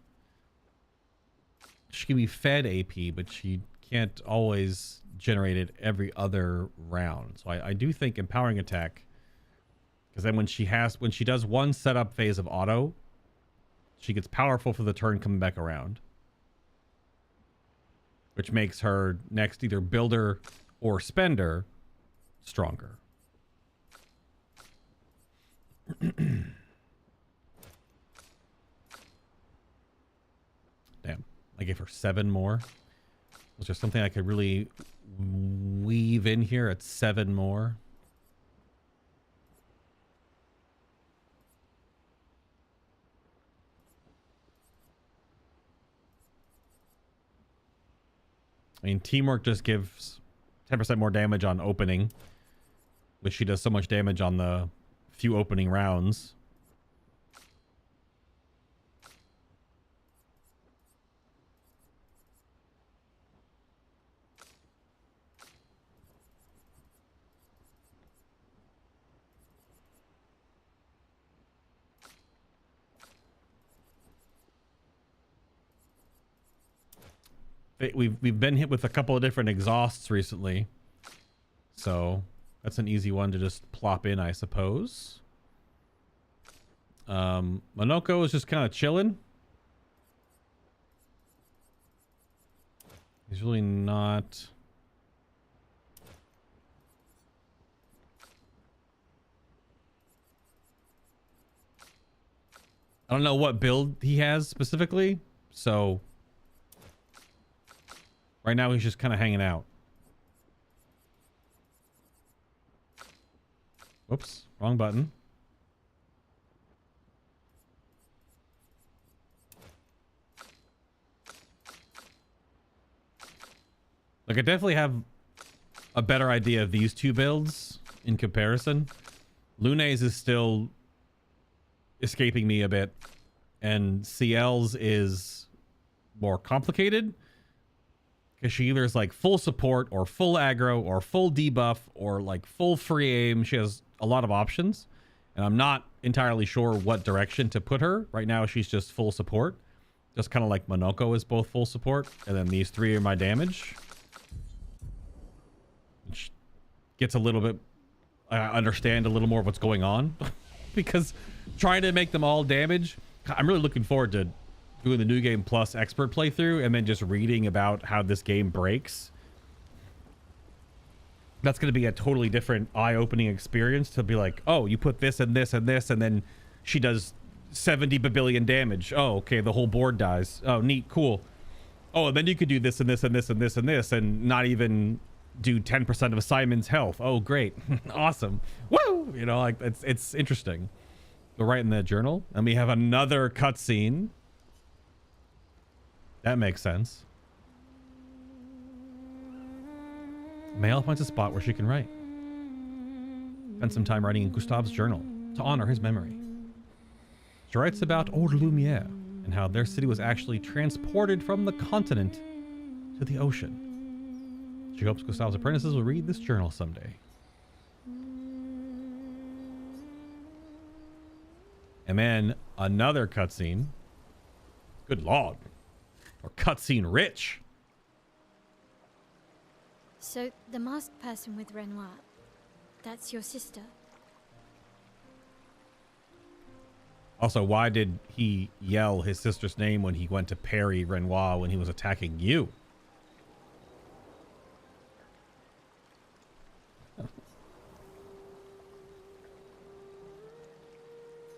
She can be fed AP, but she can't always generate it every other round. So I do think empowering attack, because then when she does one setup phase of auto, she gets powerful for the turn coming back around, which makes her next either builder or spender stronger. Damn, I gave her 7 more. Was there something I could really weave in here at 7 more? I mean, teamwork just gives 10% more damage on opening, which she does so much damage on the few opening rounds. We've been hit with a couple of different exhausts recently, so that's an easy one to just plop in, I suppose. Monoko is just kind of chilling. He's really not. I don't know what build he has specifically, so right now he's just kind of hanging out. Whoops, wrong button. Like, I definitely have a better idea of these two builds in comparison. Lune's is still escaping me a bit, and CL's is more complicated. Because she either is like full support or full aggro or full debuff or like full free aim. She has a lot of options. And I'm not entirely sure what direction to put her. Right now she's just full support. Just kind of like Monoko is both full support. And then these 3 are my damage. Which gets a little bit... I understand a little more of what's going on. Because trying to make them all damage. I'm really looking forward to doing the New Game Plus expert playthrough and then just reading about how this game breaks. That's going to be a totally different eye-opening experience to be like, oh, you put this and this and this, and then she does 70 billion damage. Oh, okay, the whole board dies. Oh, neat, cool. Oh, and then you could do this and this and this and this and this and not even do 10% of Simon's health. Oh, great. Awesome. Woo! You know, like it's interesting. Go right in the journal. And we have another cutscene. That makes sense. Mael finds a spot where she can write. Spend some time writing in Gustave's journal to honor his memory. She writes about old Lumiere and how their city was actually transported from the continent to the ocean. She hopes Gustave's apprentices will read this journal someday. And then another cutscene. Good lord. Or cutscene rich. So, the masked person with Renoir, that's your sister? Also, why did he yell his sister's name when he went to parry Renoir when he was attacking you?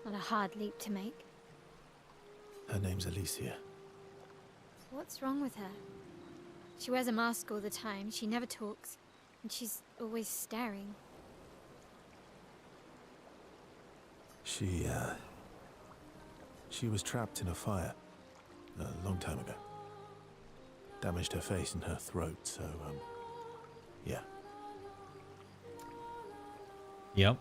Not a hard leap to make. Her name's Alicia. What's wrong with her? She wears a mask all the time, she never talks, and she's always staring. She was trapped in a fire a long time ago. Damaged her face and her throat, so, yeah. Yep.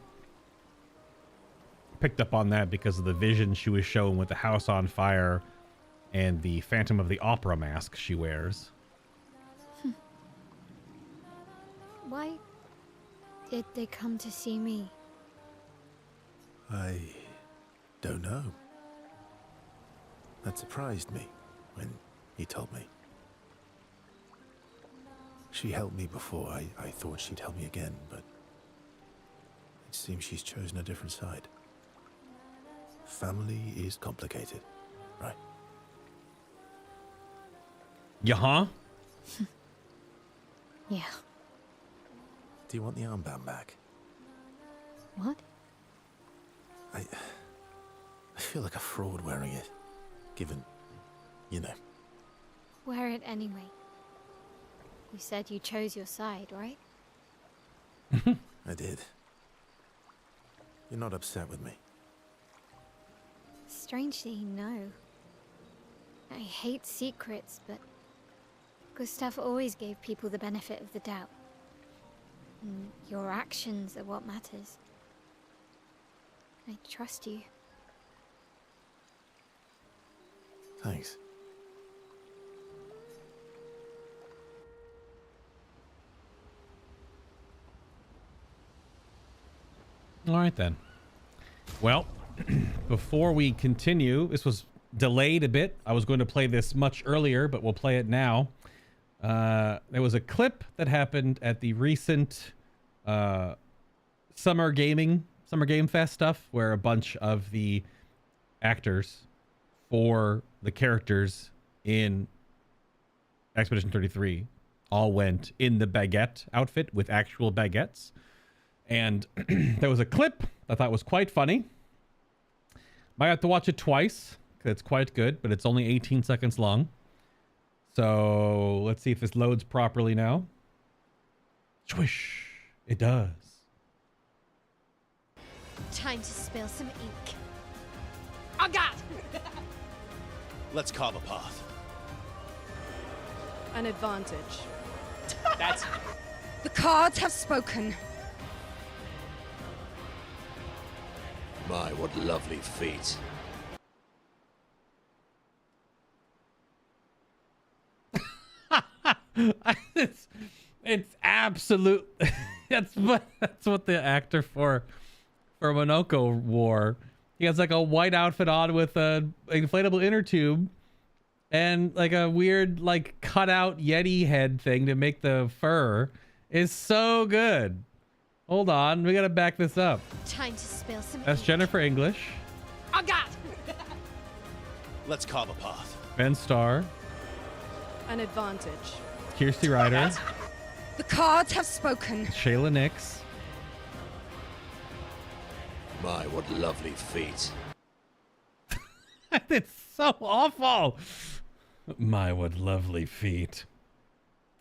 Picked up on that because of the vision she was shown with the house on fire and the Phantom of the Opera mask she wears. Why did they come to see me? I don't know. That surprised me when he told me. She helped me before. I thought she'd help me again, but it seems she's chosen a different side. Family is complicated, right? Yeah. Yeah. Do you want the armband back? What? I feel like a fraud wearing it, given, you know. Wear it anyway. You said you chose your side, right? I did. You're not upset with me. Strangely, no. I hate secrets, but Gustave always gave people the benefit of the doubt. And your actions are what matters. I trust you. Thanks. All right, then. Well, before we continue, this was delayed a bit. I was going to play this much earlier, but we'll play it now. There was a clip that happened at the recent Summer Game Fest stuff where a bunch of the actors for the characters in Expedition 33 all went in the baguette outfit with actual baguettes. And there was a clip I thought was quite funny. Might have to watch it twice because it's quite good, but it's only 18 seconds long. So let's see if this loads properly now. Swish. It does. Time to spill some ink. Oh God! Let's carve a path. An advantage. That's... The cards have spoken. My, what lovely feet. It's absolute. That's what the actor for Monoko wore. He has like a white outfit on with a inflatable inner tube and like a weird like cutout Yeti head thing to make the fur. Is so good. Hold on, we gotta back this up. Time to spill some That's ink. Jennifer English. I got. Let's carve a path. Ben Starr, An advantage. Kirsty Ryder, The cards have spoken. Shayla Nix. My, what lovely feet. It's so awful. My, what lovely feet.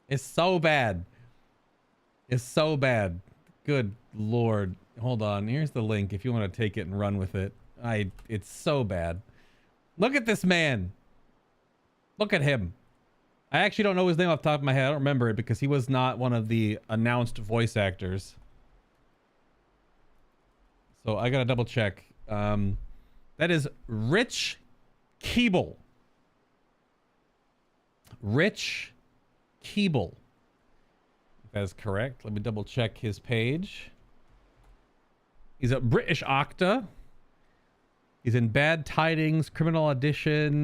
It's so bad. It's so bad. Good Lord. Hold on. Here's the link if you want to take it and run with it. It's so bad. Look at this man. Look at him. I actually don't know his name off the top of my head. I don't remember it because he was not one of the announced voice actors. So I gotta double check. That is Rich Keeble. Rich Keeble. If that is correct. Let me double check his page. He's a British actor. He's in Bad Tidings, Criminal Audition,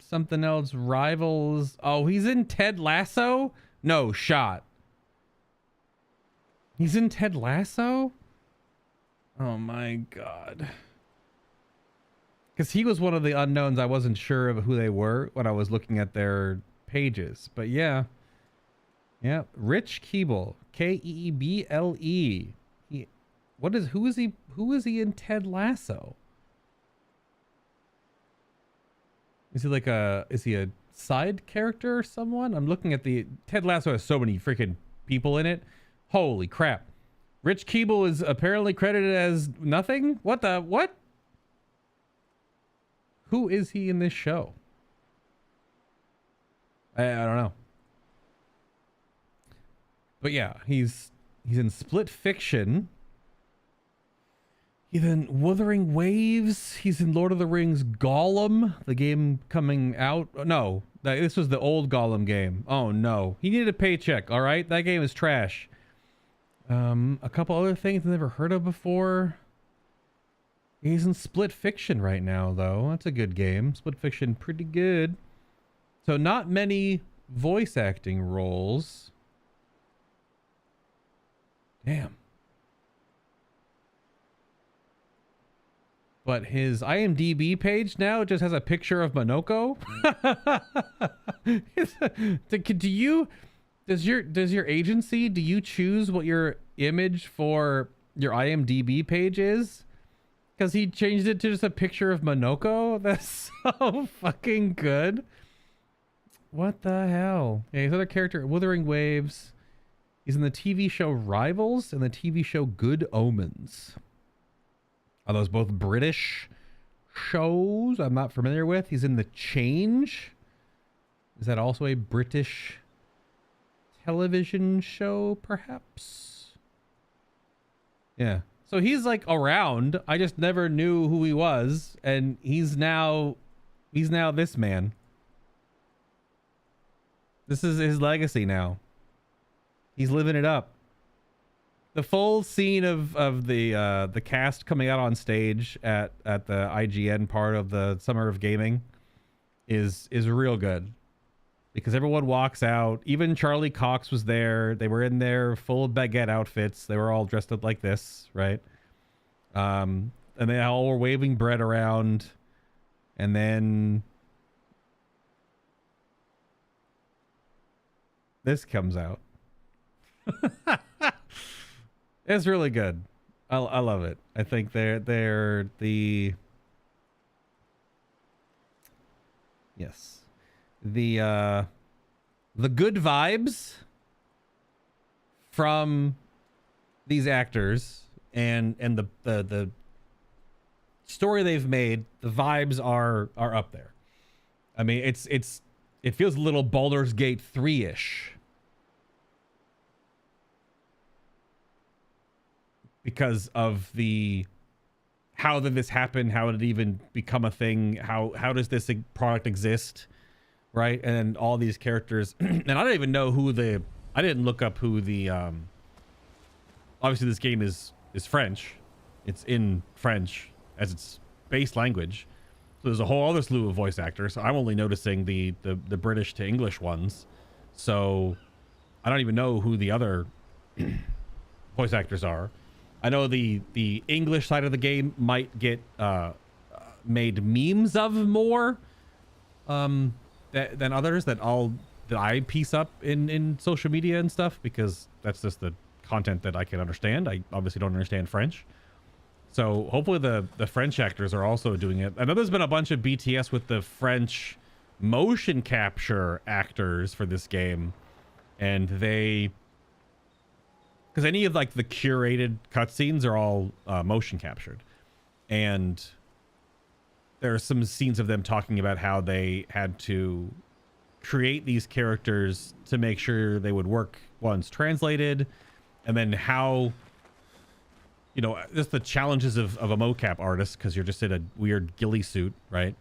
something else, Rivals. Oh, he's in Ted Lasso? No, shot. He's in Ted Lasso? Oh my God. Because he was one of the unknowns. I wasn't sure of who they were when I was looking at their pages. But yeah. Yeah. Rich Keeble. Keeble. Who is he in Ted Lasso? Is he a side character or someone? I'm looking at Ted Lasso has so many freaking people in it. Holy crap. Rich Keeble is apparently credited as nothing? What? Who is he in this show? I don't know. But yeah, he's in Split Fiction. He's in Wuthering Waves. He's in Lord of the Rings Gollum, the game coming out. No, this was the old Gollum game. Oh no, he needed a paycheck. All right, that game is trash. A couple other things I've never heard of before. He's in Split Fiction right now, though. That's a good game. Split Fiction, pretty good. So not many voice acting roles. Damn. But his IMDb page now just has a picture of Monoko. Does your agency, do you choose what your image for your IMDb page is? Because he changed it to just a picture of Monoko. That's so fucking good. What the hell? Yeah, his other character, Wuthering Waves. He's in the TV show Rivals and the TV show Good Omens. Are those both British shows I'm not familiar with? He's in The Change. Is that also a British television show, perhaps? Yeah. So he's like around. I just never knew who he was, and he's now this man. This is his legacy now. He's living it up. The full scene of the cast coming out on stage at the IGN part of the Summer of Gaming is real good. Because everyone walks out. Even Charlie Cox was there. They were in their full baguette outfits. They were all dressed up like this, right? And they all were waving bread around. And then this comes out. It's really good. I love it. I think they're the yes. The good vibes from these actors and the story they've made, the vibes are up there. I mean, it feels a little Baldur's Gate 3-ish. Because of how did this happen? How did it even become a thing? How does this product exist? Right? And all these characters, and I don't even know I didn't look up who obviously this game is French. It's in French as its base language. So there's a whole other slew of voice actors. I'm only noticing the British to English ones. So I don't even know who the other voice actors are. I know the English side of the game might get made memes of more than others that I piece up in social media and stuff, because that's just the content that I can understand. I obviously don't understand French. So hopefully the French actors are also doing it. I know there's been a bunch of BTS with the French motion capture actors for this game, and because any of like the curated cutscenes are all motion captured, and there are some scenes of them talking about how they had to create these characters to make sure they would work once translated, and then how, you know, just the challenges of a mocap artist, because you're just in a weird ghillie suit, right?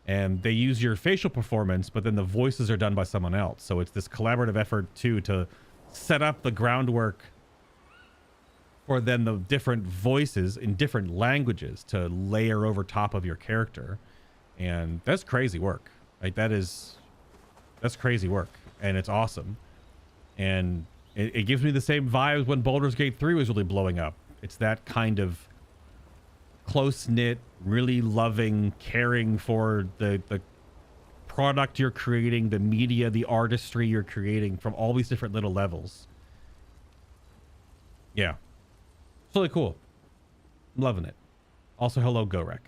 And they use your facial performance, but then the voices are done by someone else. So it's this collaborative effort too to set up the groundwork for then the different voices in different languages to layer over top of your character. And that's crazy work. Like that's crazy work, and it's awesome. And it gives me the same vibes when Baldur's Gate 3 was really blowing up. It's that kind of close-knit, really loving, caring for the product you're creating, the media, the artistry you're creating from all these different little levels. Yeah. It's really cool. I'm loving it. Also, hello, Gorek.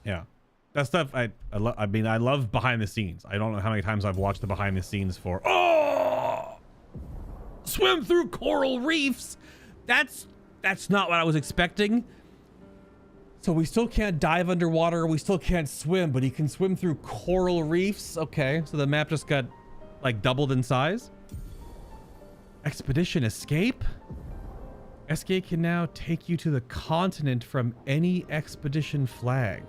Yeah. That stuff, I mean, I love behind the scenes. I don't know how many times I've watched the behind the scenes for, oh, swim through coral reefs. That's not what I was expecting. So we still can't dive underwater. We still can't swim, but he can swim through coral reefs. Okay, so the map just got like doubled in size. Expedition escape. Escape can now take you to the continent from any expedition flag.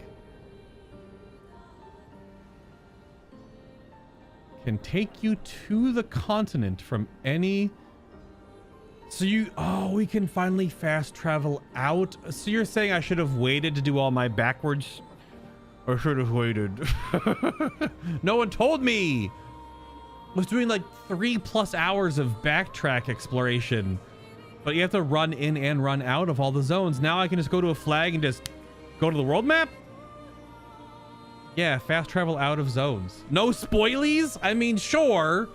Can take you to the continent from any. So we can finally fast travel out. So you're saying I should have waited to do all my backwards? Or should have waited? No one told me. I was doing like 3+ hours of backtrack exploration, but you have to run in and run out of all the zones. Now I can just go to a flag and just go to the world map? Yeah, fast travel out of zones. No spoilies? I mean, sure.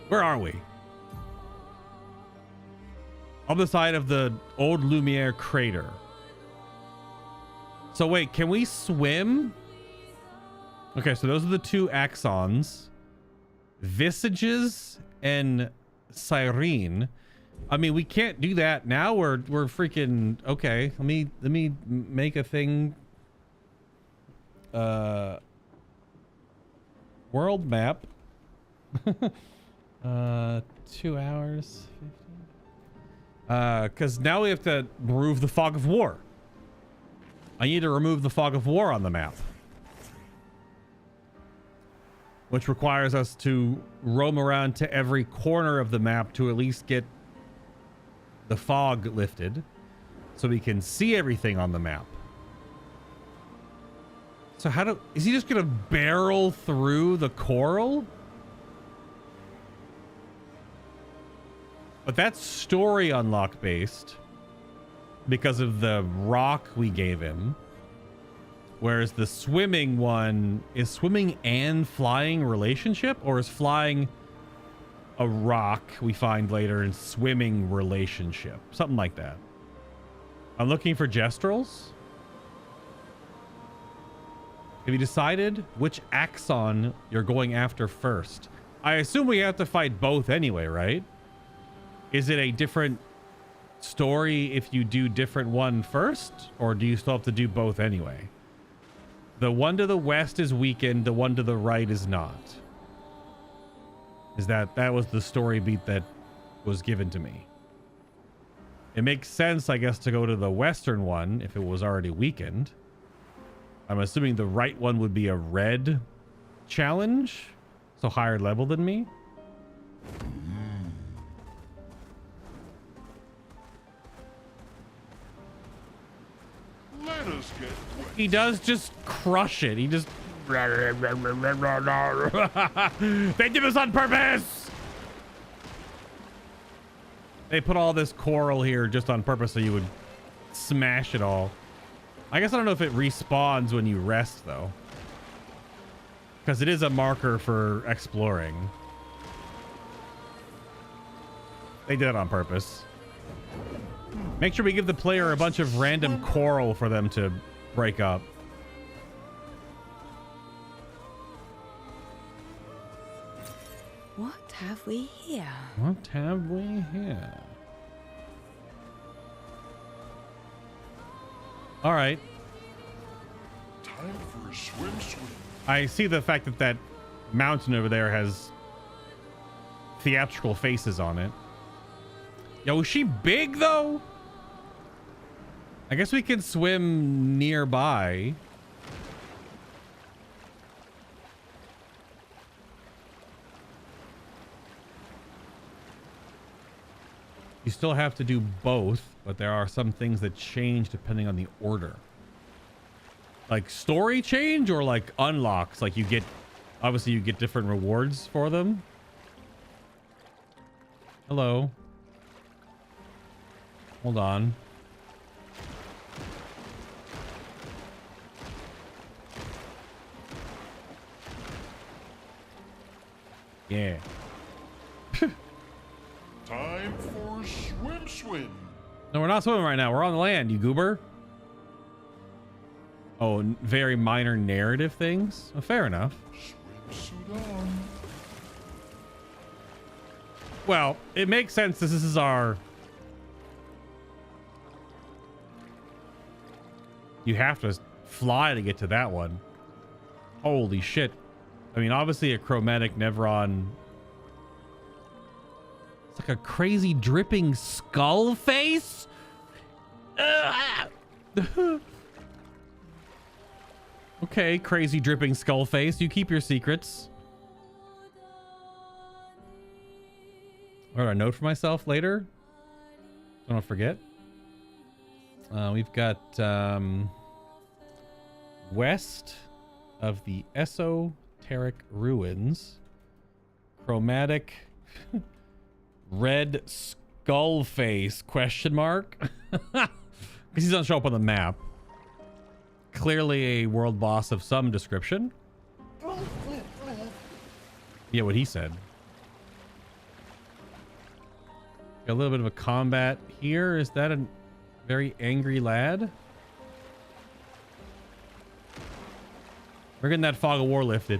Where are we? On the side of the old Lumiere crater. So wait, can we swim? Okay, so those are the two axons. Visages and Cyrene. I mean, we can't do that now. We're freaking okay. Let me make a thing. World map. 2 hours. 15. Because now we have to remove the fog of war. I need to remove the fog of war on the map, which requires us to roam around to every corner of the map to at least get the fog lifted so we can see everything on the map. So is he just gonna barrel through the coral? But that's story unlock based because of the rock we gave him. Whereas the swimming one, is swimming and flying relationship, or is flying a rock we find later in swimming relationship? Something like that. I'm looking for gestrels. Have you decided which axon you're going after first? I assume we have to fight both anyway, right? Is it a different story if you do different one first, or do you still have to do both anyway? The one to the west is weakened, the one to the right is not. That was the story beat that was given to me. It makes sense, I guess, to go to the western one if it was already weakened. I'm assuming the right one would be a red challenge, so higher level than me. Let us get wet. He does just crush it. He just... They did this on purpose! They put all this coral here just on purpose so you would smash it all. I guess I don't know if it respawns when you rest, though. Because it is a marker for exploring. They did it on purpose. Make sure we give the player a bunch of random coral for them to break up. What have we here? What have we here? All right. Time for a swim. I see the fact that that mountain over there has theatrical faces on it. Yo, is she big though? I guess we can swim nearby. You still have to do both, but there are some things that change depending on the order. Like story change or like unlocks, like you get, obviously you get different rewards for them. Hello. Hold on. Yeah. Time for swim. No, we're not swimming right now. We're on the land, you goober. Oh, very minor narrative things? Oh, fair enough. Swimsuit on. Well, it makes sense. This is our... You have to fly to get to that one. Holy shit. I mean, obviously a chromatic Nevron... It's like a crazy dripping skull face? Okay, crazy dripping skull face. You keep your secrets. I wrote a note for myself later. Don't forget. We've got west of the Esoteric Ruins. Chromatic red skull face question mark. Because he doesn't show up on the map. Clearly a world boss of some description. Yeah, what he said. Got a little bit of a combat here. Is that a very angry lad? We're getting that fog of war lifted.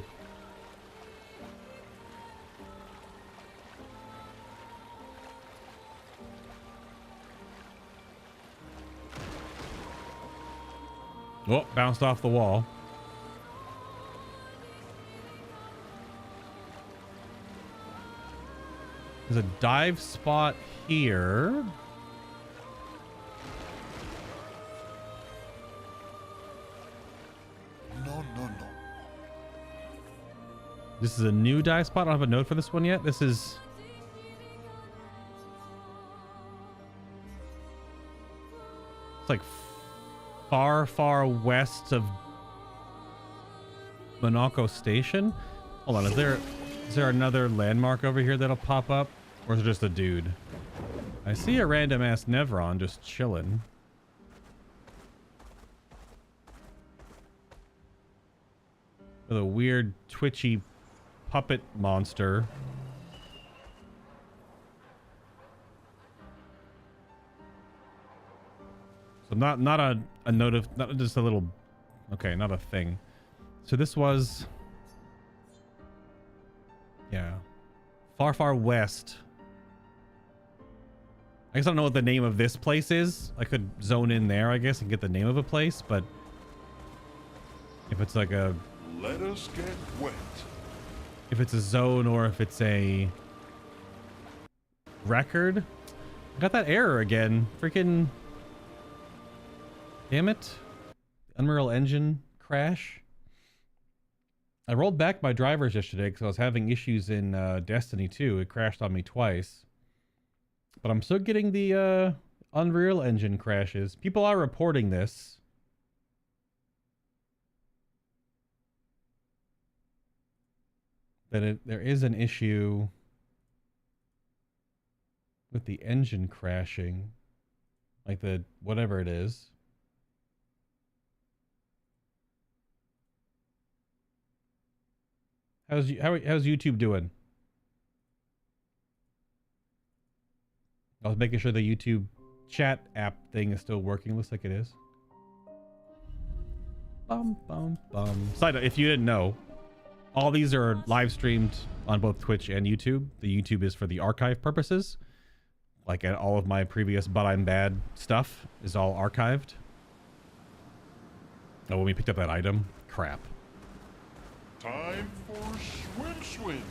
Oh, bounced off the wall. There's a dive spot here. No. This is a new dive spot. I don't have a note for this one yet. This is... It's like far west of Monaco Station. Hold on, is there another landmark over here that'll pop up? Or is it just a dude? I see a random ass Nevron just chilling. With a weird twitchy puppet monster. So not a note of, not just a little, okay, not a thing. So this was, yeah, far west. I guess I don't know what the name of this place is. I could zone in there, I guess, and get the name of a place, but if it's like a... Let us get wet. If it's a zone or if it's a record. I got that error again. Freaking... Damn it. Unreal Engine crash. I rolled back my drivers yesterday because I was having issues in Destiny 2. It crashed on me twice. But I'm still getting the Unreal Engine crashes. People are reporting this. that there is an issue with the engine crashing, like the whatever it is. How's YouTube doing? I was making sure the YouTube chat app thing is still working. Looks like it is. Bum bum bum. Side note, if you didn't know, all these are live streamed on both Twitch and YouTube. The YouTube is for the archive purposes. Like all of my previous But I'm Bad stuff is all archived. Oh, when we picked up that item, crap. Time for swim.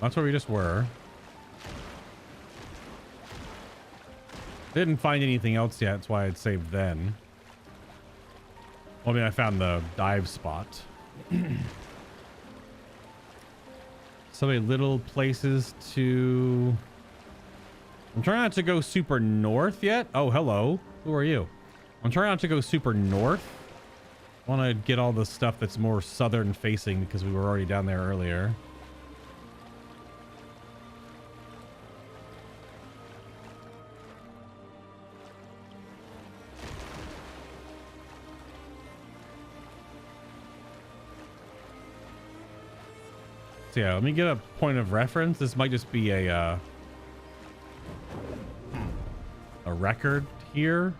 That's where we just were. Didn't find anything else yet. That's why I'd saved then. Well, I mean, I found the dive spot. So many little places to... I'm trying not to go super north yet. Oh, hello. Who are you? I'm trying not to go super north. I want to get all the stuff that's more southern facing because we were already down there earlier. So yeah, let me get a point of reference. This might just be a record here.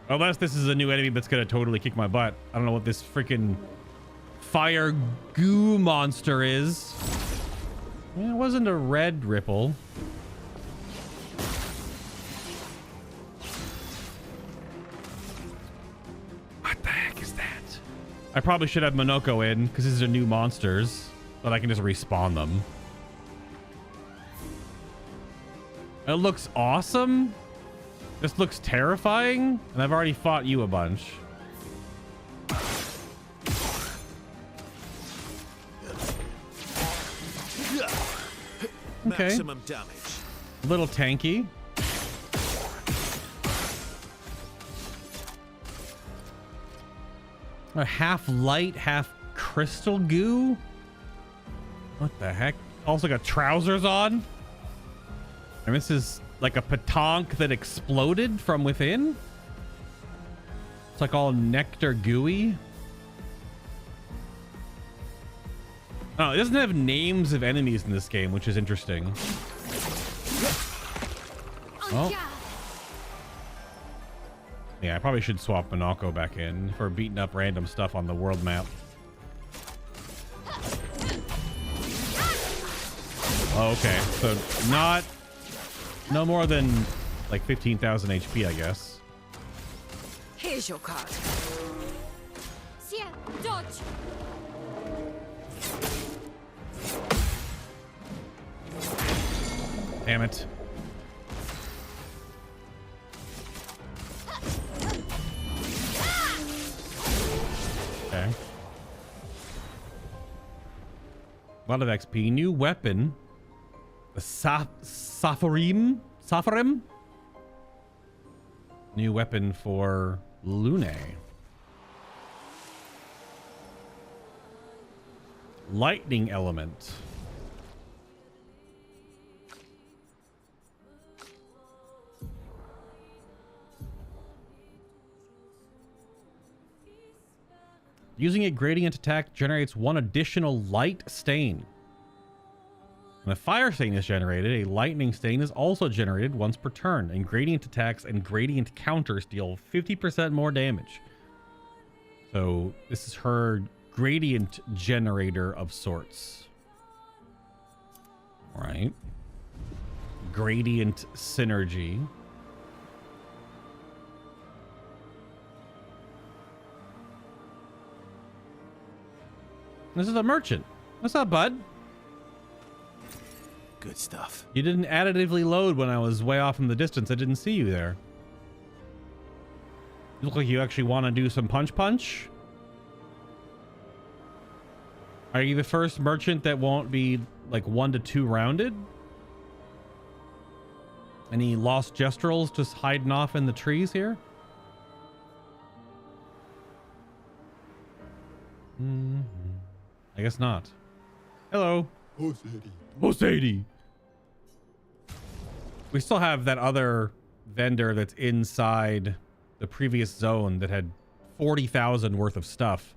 Unless this is a new enemy that's gonna totally kick my butt. I don't know what this freaking fire goo monster is. Yeah, it wasn't a red ripple. What the heck is that? I probably should have Monoko in because these are new monsters, but I can just respawn them. It looks awesome. This looks terrifying, and I've already fought you a bunch. Okay. Maximum damage. A little tanky. A half light, half crystal goo. What the heck? Also got trousers on. And this is like a petanque that exploded from within. It's like all nectar gooey. Oh, it doesn't have names of enemies in this game, which is interesting. Oh. Yeah, I probably should swap Monoko back in for beating up random stuff on the world map. Oh, okay. So no more than like 15,000 HP, I guess. Here's your card. Dodge. Damn it. Okay. A lot of XP. New weapon. The Safarim? New weapon for Lune. Lightning element. Using a gradient attack generates one additional light stain. When a fire stain is generated, a lightning stain is also generated once per turn, and gradient attacks and gradient counters deal 50% more damage. So this is her gradient generator of sorts. All right. Gradient synergy. This is a merchant. What's up, bud? Good stuff. You didn't additively load when I was way off in the distance. I didn't see you there. You look like you actually want to do some punch. Are you the first merchant that won't be like 1 to 2 rounded? Any lost gestrels just hiding off in the trees here? I guess not. Hello. Osady. We still have that other vendor that's inside the previous zone that had 40,000 worth of stuff.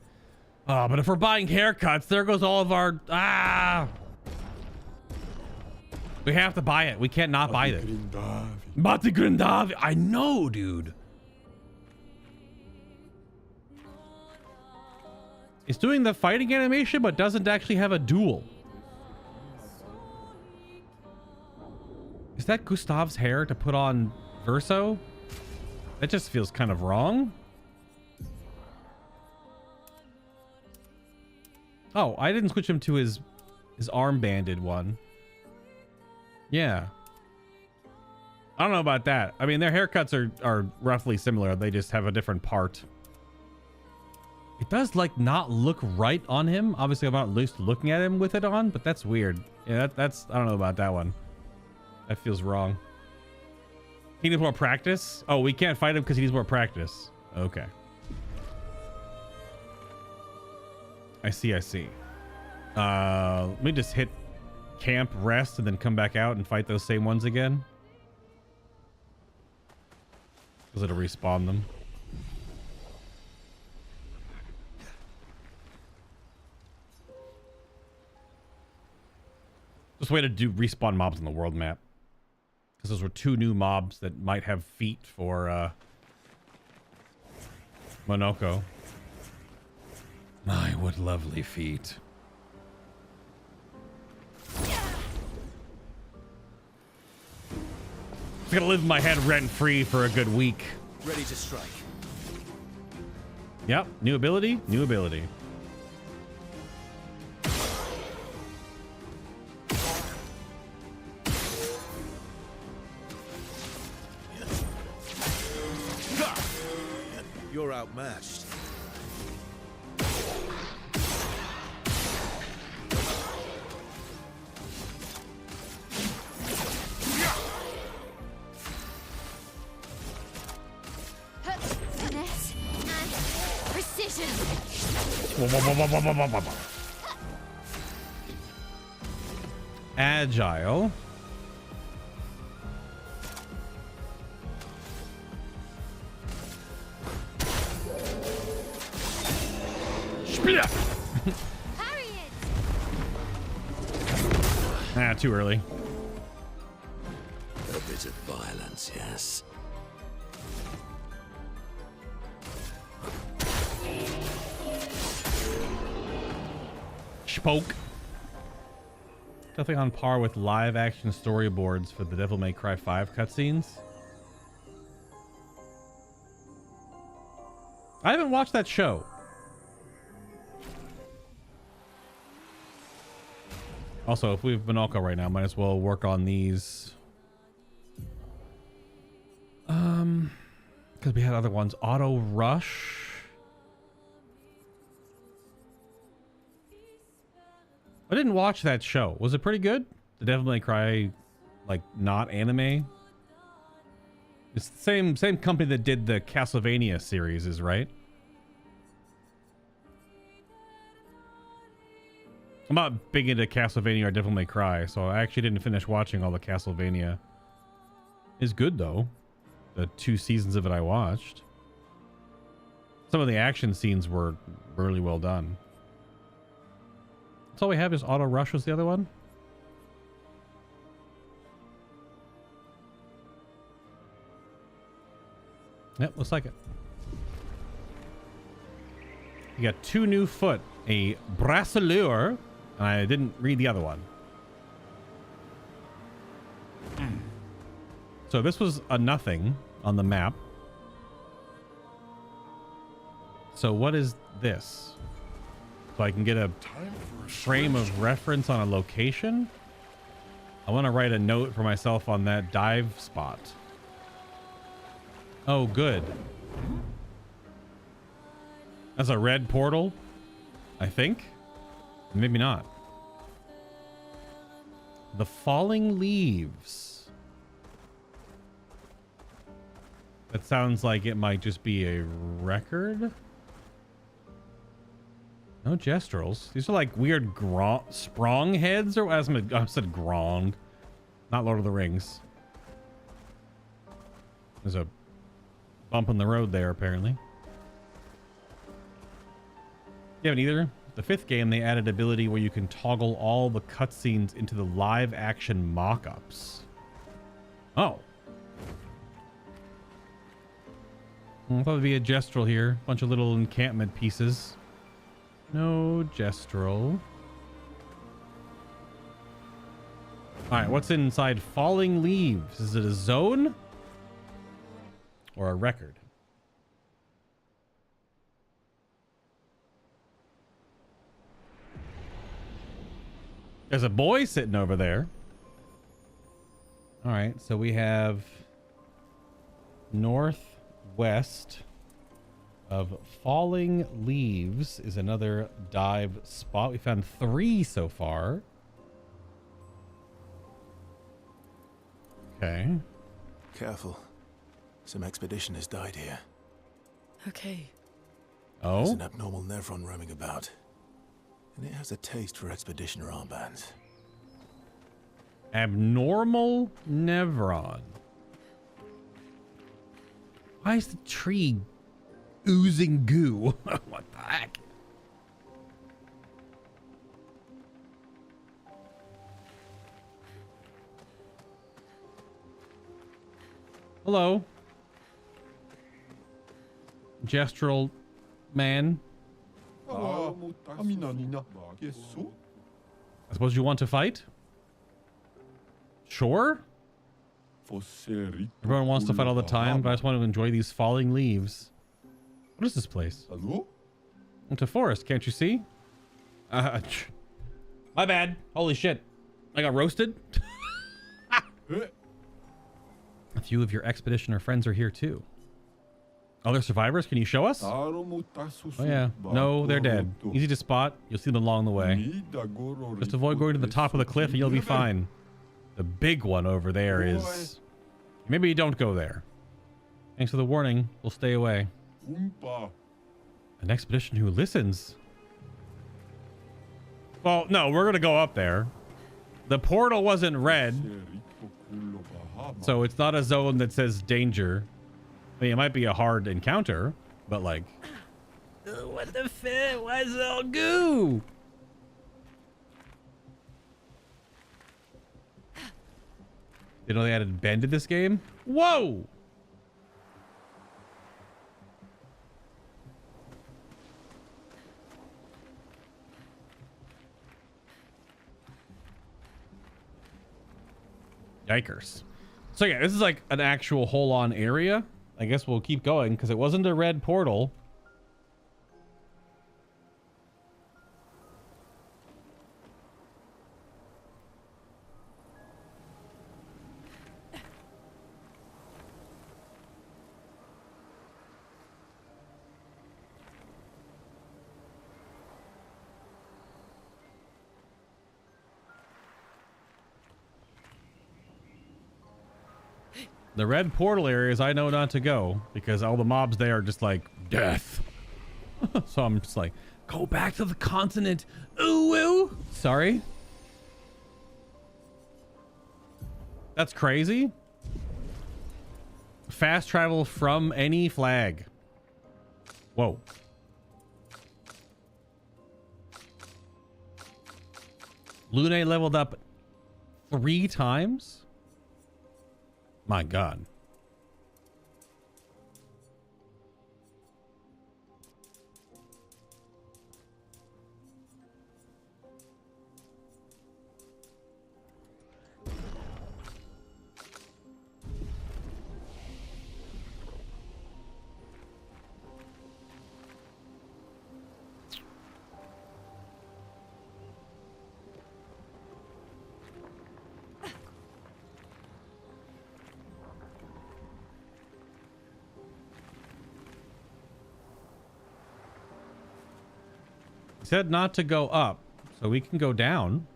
But if we're buying haircuts, there goes all of our... We have to buy it. We can't not buy it. Mati Grindavi. I know, dude. It's doing the fighting animation, but doesn't actually have a duel. Is that Gustav's hair to put on Verso? That just feels kind of wrong. Oh, I didn't switch him to his armbanded one. Yeah. I don't know about that. I mean, their haircuts are roughly similar. They just have a different part. It does like not look right on him. Obviously, I'm not used to looking at him with it on, but that's weird. Yeah, that's I don't know about that one. That feels wrong. He needs more practice. Oh, we can't fight him because he needs more practice. Okay. I see. Let me just hit camp, rest, and then come back out and fight those same ones again. Because it'll respawn them. Just way to do respawn mobs on the world map. Because those were 2 new mobs that might have feet for Monoko. My, what lovely feet. I'm gonna live in my head rent-free for a good week. Ready to strike. Yep, new ability, new ability. You're outmatched. Finesse and precision. Agile. Too early. A bit of violence, yes. Spoke. Definitely on par with live action storyboards for the Devil May Cry 5 cutscenes. I haven't watched that show. Also, if we have Monoko right now, might as well work on these. Because we had other ones. Auto Rush. I didn't watch that show. Was it pretty good? The Devil May Cry, like, not anime? It's the same company that did the Castlevania series, is right? I'm not big into Castlevania or Devil May Cry, so I actually didn't finish watching all the Castlevania. It's good, though. The 2 seasons of it I watched. Some of the action scenes were really well done. That's all we have is Auto Rush was the other one? Yep, looks like it. You got 2 new foot. A Bracelure. I didn't read the other one. So this was a nothing on the map. So what is this? So I can get a frame of reference on a location? I want to write a note for myself on that dive spot. Oh, good. That's a red portal, I think. Maybe not. The Falling Leaves. That sounds like it might just be a record. No gestrels. These are like weird sprong heads, or as I said, grong. Not Lord of the Rings. There's a bump in the road there, apparently. You haven't either. The 5th game, they added ability where you can toggle all the cutscenes into the live action mock-ups. Oh. I thought it'd be a gestrel here. Bunch of little encampment pieces. No gestrel. Alright, what's inside Falling Leaves? Is it a zone? Or a record? There's a boy sitting over there. Alright, so we have northwest of Falling Leaves is another dive spot. We found 3 so far. Okay. Careful. Some expedition has died here. Okay. There's Oh? an abnormal Nevron roaming about. And it has a taste for expeditioner armbands. Abnormal Nevron. Why is the tree oozing goo? What the heck? Hello. Gestural man. I suppose you want to fight? Sure. Everyone wants to fight all the time, but I just want to enjoy these falling leaves. What is this place? It's a forest, can't you see? My bad. Holy shit. I got roasted. A few of your expeditioner friends are here too. Other survivors, can you show us? Oh yeah. No, they're dead. Easy to spot. You'll see them along the way. Just avoid going to the top of the cliff and you'll be fine. The big one over there is... Maybe you don't go there. Thanks for the warning. We'll stay away. An expedition who listens. Well, no, we're gonna go up there. The portal wasn't red, so it's not a zone that says danger. I mean, it might be a hard encounter, but like... what the fuck? Why is it all goo? You know they added bend to this game? Whoa! Yikers. So yeah, this is like an actual hole-on area. I guess we'll keep going because it wasn't a red portal. The red portal areas I know not to go because all the mobs there are just like death. So I'm just like, go back to the continent. Ooh, ooh. Sorry. That's crazy. Fast travel from any flag. Whoa. Lune leveled up 3 times. My God. He said not to go up, so we can go down.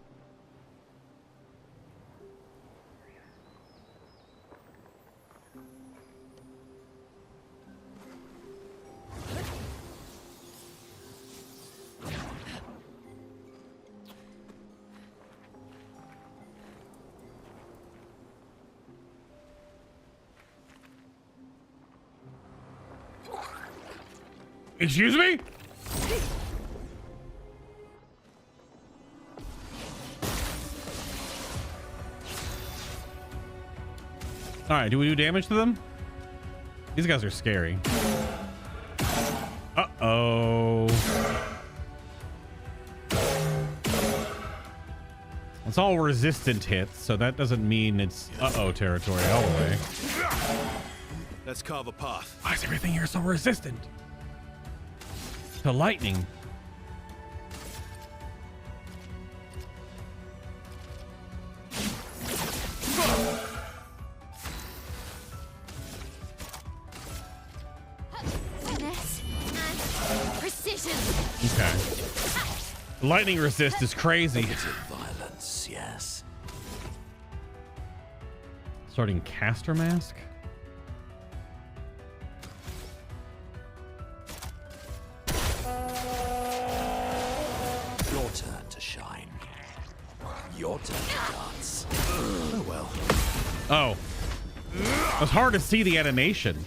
Excuse me? All right, do we do damage to them? These guys are scary. Uh-oh. It's all resistant hits, so that doesn't mean it's uh-oh territory all the way. Let's carve a path. Why is everything here so resistant to lightning? Finesse and precision. Okay. Lightning resist is crazy. Violence, yes. Starting caster mask. Your turn to shine. Your turn to dance. Oh well. Oh. It was hard to see the animation.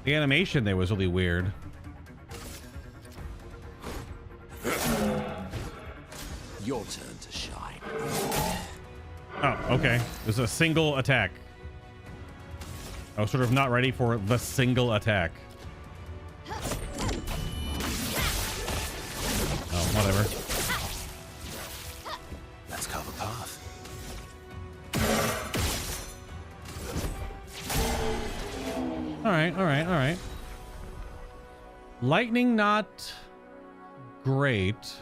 The animation there was really weird. Your turn to shine. Oh, okay. There's a single attack. I was sort of not ready for the single attack. Oh, whatever. Let's carve a path. All right, all right, all right. Lightning not great.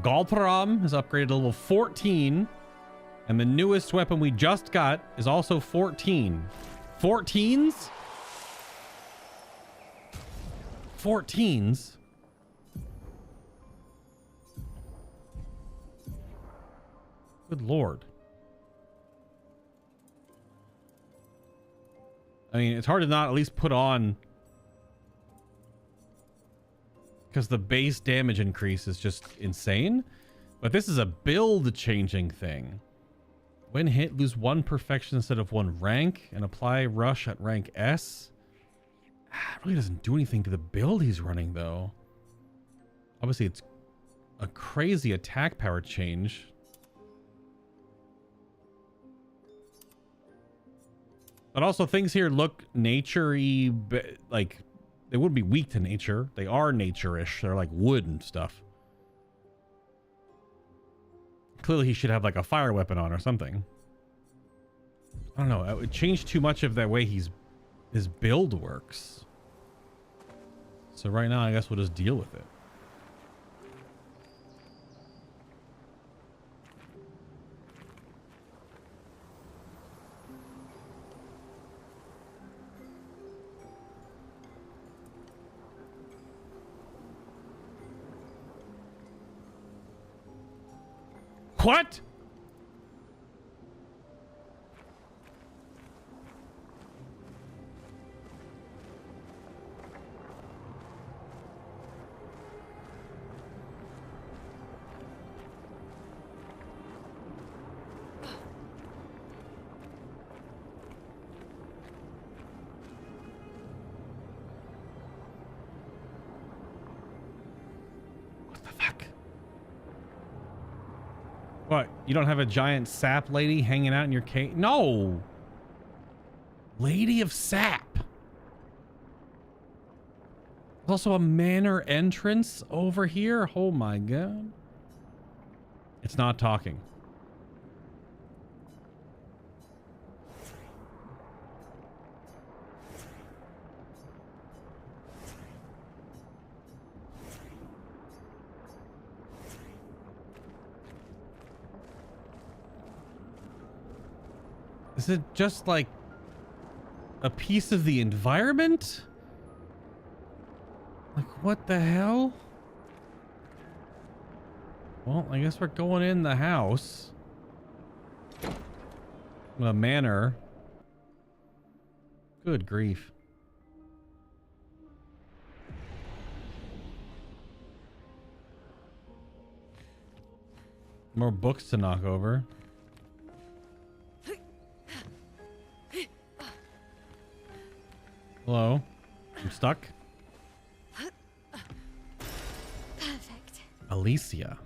Galparam is upgraded to level 14. And the newest weapon we just got is also 14. 14s? 14s? Good lord. I mean, it's hard to not at least put on, because the base damage increase is just insane. But this is a build changing thing. When hit, lose 1 perfection instead of 1 rank, and apply rush at rank S. It really doesn't do anything to the build he's running, though. Obviously, it's a crazy attack power change. But also, things here look nature-y, like, they wouldn't be weak to nature. They are nature-ish. They're like wood and stuff. Clearly, he should have like a fire weapon on or something. I don't know. It would change too much of that way his build works. So right now, I guess we'll just deal with it. What? What? You don't have a giant sap lady hanging out in your cave? No! Lady of Sap. There's also a manor entrance over here. Oh my god. It's not talking. Is it just like a piece of the environment? Like, what the hell? Well, I guess we're going in the house. The manor. Good grief. More books to knock over. Hello? I'm stuck? Alicia.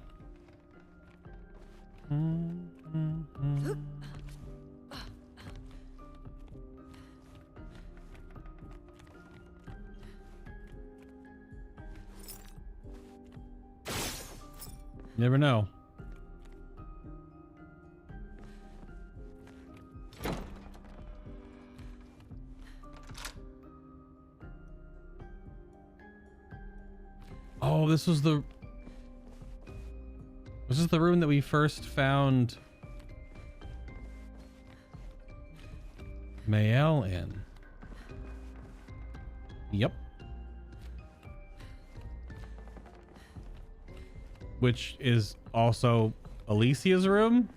Never know. Oh, this is the room that we first found Mael in. Yep. Which is also Alicia's room.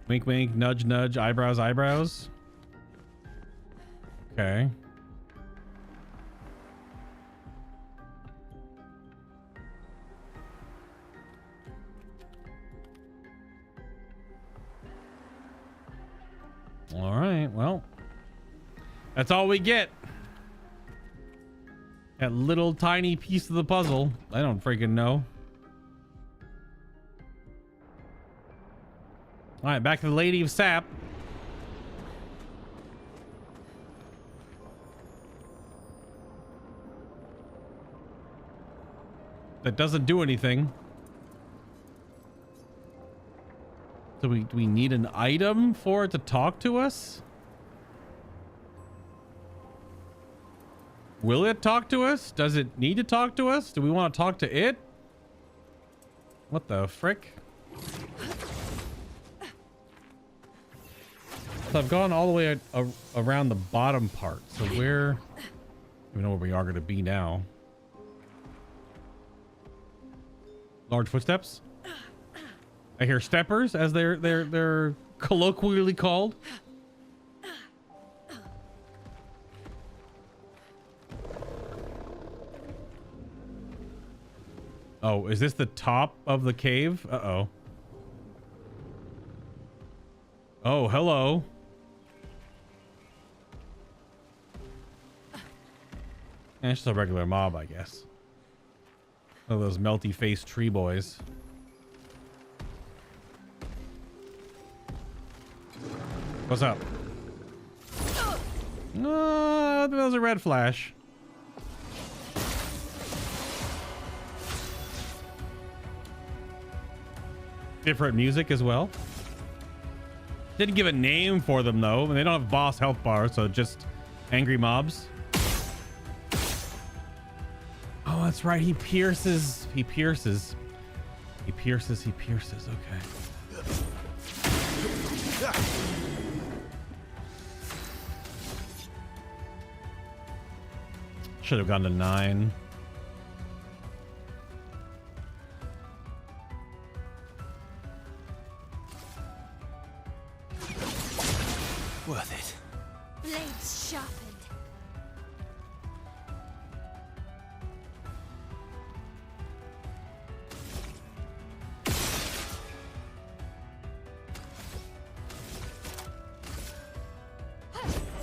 Wink, wink, nudge, nudge, eyebrows, eyebrows. Okay. All right, well, that's all we get. That little tiny piece of the puzzle. I don't freaking know. All right, back to the Lady of Sap. That doesn't do anything. So do we need an item for it to talk to us? Will it talk to us? Does it need to talk to us? Do we want to talk to it? What the frick? So I've gone all the way around the bottom part. So where... I don't know where we are going to be now. Large footsteps. I hear steppers, as they're colloquially called. Oh, is this the top of the cave? Uh-oh. Oh, hello. And it's just a regular mob, I guess. One of those melty-faced tree boys. What's up? No, that was a red flash. Different music as well. Didn't give a name for them though. They don't have boss health bars, so just angry mobs. Oh, that's right. He pierces. He pierces. He pierces. He pierces. Okay. Should have gone to 9. Worth it. Blades sharpened.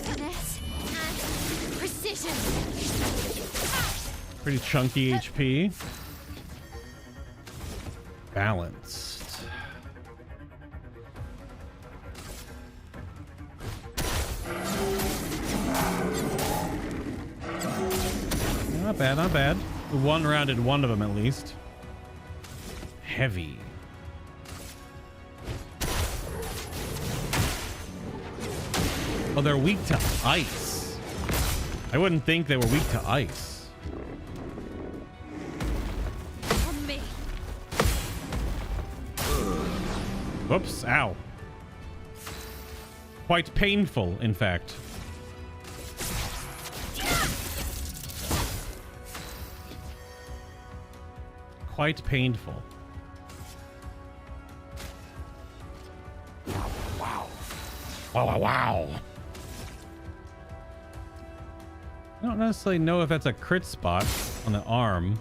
Finesse and precision. Pretty chunky HP. Balanced. Not bad, not bad. We one-rounded one of them at least. Heavy. Oh, they're weak to ice. I wouldn't think they were weak to ice. On me. Whoops, ow. Quite painful, in fact. Quite painful. Wow, wow. Wow, wow, wow. I don't necessarily know if that's a crit spot on the arm.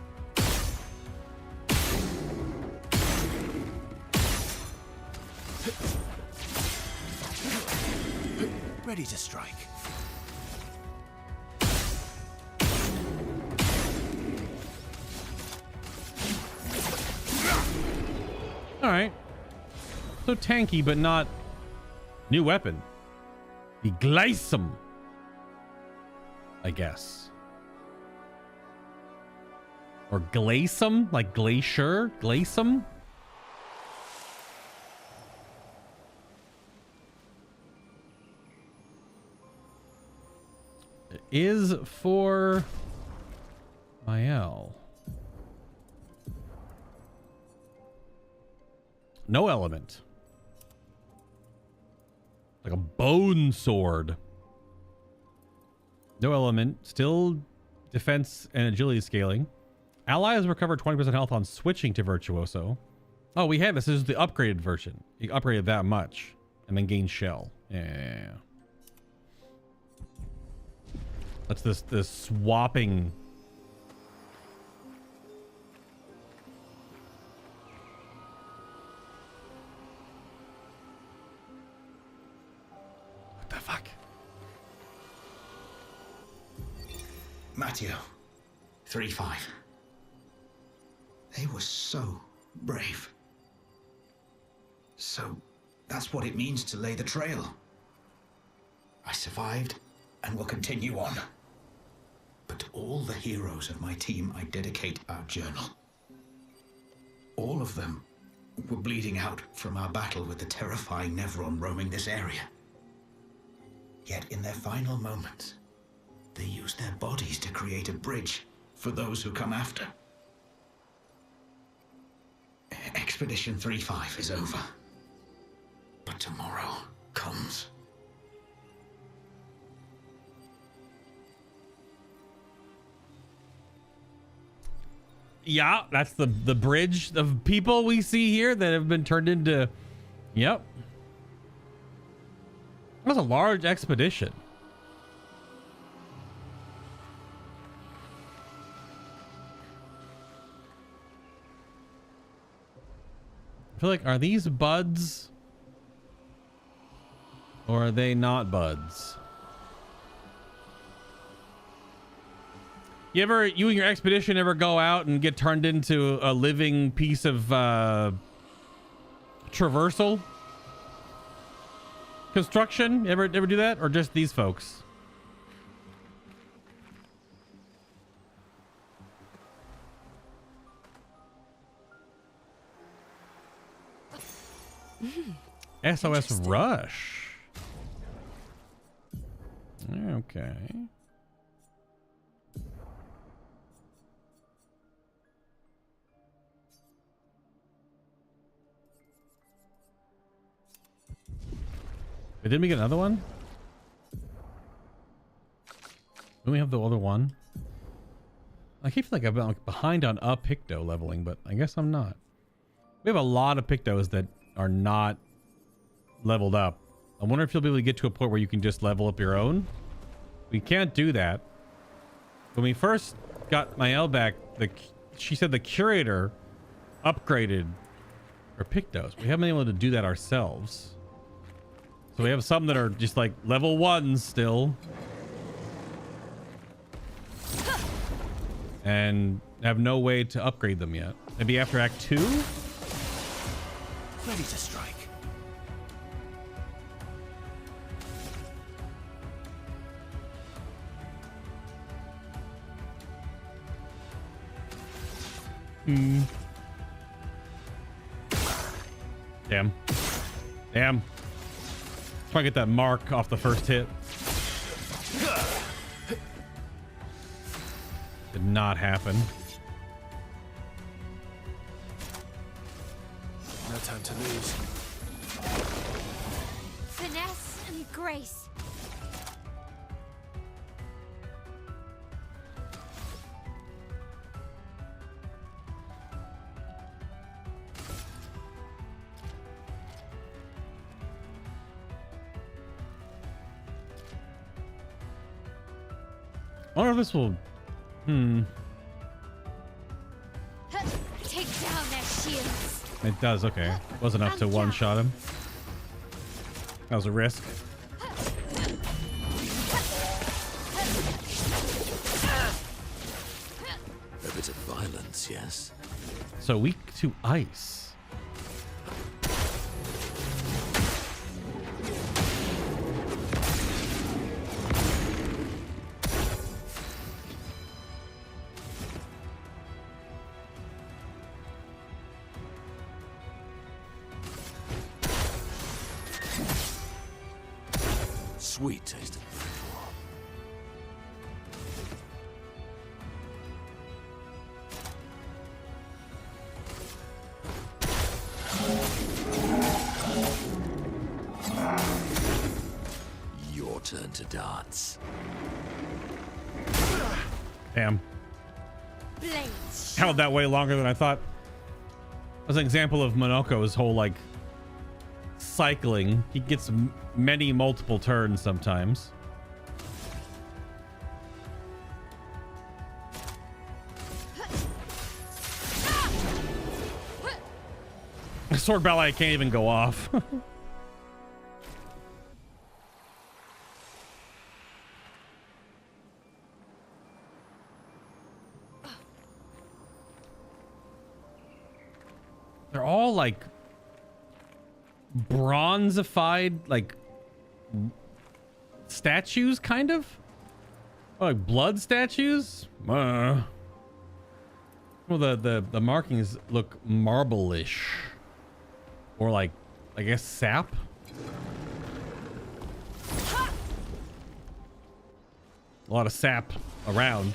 Ready to strike. All right. So tanky, but not new weapon. The Glacium, I guess. Or Glacium, like glacier, Glacium. It is for Mael. No element. Like a bone sword. No element. Still defense and agility scaling. Allies recover 20% health on switching to Virtuoso. Oh, we had this. This is the upgraded version. You upgraded that much and then gain shell. Yeah. That's this swapping. What the fuck? Matteo, 3-5. They were so brave. So that's what it means to lay the trail. I survived and will continue on. But to all the heroes of my team, I dedicate our journal. All of them were bleeding out from our battle with the terrifying Nevron roaming this area. Yet in their final moments, they used their bodies to create a bridge for those who come after. Expedition 3-5 is over. But tomorrow comes. Yeah, that's the bridge of people we see here that have been turned into. Yep. That's a large expedition. I feel like, are these buds? Or are they not buds? You and your expedition ever go out and get turned into a living piece of traversal construction? Ever do that, or just these folks? SOS Rush. Okay. Didn't we get another one? Don't we have the other one? I keep feeling like I've been like behind on Picto leveling, but I guess I'm not. We have a lot of Pictos that are not leveled up. I wonder if you'll be able to get to a point where you can just level up your own. We can't do that. When we first got Mael back, she said the curator upgraded her Pictos. We haven't been able to do that ourselves. So we have some that are just like level 1 still. And have no way to upgrade them yet. Maybe after Act 2? Ready to strike. Damn. Damn. Try to get that mark off the first hit. Did not happen. No time to lose. Finesse and grace. I wonder if this will... Take down their shields. It does, okay. Wasn't enough to one-shot him. That was a risk. A bit of violence, yes? So weak to ice. sweet taste. Your turn to dance. Damn. Blades. Held that way longer than I thought. As an example of Monoko's whole like cycling, he gets many multiple turns sometimes. Sword ballet can't even go off. They're all like bronzified, like statues, kind of. Oh, like blood statues. Well, the markings look marble-ish, or like, I guess, sap. A lot of sap around,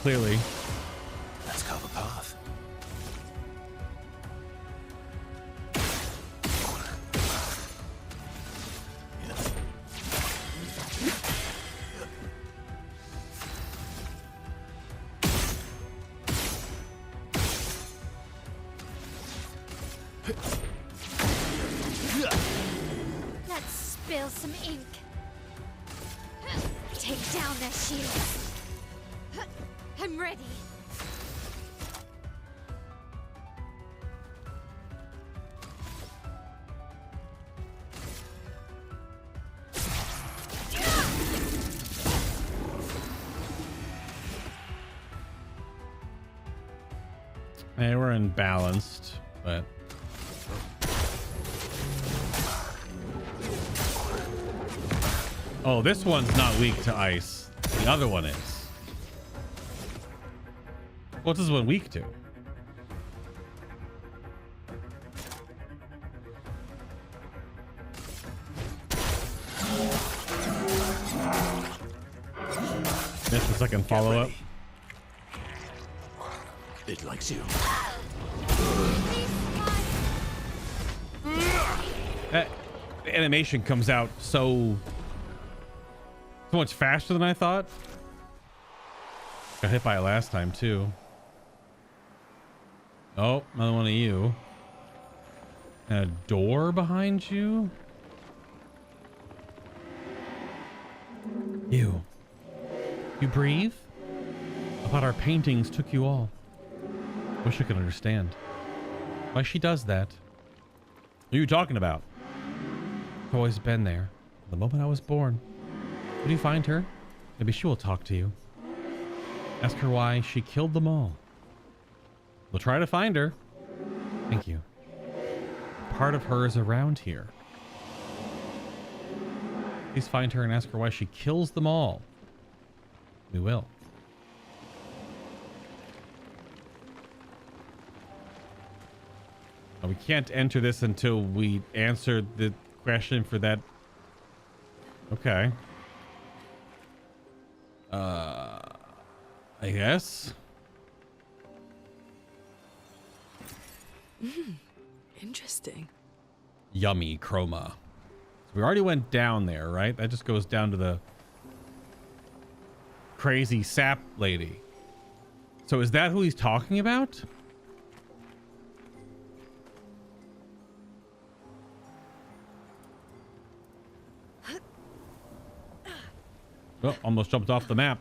clearly. Let's carve a path. Let's spill some ink. Take down their shields. I'm ready. They were imbalanced, but oh, this one's not weak to ice. The other one is. What's this one weak to? Missed the second follow-up. It likes you. That animation comes out so much faster than I thought. Got hit by it last time too. Oh, another one of you. And a door behind you. You breathe? I thought our paintings took you all. Wish I could understand why she does that. Who are you talking about? I've always been there. The moment I was born. Will you find her? Maybe she will talk to you. Ask her why she killed them all. We'll try to find her. Thank you. Part of her is around here. Please find her and ask her why she kills them all. We will. We can't enter this until we answer the question for that. Okay. I guess. Interesting. Yummy chroma. So we already went down there, right? That just goes down to the crazy sap lady. So is that who he's talking about? Oh, almost jumped off the map.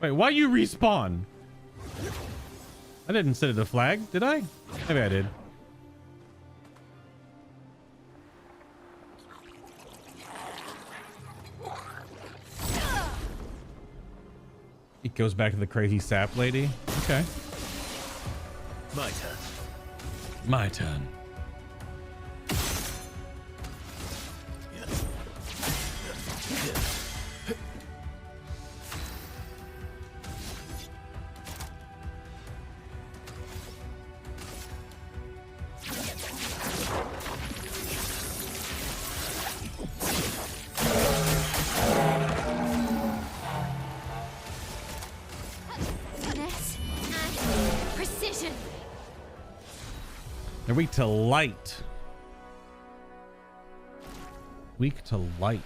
Wait, why you respawn? I didn't set it a flag, did I? Maybe I did. It goes back to the crazy sap lady. Okay. My turn. My turn. They're weak to light. Weak to light.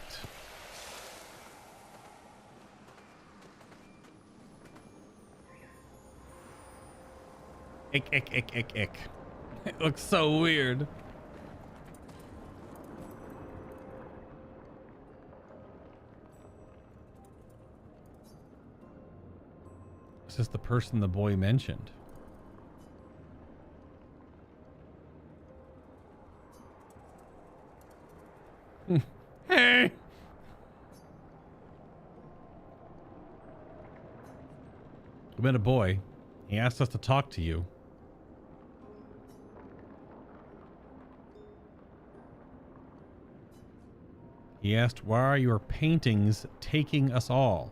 Ick, ick, ick, ick, ick. It looks so weird. Is this the person the boy mentioned? Hey! We met a boy. He asked us to talk to you. He asked, why are your paintings taking us all?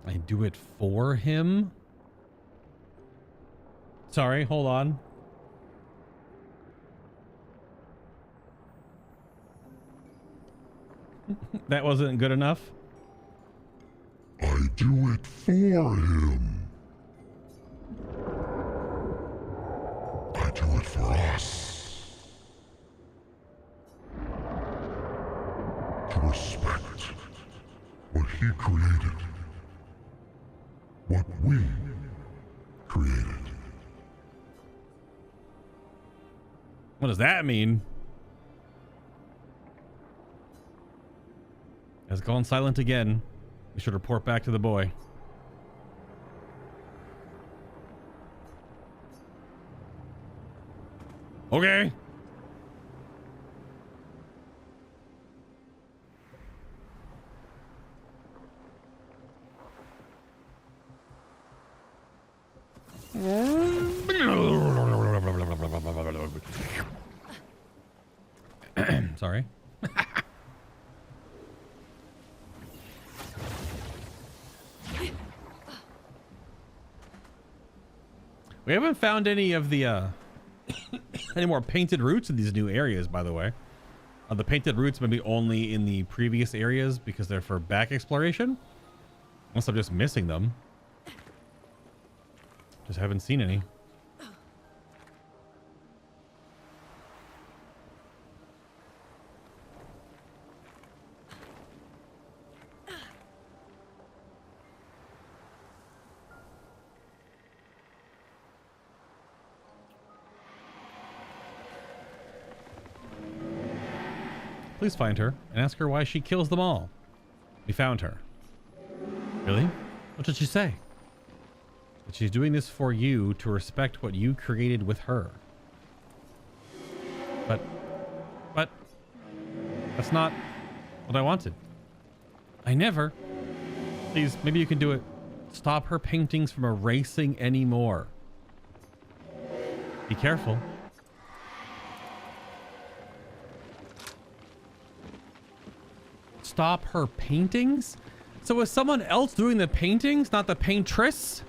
I do it for him? Sorry, hold on. That wasn't good enough. I do it for him. I do it for us. To respect what he created. What we created. What does that mean? Has gone silent again. We should report back to the boy. Okay. Sorry. We haven't found any of the any more painted roots in these new areas, by the way. The painted roots may be only in the previous areas because they're for back exploration. Unless I'm just missing them. Just haven't seen any. Please find her and ask her why she kills them all. We found her. Really? What did she say? That she's doing this for you to respect what you created with her. But that's not what I wanted. I never. Please, maybe you can do it. Stop her paintings from erasing anymore. Be careful. Stop her paintings? So is someone else doing the paintings, not the paintress?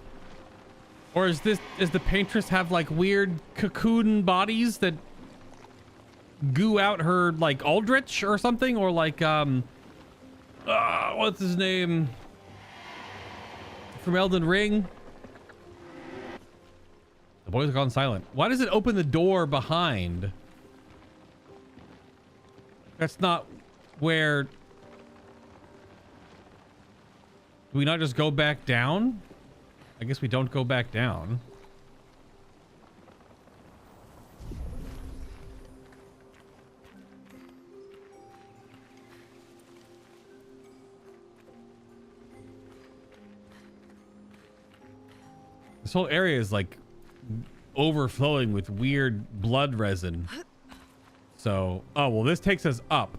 Or is the paintress have like weird cocoon bodies that goo out her like Aldrich or something? Or like what's his name from Elden Ring? The boy's gone silent. Why does it open the door behind? That's not where. Do we not just go back down? I guess we don't go back down. This whole area is like overflowing with weird blood resin. So, oh, well, this takes us up.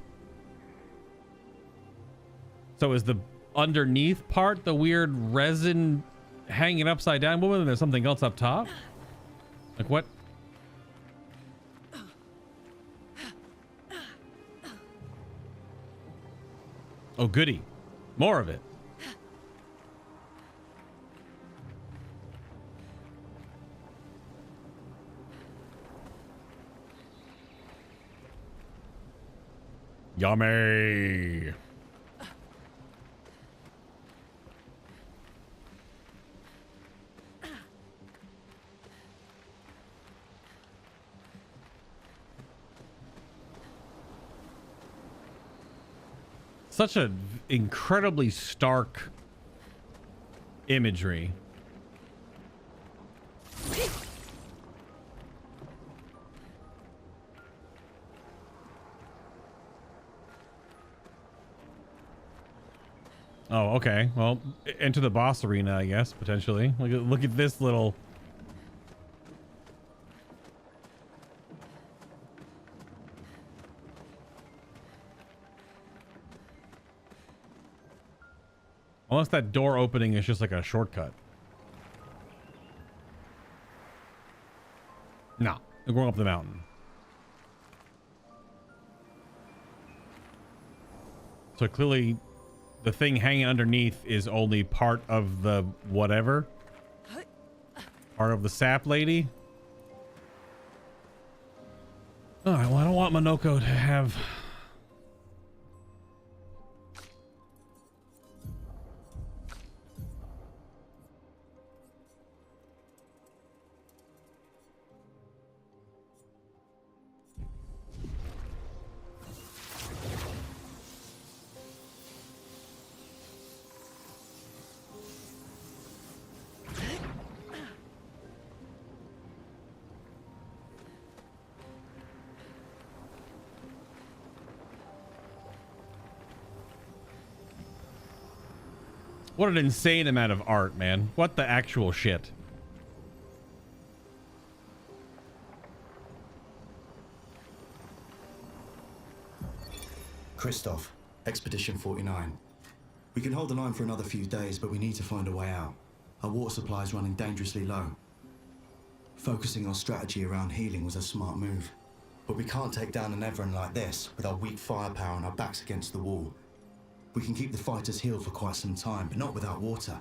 So is the underneath part the weird resin hanging upside down? Well, there's something else up top. Like what? Oh, goody. More of it. Yummy. Such an incredibly stark imagery. Oh, okay. Well, enter the boss arena, I guess, potentially. Look at this little... Unless that door opening is just like a shortcut. No, we're going up the mountain. So clearly the thing hanging underneath is only part of the whatever. Part of the sap lady. All right, well, I don't want Monoko to have... What an insane amount of art, man. What the actual shit? Christoph, Expedition 49. We can hold the line for another few days, but we need to find a way out. Our water supply is running dangerously low. Focusing our strategy around healing was a smart move. But we can't take down an Everin like this with our weak firepower and our backs against the wall. We can keep the fighters healed for quite some time, but not without water.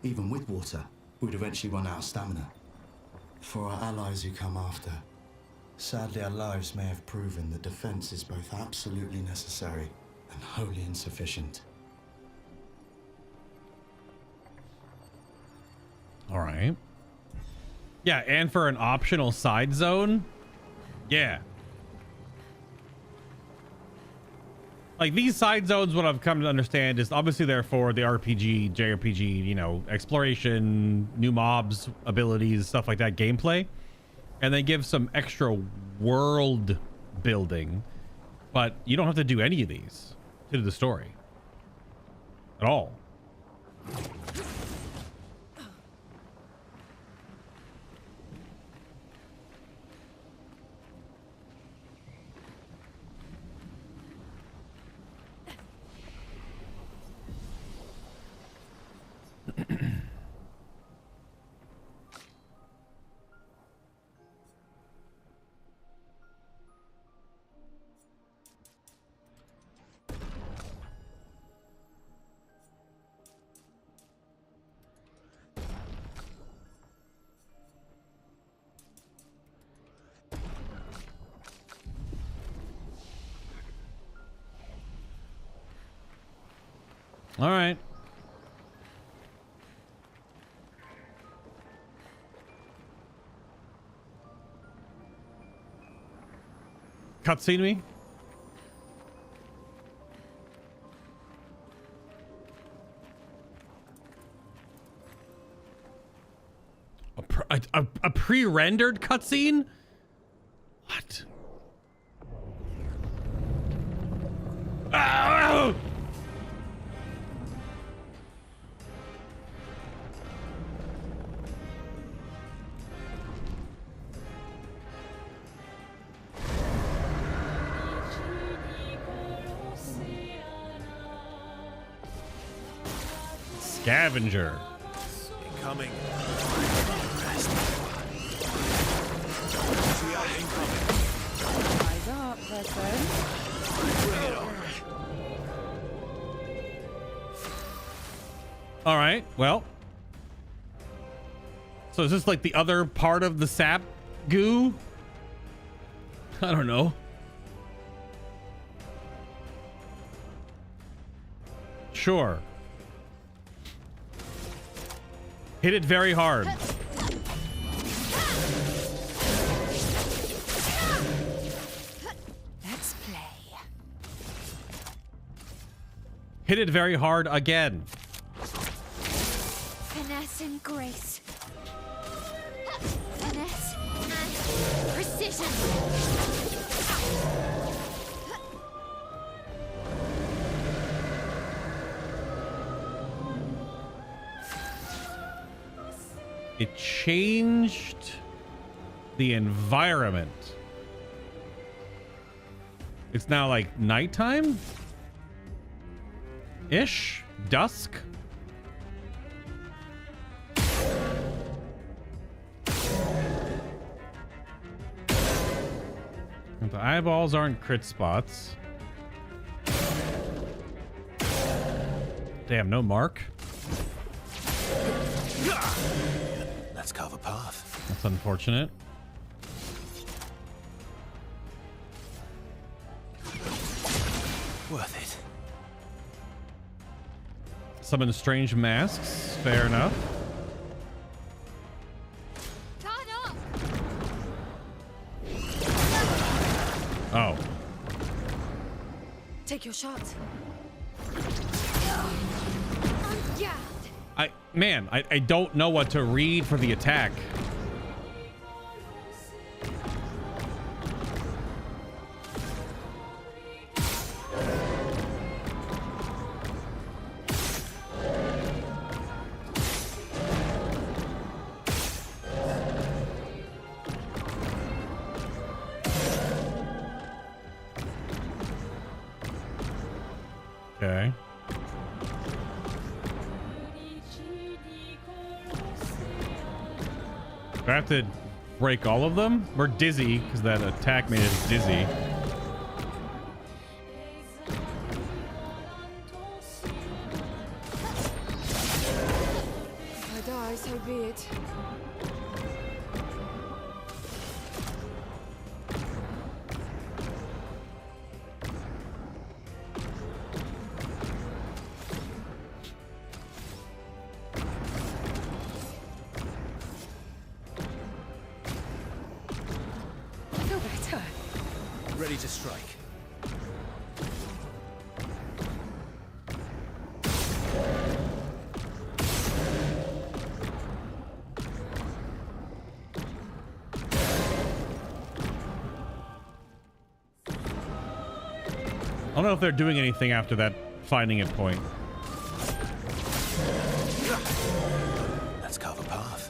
Even with water, we'd eventually run out of stamina. For our allies who come after, sadly our lives may have proven that defense is both absolutely necessary and wholly insufficient. All right. Yeah, and for an optional side zone? Yeah. Like, these side zones, what I've come to understand is obviously they're for the RPG, JRPG, you know, exploration, new mobs, abilities, stuff like that, gameplay. And they give some extra world building, but you don't have to do any of these to do the story at all. All right. Cutscene me? A pre-rendered cutscene? What? Ah! Scavenger. Incoming. Eyes up, person. Bring it on. All right. Well. So is this like the other part of the sap goo? I don't know. sure. Hit it very hard. Let's play. Hit it very hard again. Finesse and grace. Finesse and precision. It changed the environment. It's now like nighttime? Ish? Dusk? And the eyeballs aren't crit spots. Damn, no mark. Let's carve a path. That's unfortunate. Worth it. Summon strange masks. Fair enough. Oh. Take your shot. I don't know what to read for the attack. Okay. Do I have to break all of them? We're dizzy because that attack made us dizzy. If I die, so be it. Ready to strike. I don't know if they're doing anything after that finding it point. Let's carve a path.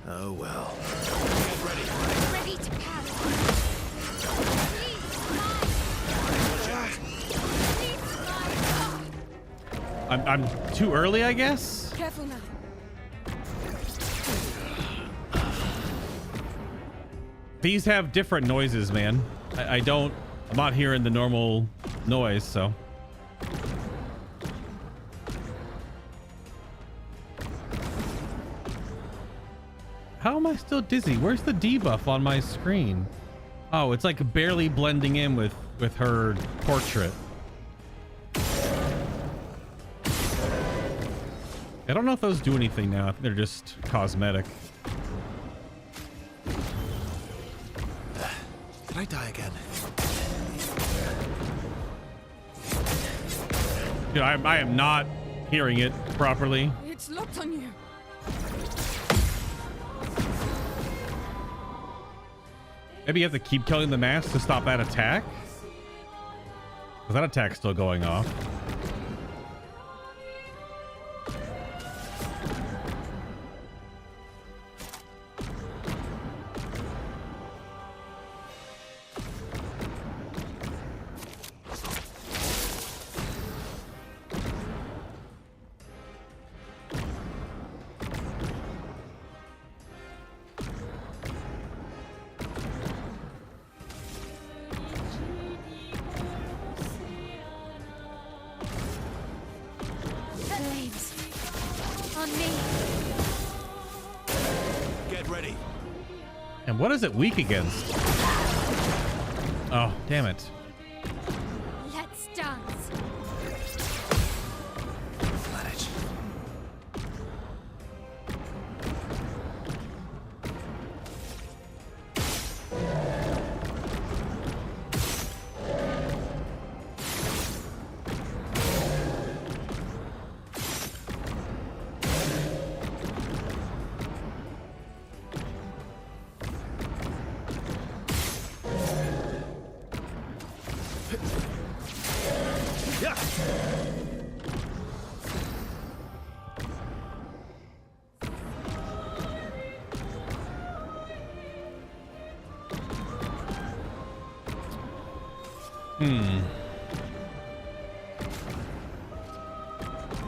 Oh well. Ready to pass. I'm too early, I guess? Careful now. These have different noises, man. I'm not hearing the normal noise, so. How am I still dizzy? Where's the debuff on my screen? Oh, it's like barely blending in with her portrait. I don't know if those do anything now. I think they're just cosmetic. Did I die again? Dude, I am not hearing it properly. It's locked on you. Maybe you have to keep killing the mask to stop that attack? Because that attack's still going off. Get ready. And what is it weak against? Oh, damn it. Let's dance. Manage.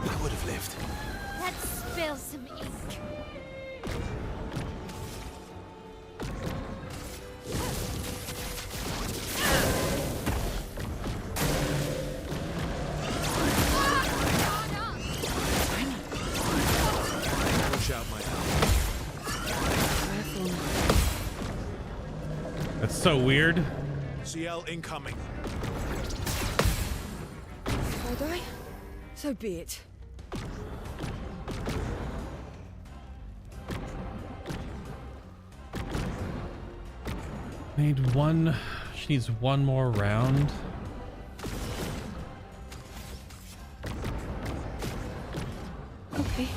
I would have lived. Let's spill some ink. Push out my help. That's so weird. CL incoming. If I die, so be it. Need one. She needs one more round. Okay.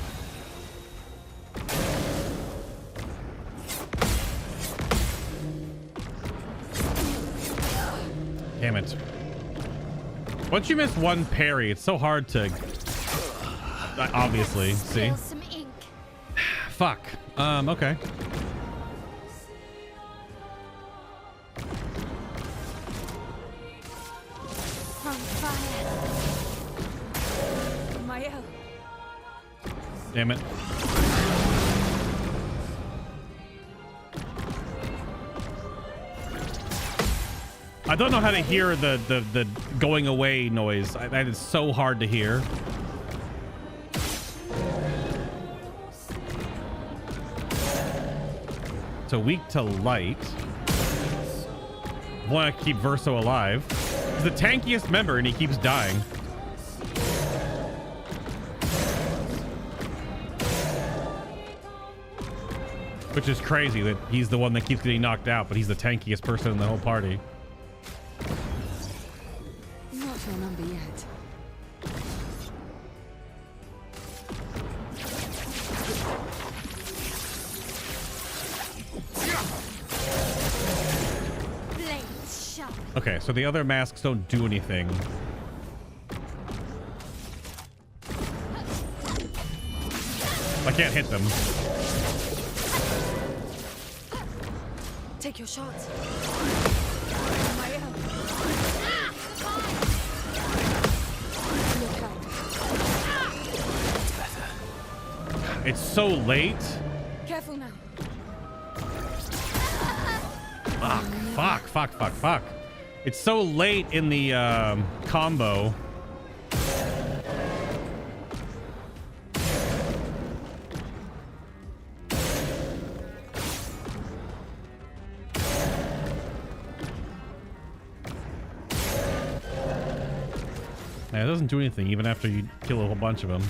Damn it. Once you miss one parry, it's so hard to obviously see. Spill some ink. Fuck. Okay. On fire. Mael. Damn it. I don't know how to hear the going away noise. That is so hard to hear. So weak to light. Want to keep Verso alive. He's the tankiest member and he keeps dying. Which is crazy that he's the one that keeps getting knocked out, but he's the tankiest person in the whole party. Not your number yet. Blades sharp. Okay, so the other masks don't do anything. I can't hit them. Take your shots. Mael. Look out. It's so late. Careful now. Fuck. It's so late in the combo. Yeah, it doesn't do anything even after you kill a whole bunch of them.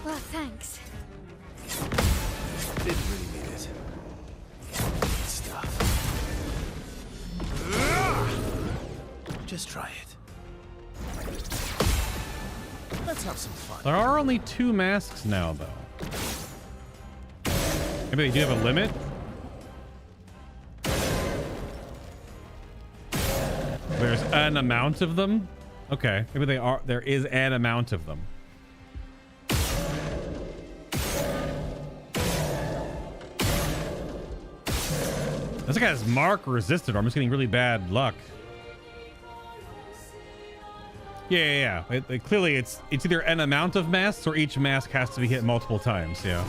Well, thanks. Didn't really need it. Stuff. Just try it. Let's have some fun. There are only 2 masks now, though. Maybe they do have a limit? There's an amount of them? Okay, maybe there is an amount of them. This guy has mark resisted, or I'm just getting really bad luck. Yeah. Clearly, it's either an amount of masks or each mask has to be hit multiple times. Yeah.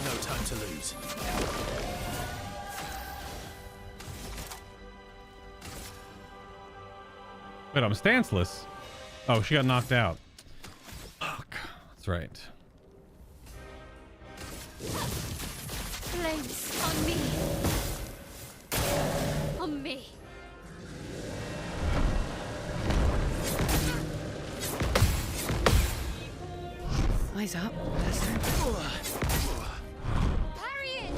No time to lose. Wait, I'm stanceless. Oh, she got knocked out. Fuck. That's right. Flames on me. On me. Eyes up. Parry it!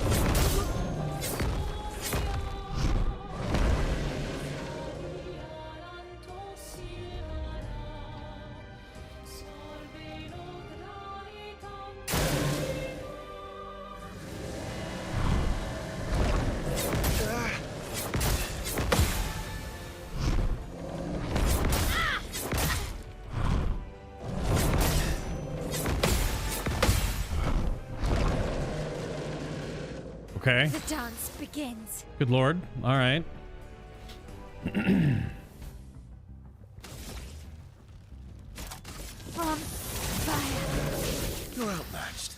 Okay. The dance begins. Good lord. All right. From fire. You're outmatched.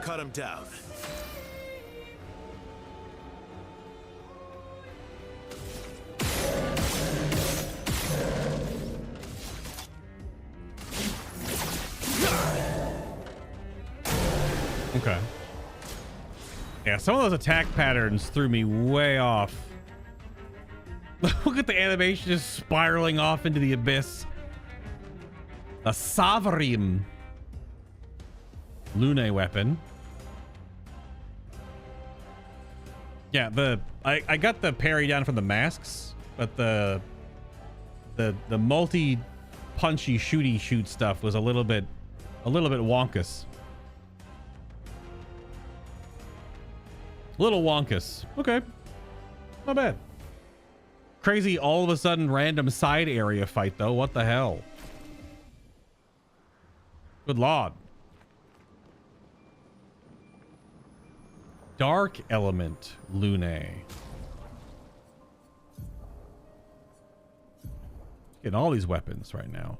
Cut him down. Okay. Yeah, some of those attack patterns threw me way off. Look at the animation just spiraling off into the abyss. A Savrim Lune weapon. Yeah, I got the parry down from the masks, but the multi punchy shooty shoot stuff was a little bit wonkus. Little wonkus. Okay. Not bad. Crazy all of a sudden random side area fight though. What the hell? Good lord. Dark element Lune. Getting all these weapons right now.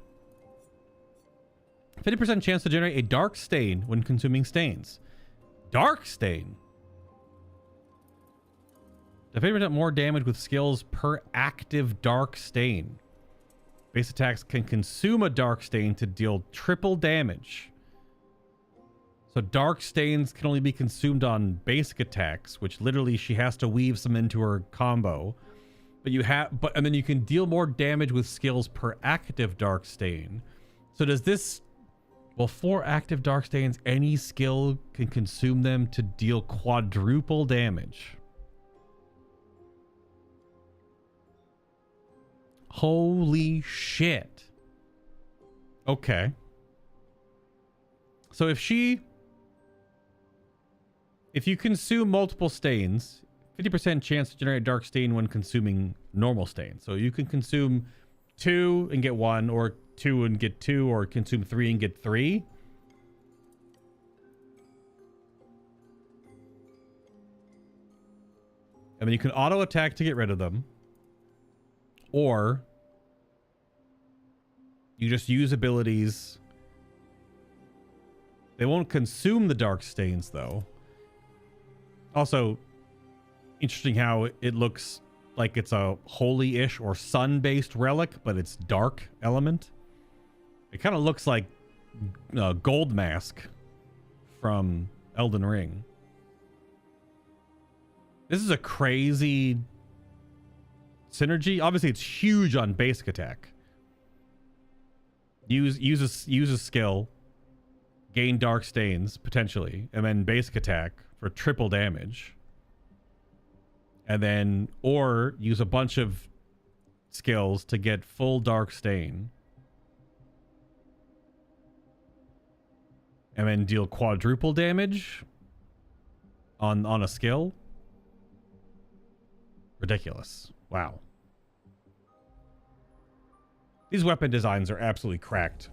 50% chance to generate a dark stain when consuming stains. Dark stain. 50% more damage with skills per active dark stain. Base attacks can consume a dark stain to deal triple damage. So dark stains can only be consumed on basic attacks, which literally she has to weave some into her combo. And then you can deal more damage with skills per active dark stain. So does this, well, 4 active dark stains, any skill can consume them to deal quadruple damage. Holy shit. Okay. So if you consume multiple stains, 50% chance to generate a dark stain when consuming normal stain. So you can consume 2 and get 1, or 2 and get 2, or consume 3 and get 3. And then you can auto attack to get rid of them. Or you just use abilities. They won't consume the dark stains though. Also, interesting how it looks like it's a holy-ish or sun-based relic, but it's dark element. It kind of looks like Gold Mask from Elden Ring. This is a crazy synergy. Obviously, it's huge on basic attack. Use a skill, gain dark stains potentially, and then basic attack for triple damage. And then, or use a bunch of skills to get full dark stain. And then deal quadruple damage on a skill. Ridiculous. Wow. These weapon designs are absolutely cracked.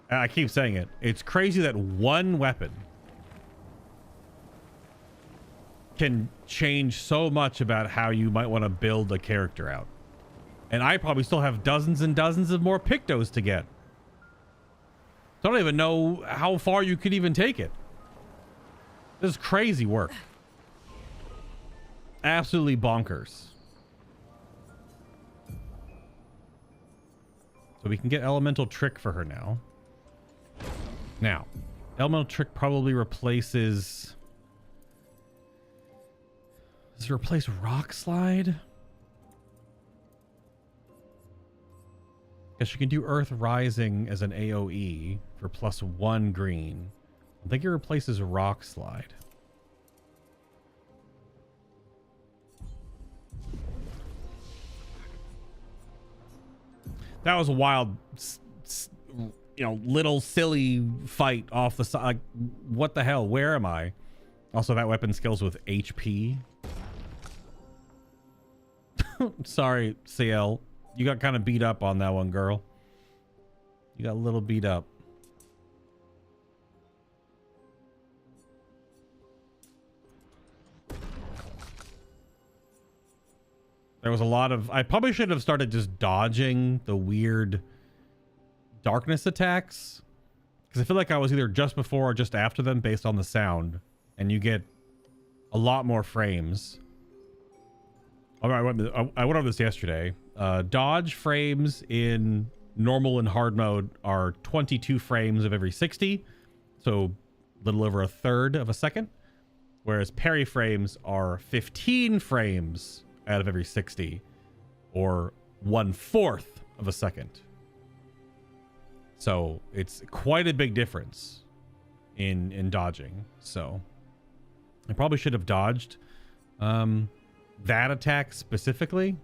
I keep saying it. It's crazy that one weapon can change so much about how you might want to build a character out. And I probably still have dozens and dozens of more pictos to get. So I don't even know how far you could even take it. This is crazy work. Absolutely bonkers. So we can get Elemental Trick for her now. Now, Elemental Trick probably replaces... Does it replace Rock Slide? Guess you can do Earth Rising as an AoE for +1 green. I think it replaces Rock Slide. That was a wild, little silly fight off the side. Like, what the hell? Where am I? Also, that weapon scales with HP. Sorry, CL. You got kind of beat up on that one, girl. You got a little beat up. There was a lot of... I probably should have started just dodging the weird darkness attacks. Because I feel like I was either just before or just after them based on the sound. And you get a lot more frames. All right, I went over this yesterday. Dodge frames in normal and hard mode are 22 frames of every 60. So a little over a third of a second. Whereas parry frames are 15 frames out of every 60, or 1/4 of a second. So it's quite a big difference in dodging. So I probably should have dodged that attack specifically.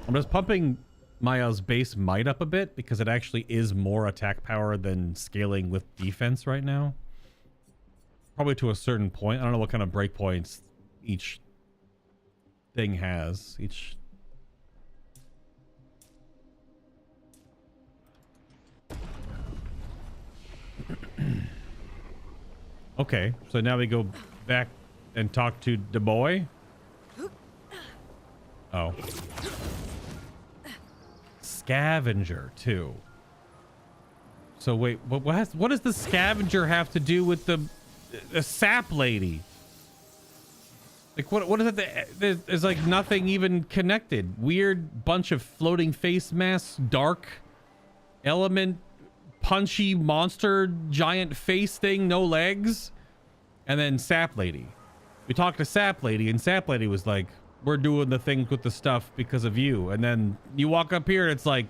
I'm just pumping Maya's base might up a bit because it actually is more attack power than scaling with defense right now. Probably to a certain point. I don't know what kind of breakpoints each thing has. Okay, so now we go back and talk to the boy. Oh. Scavenger too. So wait, what does the scavenger have to do with the sap lady? Like what is it? There's like nothing even connected. Weird bunch of floating face masks, dark element, punchy monster, giant face thing, no legs, and then sap lady. We talked to sap lady, and sap lady was like, we're doing the things with the stuff because of you. And then you walk up here and it's like,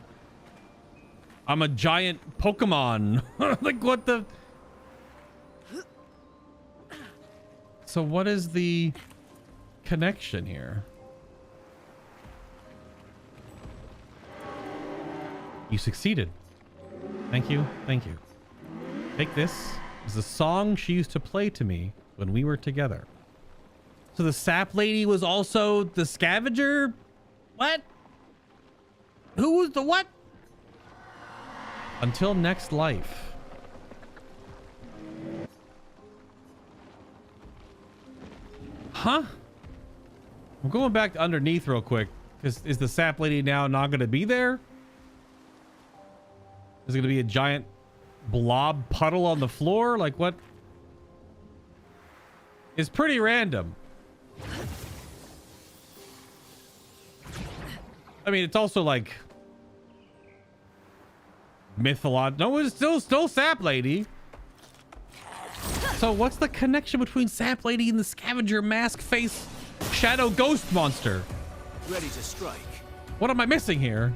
I'm a giant Pokemon. Like, what the? So what is the connection here? You succeeded. Thank you. Thank you. Take this. It's the song she used to play to me when we were together. So the sap lady was also the scavenger? What? Who was the what? Until next life. Huh? I'm going back to underneath real quick. Because is the sap lady now not going to be there? Is it going to be a giant blob puddle on the floor? Like what? It's pretty random. I mean, it's also like mythological. No, it's still Sap Lady. So what's the connection between Sap Lady and the scavenger mask face shadow ghost monster? Ready to strike. What am I missing here?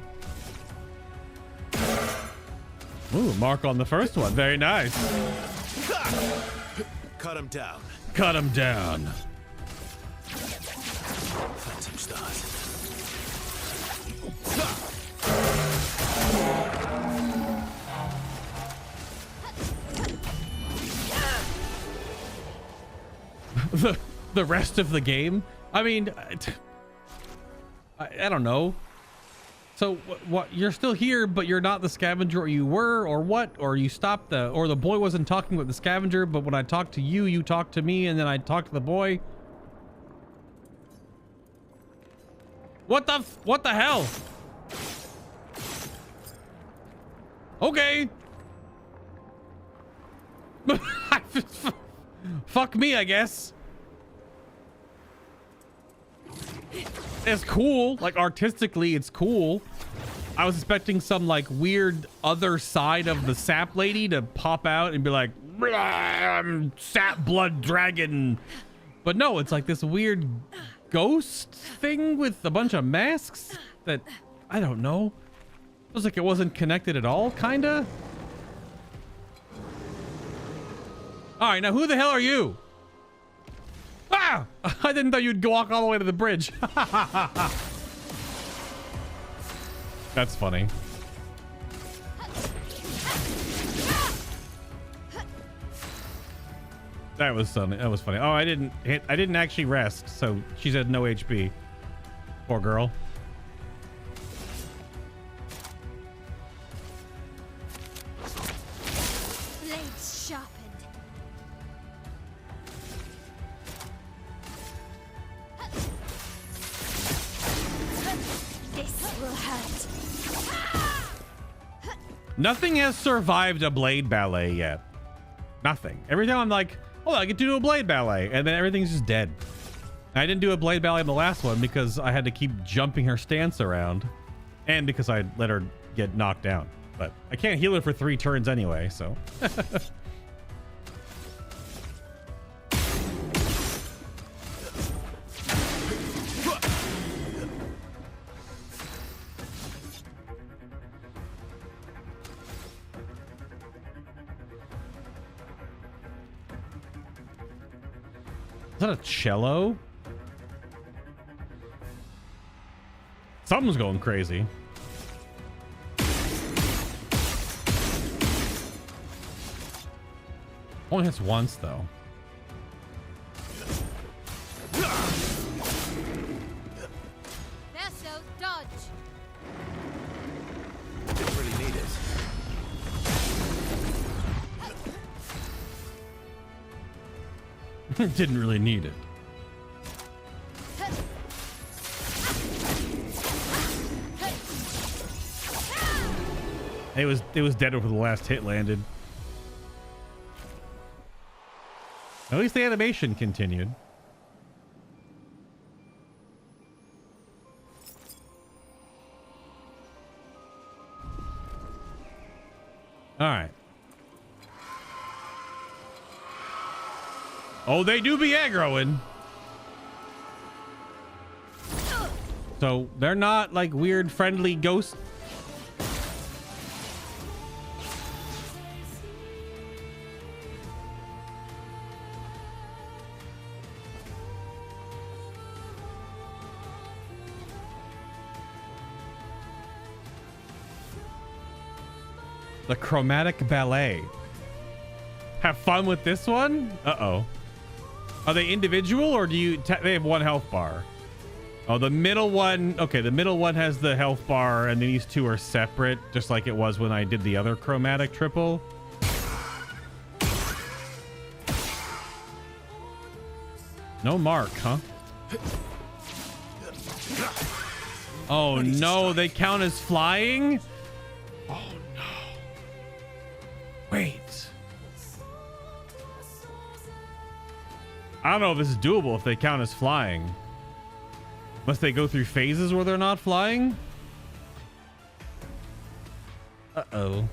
Ooh, mark on the first one. Very nice. Cut him down. Cut him down. Phantom stars. The rest of the game? I mean, I don't know. So what? You're still here, but you're not the scavenger, or you were, or what? Or you stopped or the boy wasn't talking with the scavenger, but when I talked to you, you talked to me, and then I talked to the boy. What the hell? Okay. Fuck me, I guess. It's cool. Like, artistically, it's cool. I was expecting some, like, weird other side of the sap lady to pop out and be like, I'm sap blood dragon. But no, it's like this weird ghost thing with a bunch of masks that, I don't know. It was like it wasn't connected at all, kinda. All right, now who the hell are you? Ah! I didn't know you'd walk all the way to the bridge. That's funny. That was funny. That was funny. Oh, I didn't actually rest, so she's at no HP. Poor girl. Blades sharpened. This will hurt. Nothing has survived a blade ballet yet. Nothing. Every time I'm like, oh, I get to do a blade ballet, and then everything's just dead. I didn't do a blade ballet in the last one because I had to keep jumping her stance around, and because I let her get knocked down. But I can't heal her for 3 turns anyway, so. Is that a cello? Something's going crazy. Only hits once though. Verso, dodge. Didn't really need it. Didn't really need it. It was dead before the last hit landed. At least the animation continued. All right. Oh, they do be aggroing. So they're not like weird friendly ghosts. The chromatic ballet. Have fun with this one? Uh-oh. Are they individual or do you... they have 1 health bar. Oh, the middle one... Okay, the middle one has the health bar and then these 2 are separate, just like it was when I did the other chromatic triple. No mark, huh? Oh no, they count as flying? Oh no. Wait. I don't know if this is doable if they count as flying. Must they go through phases where they're not flying? Uh-oh.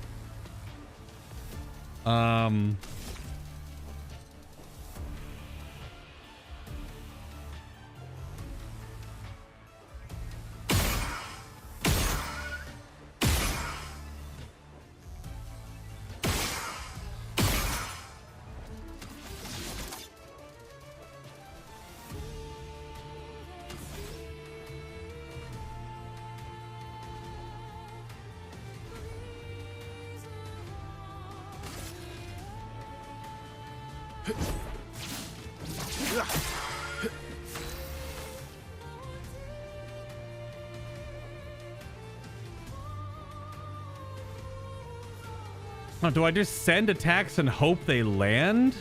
Oh, do I just send attacks and hope they land?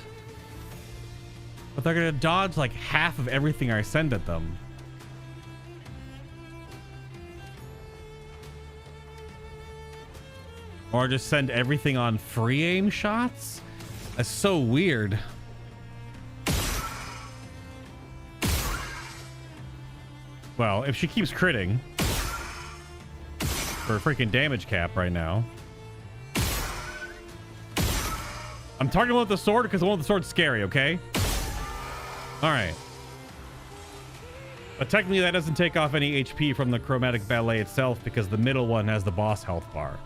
But they're gonna dodge like half of everything I send at them. Or just send everything on free aim shots? That's so weird. Well, if she keeps critting for a freaking damage cap right now. I'm targeting one with the sword because the one with the sword's scary, okay? Alright. But technically that doesn't take off any HP from the chromatic ballet itself because the middle one has the boss health bar.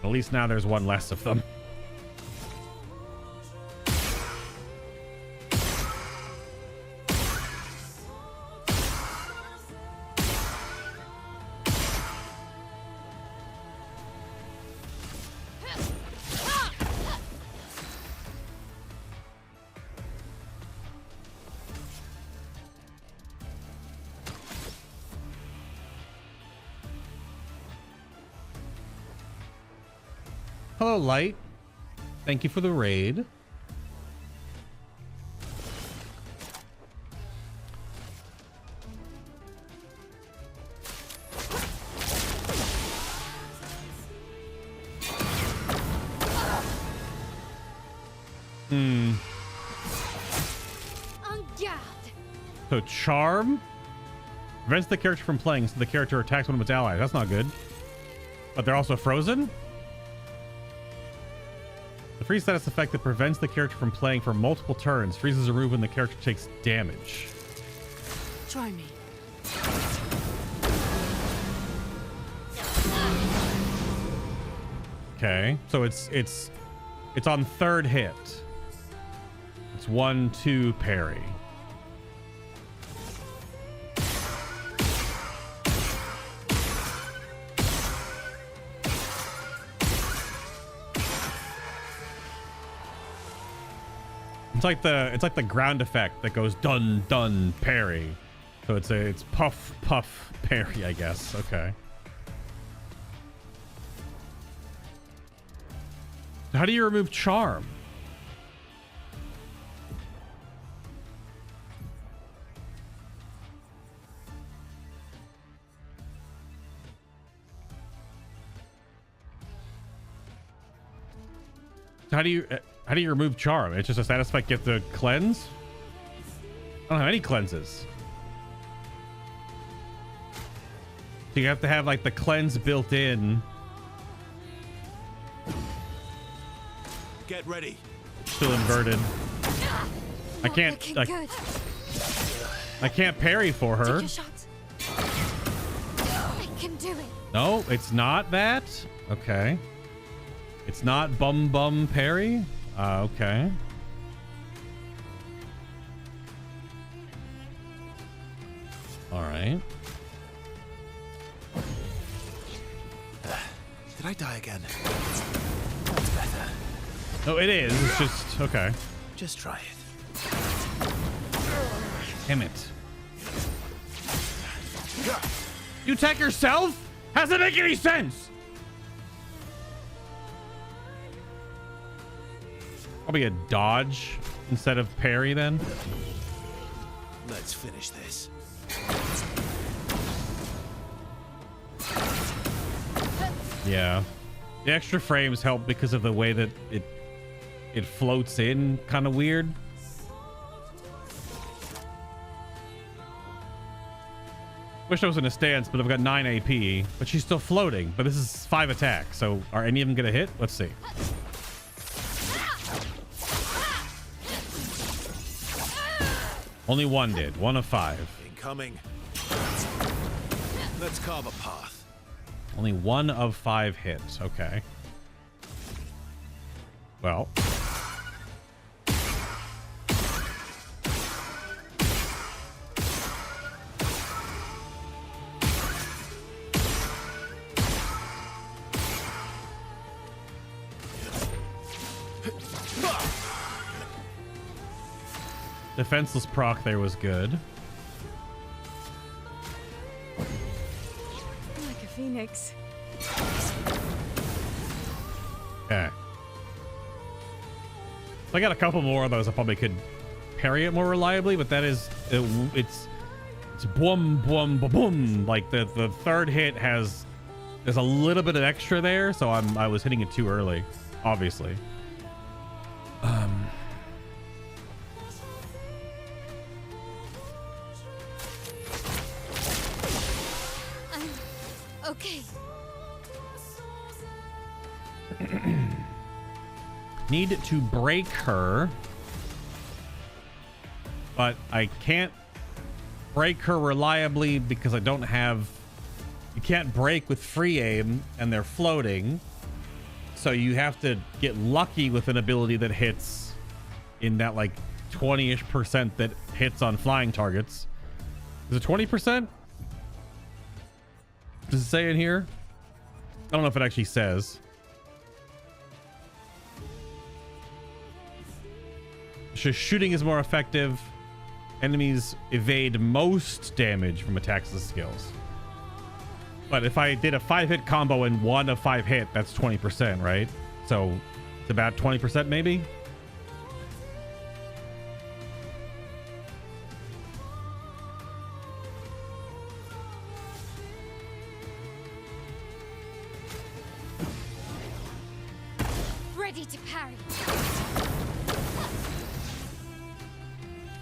At least now there's one less of them. Hello, Light. Thank you for the raid. So charm prevents the character from playing, so the character attacks one of its allies. That's not good. But they're also frozen? The freeze status effect that prevents the character from playing for multiple turns freezes a move when the character takes damage. Try me. Okay, so it's on third hit. It's 1-2 parry. It's like the ground effect that goes dun dun parry. So it's puff puff parry, I guess. Okay. How do you remove charm? How do you remove charm? It's just a status effect you have to cleanse? I don't have any cleanses. So you have to have like the cleanse built in. Get ready. Still inverted. I can't I can't parry for her. I can do it. No, it's not that. Okay. It's not bum parry. Okay. All right. Did I die again? That's better. No, it is. It's just okay. Just try it. Damn it. You attack yourself? How does it make any sense? Probably a dodge instead of parry then. Let's finish this. Yeah. The extra frames help because of the way that it floats in kind of weird. Wish I was in a stance, but I've got 9 AP. But she's still floating. But this is 5 attacks. So are any of them going to hit? Let's see. Only one did. 1 of 5. Incoming. Let's carve a path. Only 1 of 5 hits. Okay. Well. Defenseless proc there was good. Like a phoenix. Okay. I got a couple more of those. I probably could parry it more reliably, but that is it's boom boom boom boom. Like the third hit there's a little bit of extra there, so I was hitting it too early, obviously. Okay. Need to break her, but I can't break her reliably because I don't have. You can't break with free aim and they're floating, so you have to get lucky with an ability that hits in that like 20-ish% that hits on flying targets. Is it 20%? Does it say in here? I don't know if it actually says. Just shooting is more effective. Enemies evade most damage from attacks and skills. But if I did a 5-hit combo and 1 of 5 hit, that's 20%, right? So it's about 20% maybe? Ready to parry.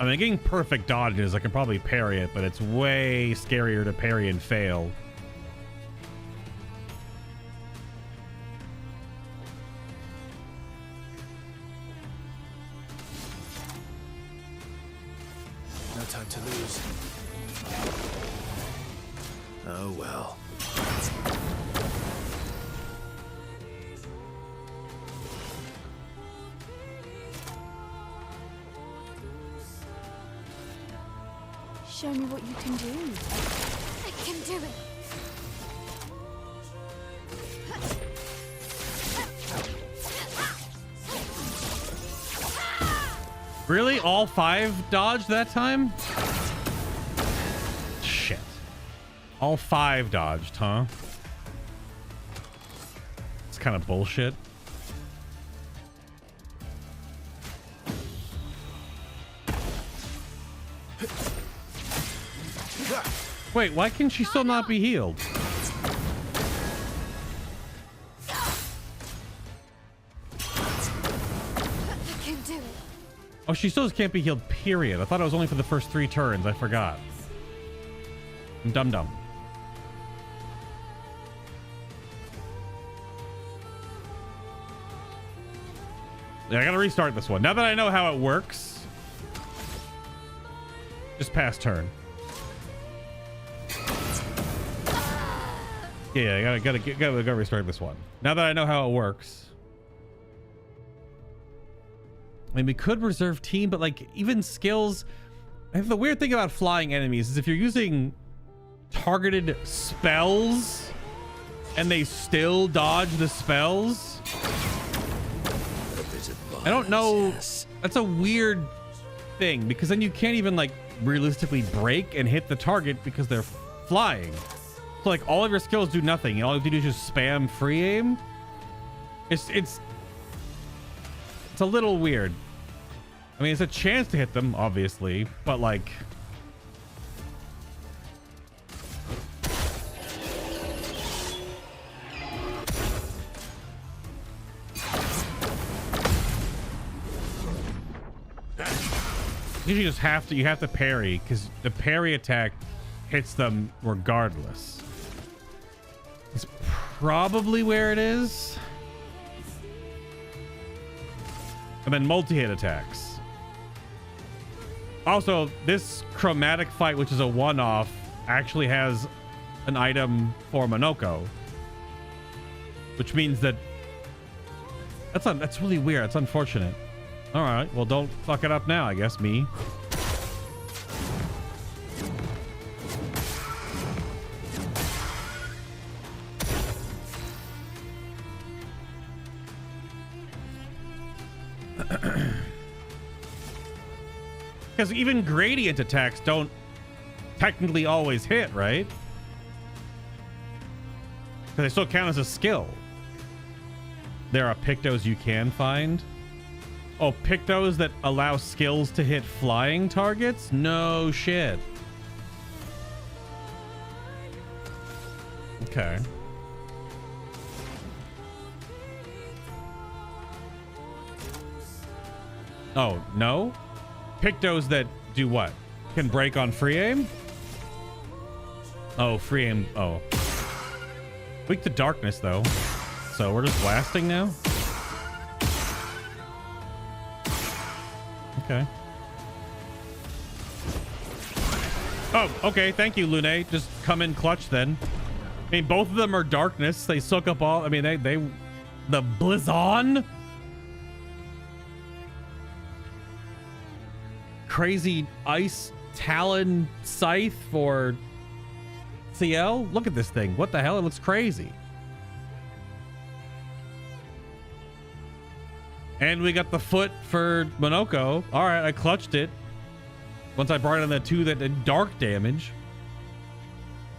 I mean, getting perfect dodges, I can probably parry it, but it's way scarier to parry and fail. No time to lose. Oh well. Show me what you can do. I can do it. Really? All 5 dodged that time? Shit. All 5 dodged, huh? It's kind of bullshit. Wait, why can she still not be healed? I can do it. Oh, she still can't be healed, period. I thought it was only for the first 3 turns. I forgot. I'm dumb. Yeah, I gotta restart this one. Now that I know how it works. Just pass turn. Yeah, I gotta restart this one. Now that I know how it works. I mean, we could reserve team, but like even skills. I think the weird thing about flying enemies is if you're using targeted spells and they still dodge the spells. I don't know. That's a weird thing because then you can't even like realistically break and hit the target because they're flying. So like all of your skills do nothing. All you have to do is just spam free aim. It's a little weird. I mean, it's a chance to hit them, obviously, but like you just have to parry because the parry attack hits them regardless. It's probably where it is. And then multi-hit attacks. Also, this chromatic fight, which is a one-off, actually has an item for Monoko. Which means that that's really weird. It's unfortunate. All right, well, don't fuck it up now, I guess, me. Because even gradient attacks don't technically always hit, right? Because they still count as a skill. There are Pictos you can find. Oh, pictos that allow skills to hit flying targets? No shit. Okay. Oh, no? Pictos that do what? Can break on free aim? Oh, free aim. Oh. Weak to darkness, though. So we're just blasting now? Okay. Oh, okay. Thank you, Lune. Just come in clutch then. I mean, both of them are darkness. They soak up all... I mean, they the Blizzon? Crazy ice talon scythe for CL? Look at this thing. What the hell? It looks crazy. And we got the foot for Monoko. All right, I clutched it. Once I brought in the two that did dark damage.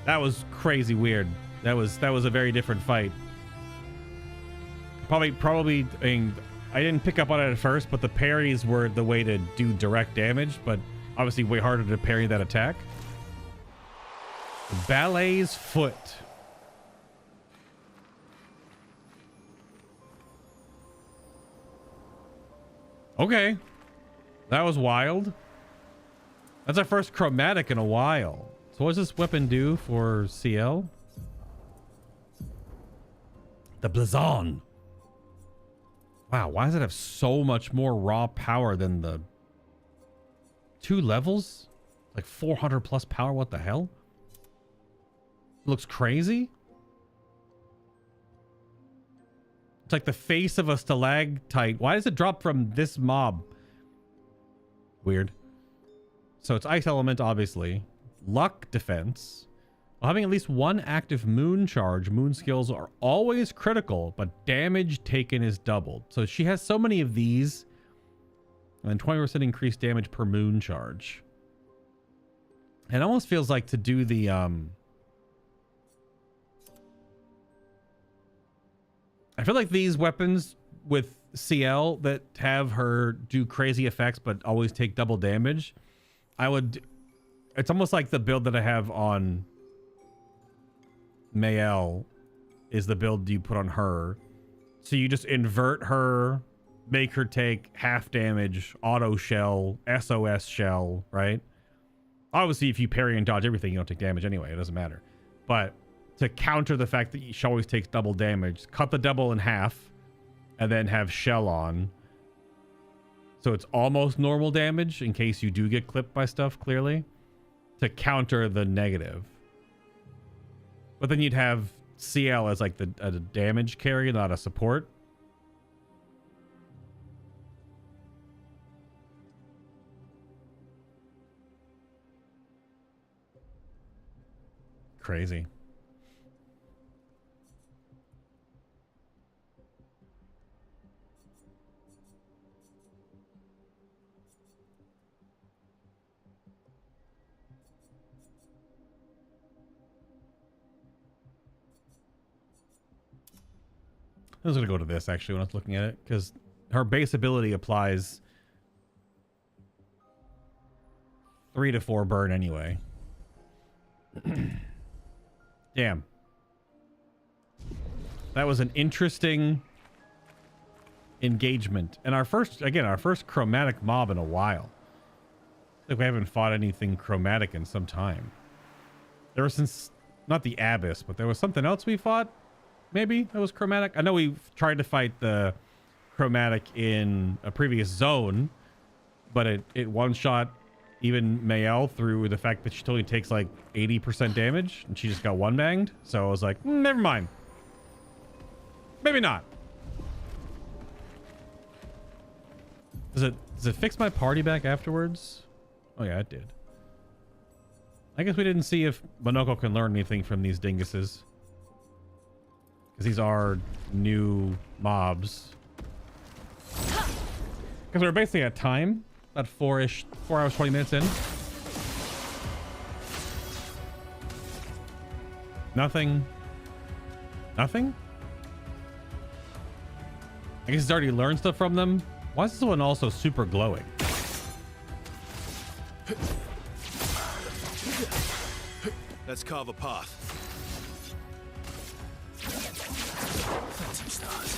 That was crazy weird. That was a very different fight. Probably, I mean, I didn't pick up on it at first, but the parries were the way to do direct damage, but obviously way harder to parry that attack. Ballet's foot. Okay. That was wild. That's our first chromatic in a while. So what does this weapon do for CL? The Blizzon. Wow, why does it have so much more raw power than the 2 levels? Like 400 plus power, what the hell? Looks crazy. It's like the face of a stalactite. Why does it drop from this mob? Weird. So it's ice element, obviously. Luck defense. While having at least one active moon charge, moon skills are always critical, but damage taken is doubled. So she has so many of these. And then 20% increased damage per moon charge. It almost feels like to do the I feel like these weapons with CL that have her do crazy effects but always take double damage, it's almost like the build that I have on Mayel is the build you put on her. So you just invert her, make her take half damage, auto shell, SOS shell, right? Obviously, if you parry and dodge everything, you don't take damage anyway. It doesn't matter. But to counter the fact that she always takes double damage, cut the double in half and then have shell on. So it's almost normal damage in case you do get clipped by stuff, clearly, to counter the negative. But then you'd have CL as like a damage carry, not a support. Crazy. I was going to go to this actually when I was looking at it, because her base ability applies 3 to 4 burn anyway. Damn. That was an interesting engagement. And our first chromatic mob in a while. Like we haven't fought anything chromatic in some time. There was not the Abyss, but there was something else we fought. Maybe that was chromatic. I know we tried to fight the chromatic in a previous zone, but it one-shot even Mayel through the fact that she totally takes like 80% damage and she just got one banged. So I was like, never mind. Maybe not. Does it fix my party back afterwards? Oh yeah, it did. I guess we didn't see if Monoko can learn anything from these dinguses. Because these are new mobs. Because we're basically at time. About 4 hours, 20 minutes in. Nothing. Nothing? I guess he's already learned stuff from them. Why is this one also super glowing? Let's carve a path. Phantom stars.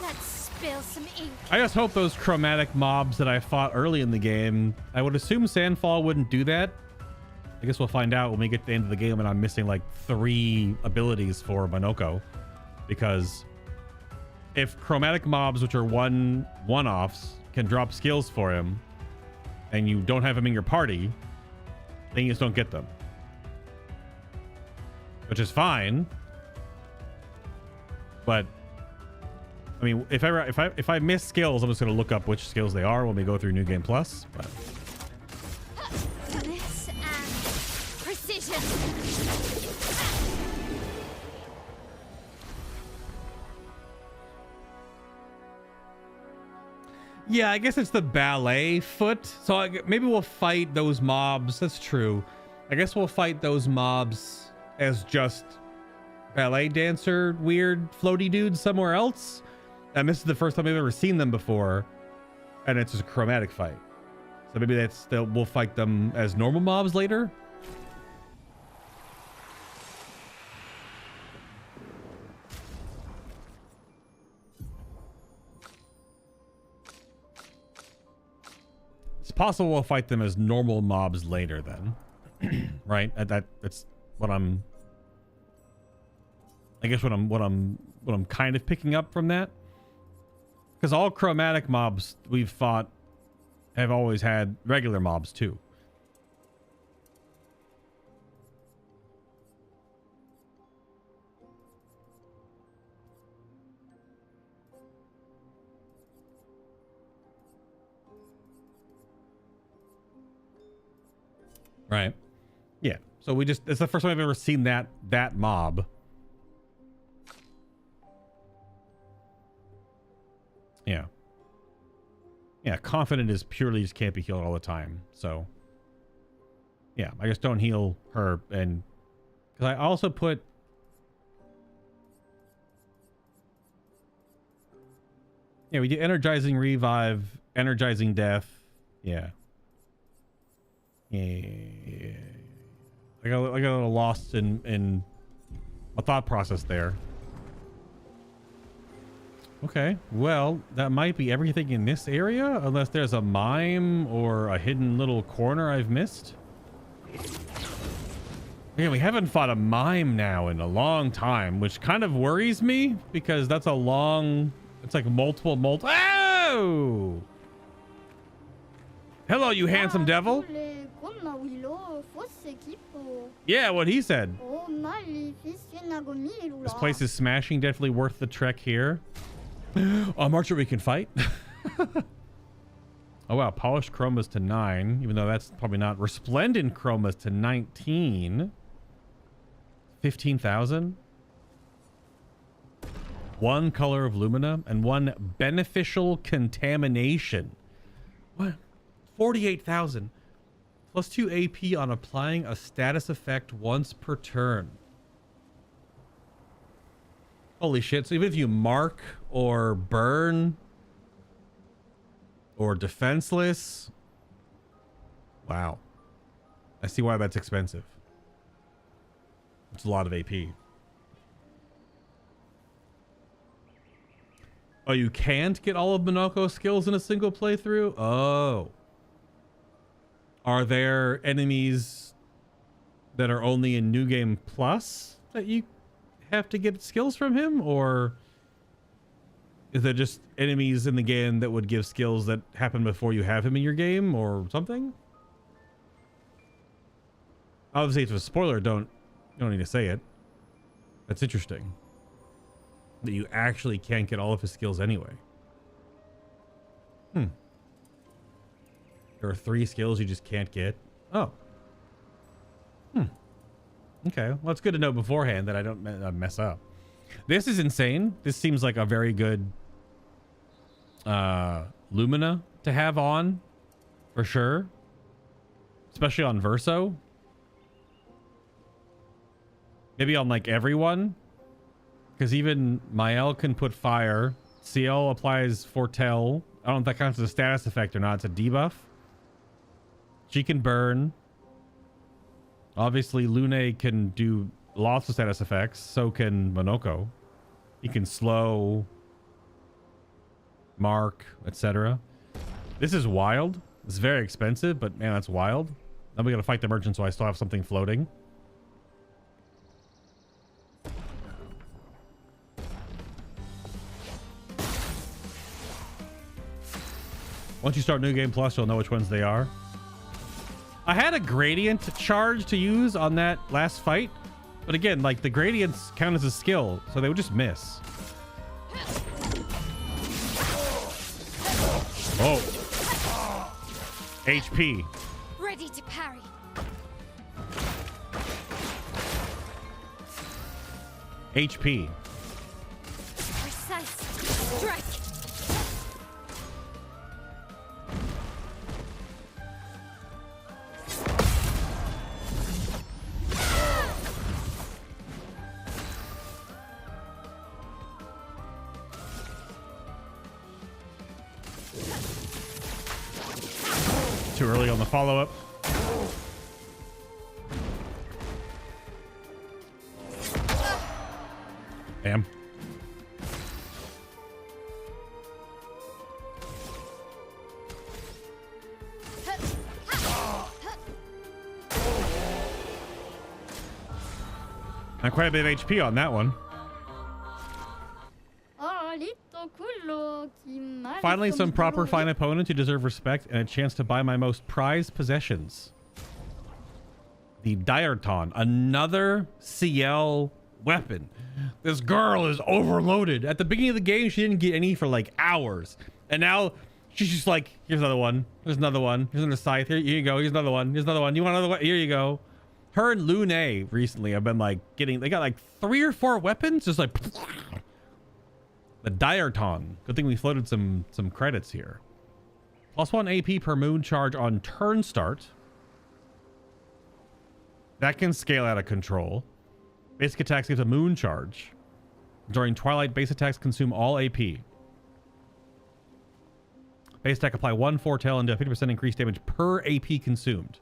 Let's spill some ink. I just hope those chromatic mobs that I fought early in the game, I would assume Sandfall wouldn't do that. I guess we'll find out when we get to the end of the game and I'm missing like 3 abilities for Monoko. Because if chromatic mobs, which are one-offs, can drop skills for him, and you don't have him in your party, then you just don't get them. Which is fine. But I mean, if I miss skills, I'm just gonna look up which skills they are when we go through New Game Plus. But This and precision. yeah, I guess it's the ballet foot. So maybe we'll fight those mobs. That's true. I guess we'll fight those mobs as just ballet dancer, weird floaty dudes somewhere else. And this is the first time I've ever seen them before. And it's just a chromatic fight. So maybe we'll fight them as normal mobs later. It's possible we'll fight them as normal mobs later then. Right? That's what I'm I guess what I'm kind of picking up from that. Because all chromatic mobs we've fought have always had regular mobs too. Right. Yeah. So it's the first time I've ever seen that mob. Yeah. Yeah, confident is purely just can't be healed all the time. So yeah, I just don't heal her. And because I also put we do energizing revive, energizing death. Yeah. Yeah. I got a little lost in my thought process there. Okay, well, that might be everything in this area, unless there's a mime or a hidden little corner I've missed. Yeah, we haven't fought a mime now in a long time, which kind of worries me because that's a long... It's like multiple... Oh! Hello, you handsome devil. Yeah, what he said. This place is smashing, definitely worth the trek here. I'm Archer, we can fight. Oh wow, polished chromas to 9, even though that's probably not. Resplendent chromas to 19. 15,000. 1 color of lumina and 1 beneficial contamination. What? 48,000. Plus 2 AP on applying a status effect once per turn. Holy shit. So even if you mark or burn or defenseless. Wow. I see why that's expensive. It's a lot of AP. Oh, you can't get all of Monoko's skills in a single playthrough? Oh. Are there enemies that are only in New Game Plus that you have to get skills from him, or is there just enemies in the game that would give skills that happen before you have him in your game or something? Obviously, if it's a spoiler, you don't need to say it. That's interesting that you actually can't get all of his skills anyway. There are 3 skills you just can't get. Oh. Okay, well, it's good to know beforehand that I don't mess up. This is insane. This seems like a very good Lumina to have on, for sure. Especially on Verso. Maybe on like everyone. because even Mael can put fire. CL applies foretell. I don't know if that counts as a status effect or not. It's a debuff. She can burn. Obviously, Lune can do lots of status effects. So can Monoko. He can slow, mark, etc. This is wild. It's very expensive, but man, that's wild. Then we gotta fight the merchant, so I still have something floating. Once you start New Game Plus, you'll know which ones they are. I had a gradient charge to use on that last fight, but again, like the gradients count as a skill, so they would just miss. Oh. HP. Ready to parry. HP. Precise strike. Too early on the follow-up. Damn. Not quite a bit of HP on that one. Finally, some proper fine opponents who deserve respect and a chance to buy my most prized possessions. The Diarton, another CL weapon. This girl is overloaded. At the beginning of the game, she didn't get any for like hours. And now she's just like, here's another one. Here's another one. Here's another scythe. Here you go. Here's another one. Here's another one. You want another one? Here you go. Her and Lune recently have been like they got like 3 or 4 weapons. Just like the Diarton. Good thing we floated some credits here. +1 AP per moon charge on turn start. That can scale out of control. Basic attacks gives a moon charge. During Twilight, base attacks consume all AP. Base attack apply 1 foretell and do a 50% increased damage per AP consumed.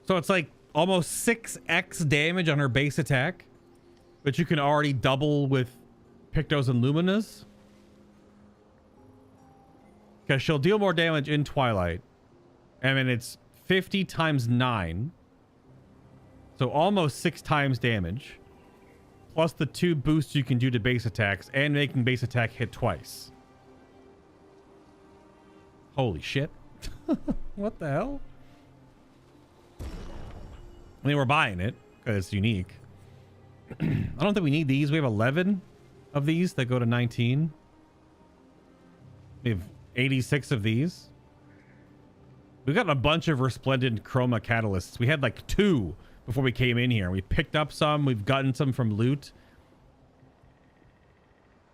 So it's like almost 6x damage on her base attack, but you can already double with Pictos and Luminas. Because she'll deal more damage in Twilight. I mean, it's 50 times 9. So almost 6 times damage. Plus the 2 boosts you can do to base attacks and making base attack hit twice. Holy shit. What the hell? I mean, we're buying it because it's unique. I don't think we need these. We have 11 of these that go to 19. We have 86 of these. We've gotten a bunch of resplendent chroma catalysts. We had like 2 before we came in here. We picked up some. We've gotten some from loot.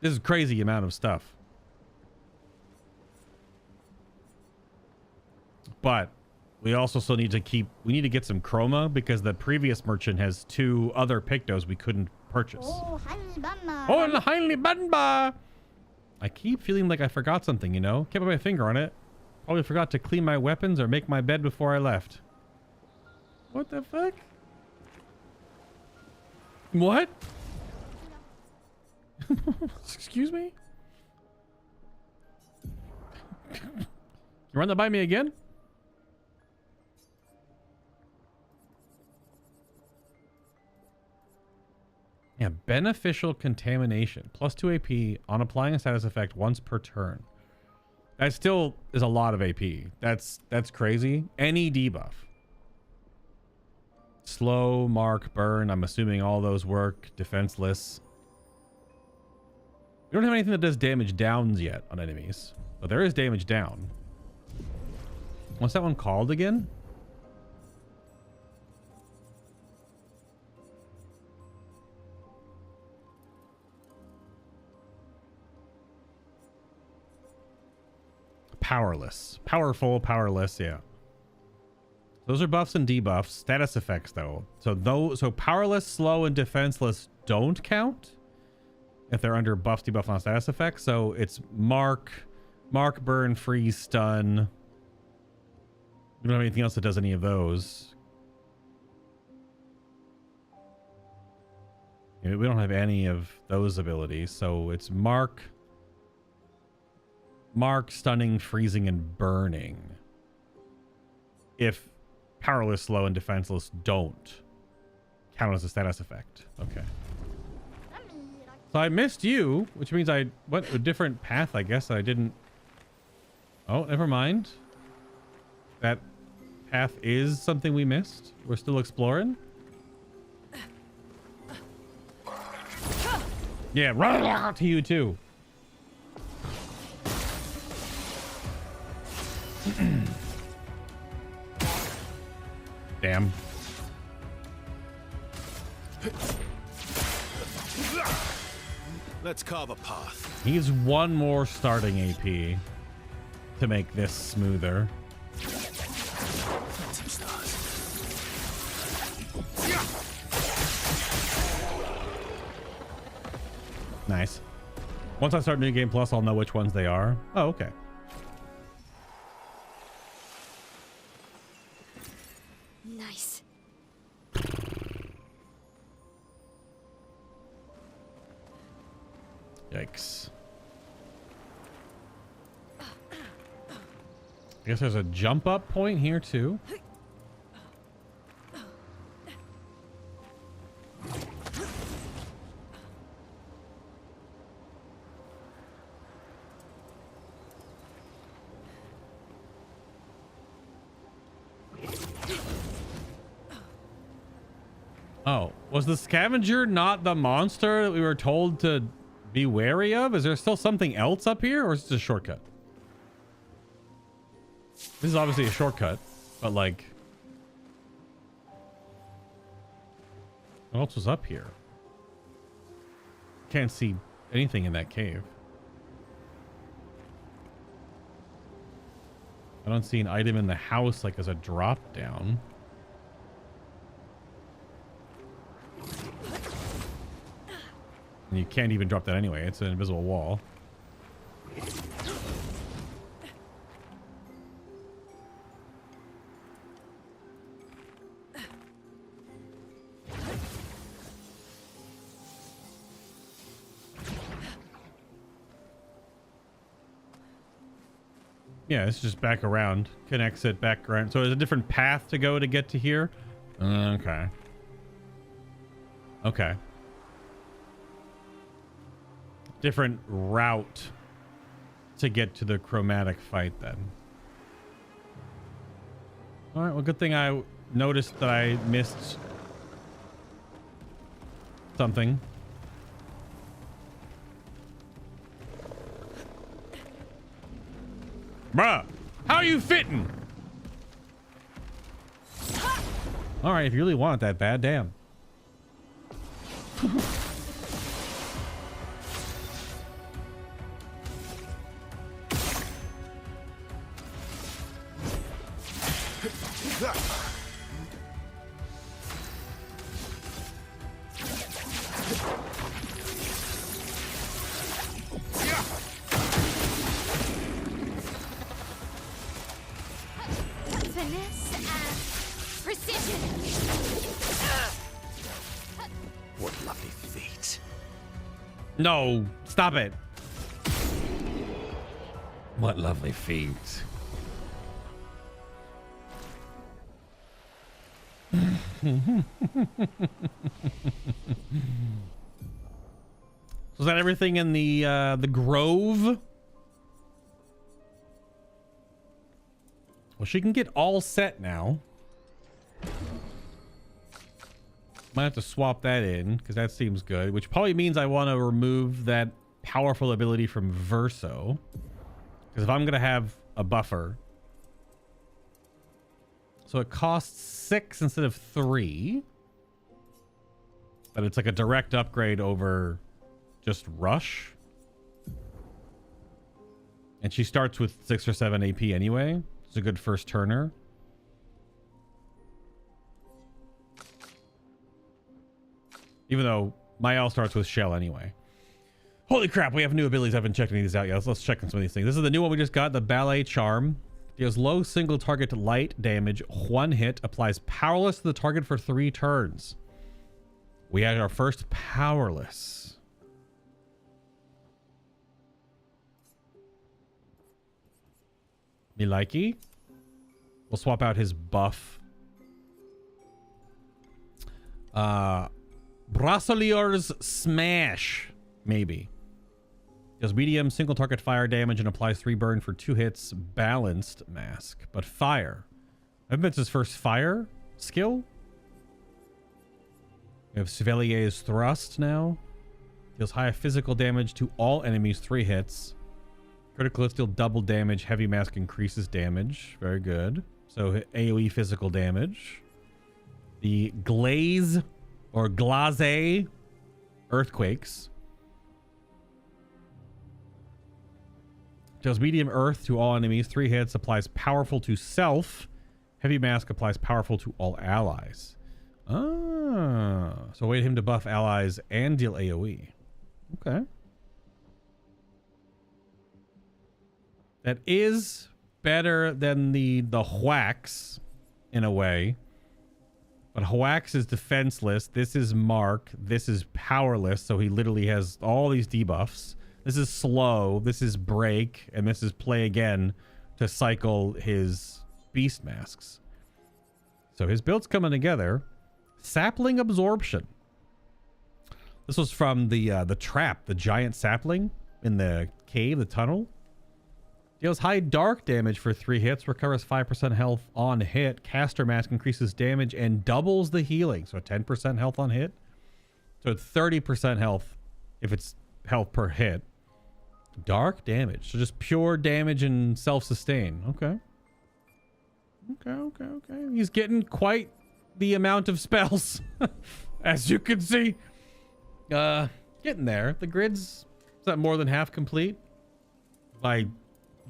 This is a crazy amount of stuff. But we also still need to we need to get some chroma because the previous merchant has 2 other Pictos we couldn't purchase. Oh, Haile Banba! I keep feeling like I forgot something, you know? Kept my finger on it. Probably forgot to clean my weapons or make my bed before I left. What the fuck? What? Excuse me? You run that by me again? Yeah, beneficial contamination. +2 AP on applying a status effect once per turn. That still is a lot of AP. That's crazy. Any debuff. Slow, mark, burn. I'm assuming all those work. Defenseless. We don't have anything that does damage downs yet on enemies. But there is damage down. What's that one called again? powerless. Powerful, powerless, yeah. Those are buffs and debuffs. Status effects, though. So powerless, slow, and defenseless don't count if they're under buffs, debuffs, and status effects. So it's mark, burn, freeze, stun. We don't have anything else that does any of those. We don't have any of those abilities. So it's mark, stunning, freezing, and burning. If powerless, slow, and defenseless don't count as a status effect. Okay. So I missed you, which means I went a different path, I guess. I didn't... Oh, never mind. That path is something we missed. We're still exploring. Yeah, run to you too. Damn. Let's carve a path. Needs one more starting AP to make this smoother. Phantom stars. Nice. Once I start New Game Plus, I'll know which ones they are. Oh, okay. Nice. Yikes. I guess there's a jump up point here too. Oh, was the scavenger not the monster that we were told to be wary of? Is there still something else up here, or is this a shortcut? This is obviously a shortcut, but like, what else was up here? Can't see anything in that cave. I don't see an item in the house like as a drop down. And you can't even drop that anyway. It's an invisible wall. Yeah, it's just back around. Connects it back around. So there's a different path to go to get to here. Okay. Okay. Different route to get to the chromatic fight then. All right, well, good thing I noticed that I missed something. Bruh, how are you fitting? All right, if you really want that bad, damn. Finesse and precision. What lovely feet. No, stop it. What lovely feet. Was that everything in the grove? Well, she can get all set now. Might have to swap that in because that seems good, which probably means I want to remove that powerful ability from Verso. Because if I'm going to have a buffer, so it costs 6 instead of 3, but it's like a direct upgrade over just Rush. And she starts with 6 or 7 AP anyway. It's a good first turner. Even though my L starts with shell anyway. Holy crap, we have new abilities. I haven't checked any of these out yet. Let's check on some of these things. This is the new one we just got, the Ballet Charm. Deals low single target light damage, 1 hit, applies powerless to the target for 3 turns. We had our first powerless. Me likey. We'll swap out his buff. Bracelier's Smash, maybe. Does medium single target fire damage and applies 3 burn for 2 hits. Balanced mask, but fire. I think it's his first fire skill. We have Chevalier's Thrust now. Deals high physical damage to all enemies, 3 hits. Critical hits deal double damage. Heavy mask increases damage. Very good. So AoE physical damage. The Glaze or Glaze Earthquakes. Deals medium earth to all enemies, 3 hits, applies powerful to self. Heavy mask applies powerful to all allies. Ah, so wait him to buff allies and deal AoE. Okay. That is better than the Hwax in a way. But Hwax is defenseless. This is Mark. This is powerless. So he literally has all these debuffs. This is slow. This is break. And this is play again to cycle his beast masks. So his build's coming together. Sapling absorption. This was from the trap, the giant sapling in the cave, the tunnel. Deals high dark damage for 3 hits, recovers 5% health on hit. Caster mask increases damage and doubles the healing. So 10% health on hit. So 30% health if it's health per hit. Dark damage. So just pure damage and self-sustain. Okay. Okay. He's getting quite the amount of spells. As you can see. Getting there. The grid's, is that more than half complete? By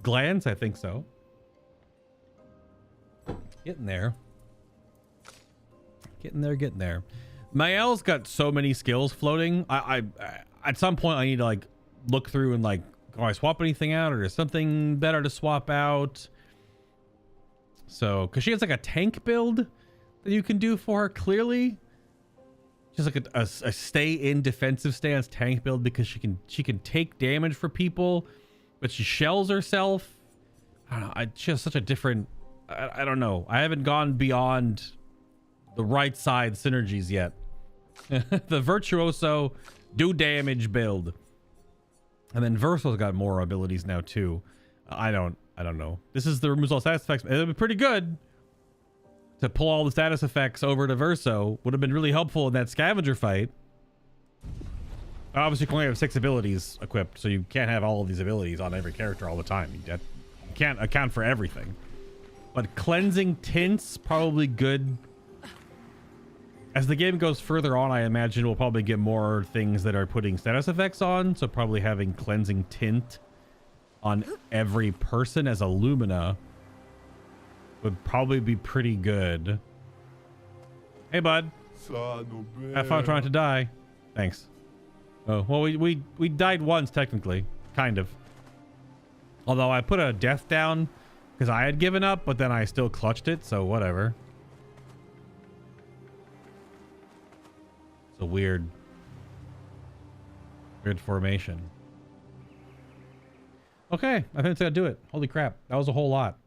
glance, I think so. Getting there. Getting there. Mael's got so many skills floating. I at some point I need to like look through and like, can I swap anything out, or is something better to swap out? So, because she has like a tank build that you can do for her, clearly. Just like a stay in defensive stance tank build, because she can take damage for people, but she shells herself. I don't know. She has such a different. I don't know. I haven't gone beyond the right side synergies yet. The Virtuoso do damage build, and then Verso's got more abilities now too. I don't know. This is the removes all status effects. It'd be pretty good to pull all the status effects over to Verso. Would have been really helpful in that scavenger fight. Obviously, you can only have 6 abilities equipped, so you can't have all of these abilities on every character all the time. You can't account for everything. But cleansing tints, probably good. As the game goes further on, I imagine we'll probably get more things that are putting status effects on. So probably having cleansing tint on every person as a Lumina would probably be pretty good. Hey, bud. Have fun trying to die. Thanks. Oh, well, we died once, technically. Kind of. Although I put a death down because I had given up, but then I still clutched it, so whatever. It's a weird formation. Okay, I think that's gonna do it. Holy crap, that was a whole lot.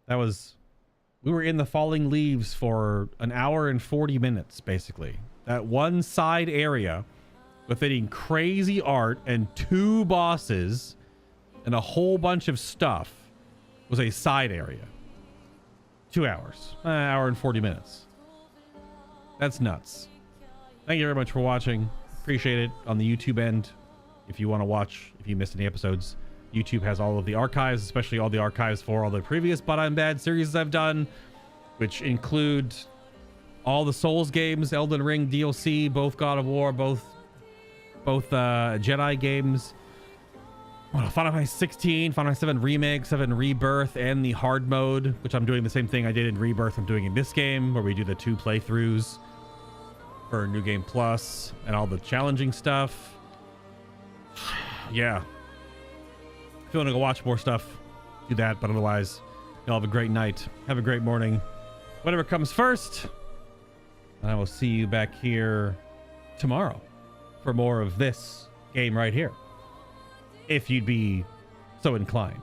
We were in the falling leaves for an hour and 40 minutes, basically. That one side area with hitting crazy art and 2 bosses and a whole bunch of stuff was a side area. 2 hours. An hour and 40 minutes. That's nuts. Thank you very much for watching. Appreciate it on the YouTube end. If you want to watch, if you missed any episodes, YouTube has all of the archives, especially all the archives for all the previous But I'm Bad series I've done, which include all the Souls games, Elden Ring DLC, both God of War, both Jedi games, Final Fantasy 16, Final Fantasy 7 Remake, 7 Rebirth, and the hard mode, which I'm doing the same thing I did in Rebirth. I'm doing in this game, where we do the 2 playthroughs for New Game Plus and all the challenging stuff. Yeah. If you want to go watch more stuff, do that. But otherwise, y'all have a great night. Have a great morning. Whatever comes first. And I will see you back here tomorrow for more of this game right here, if you'd be so inclined.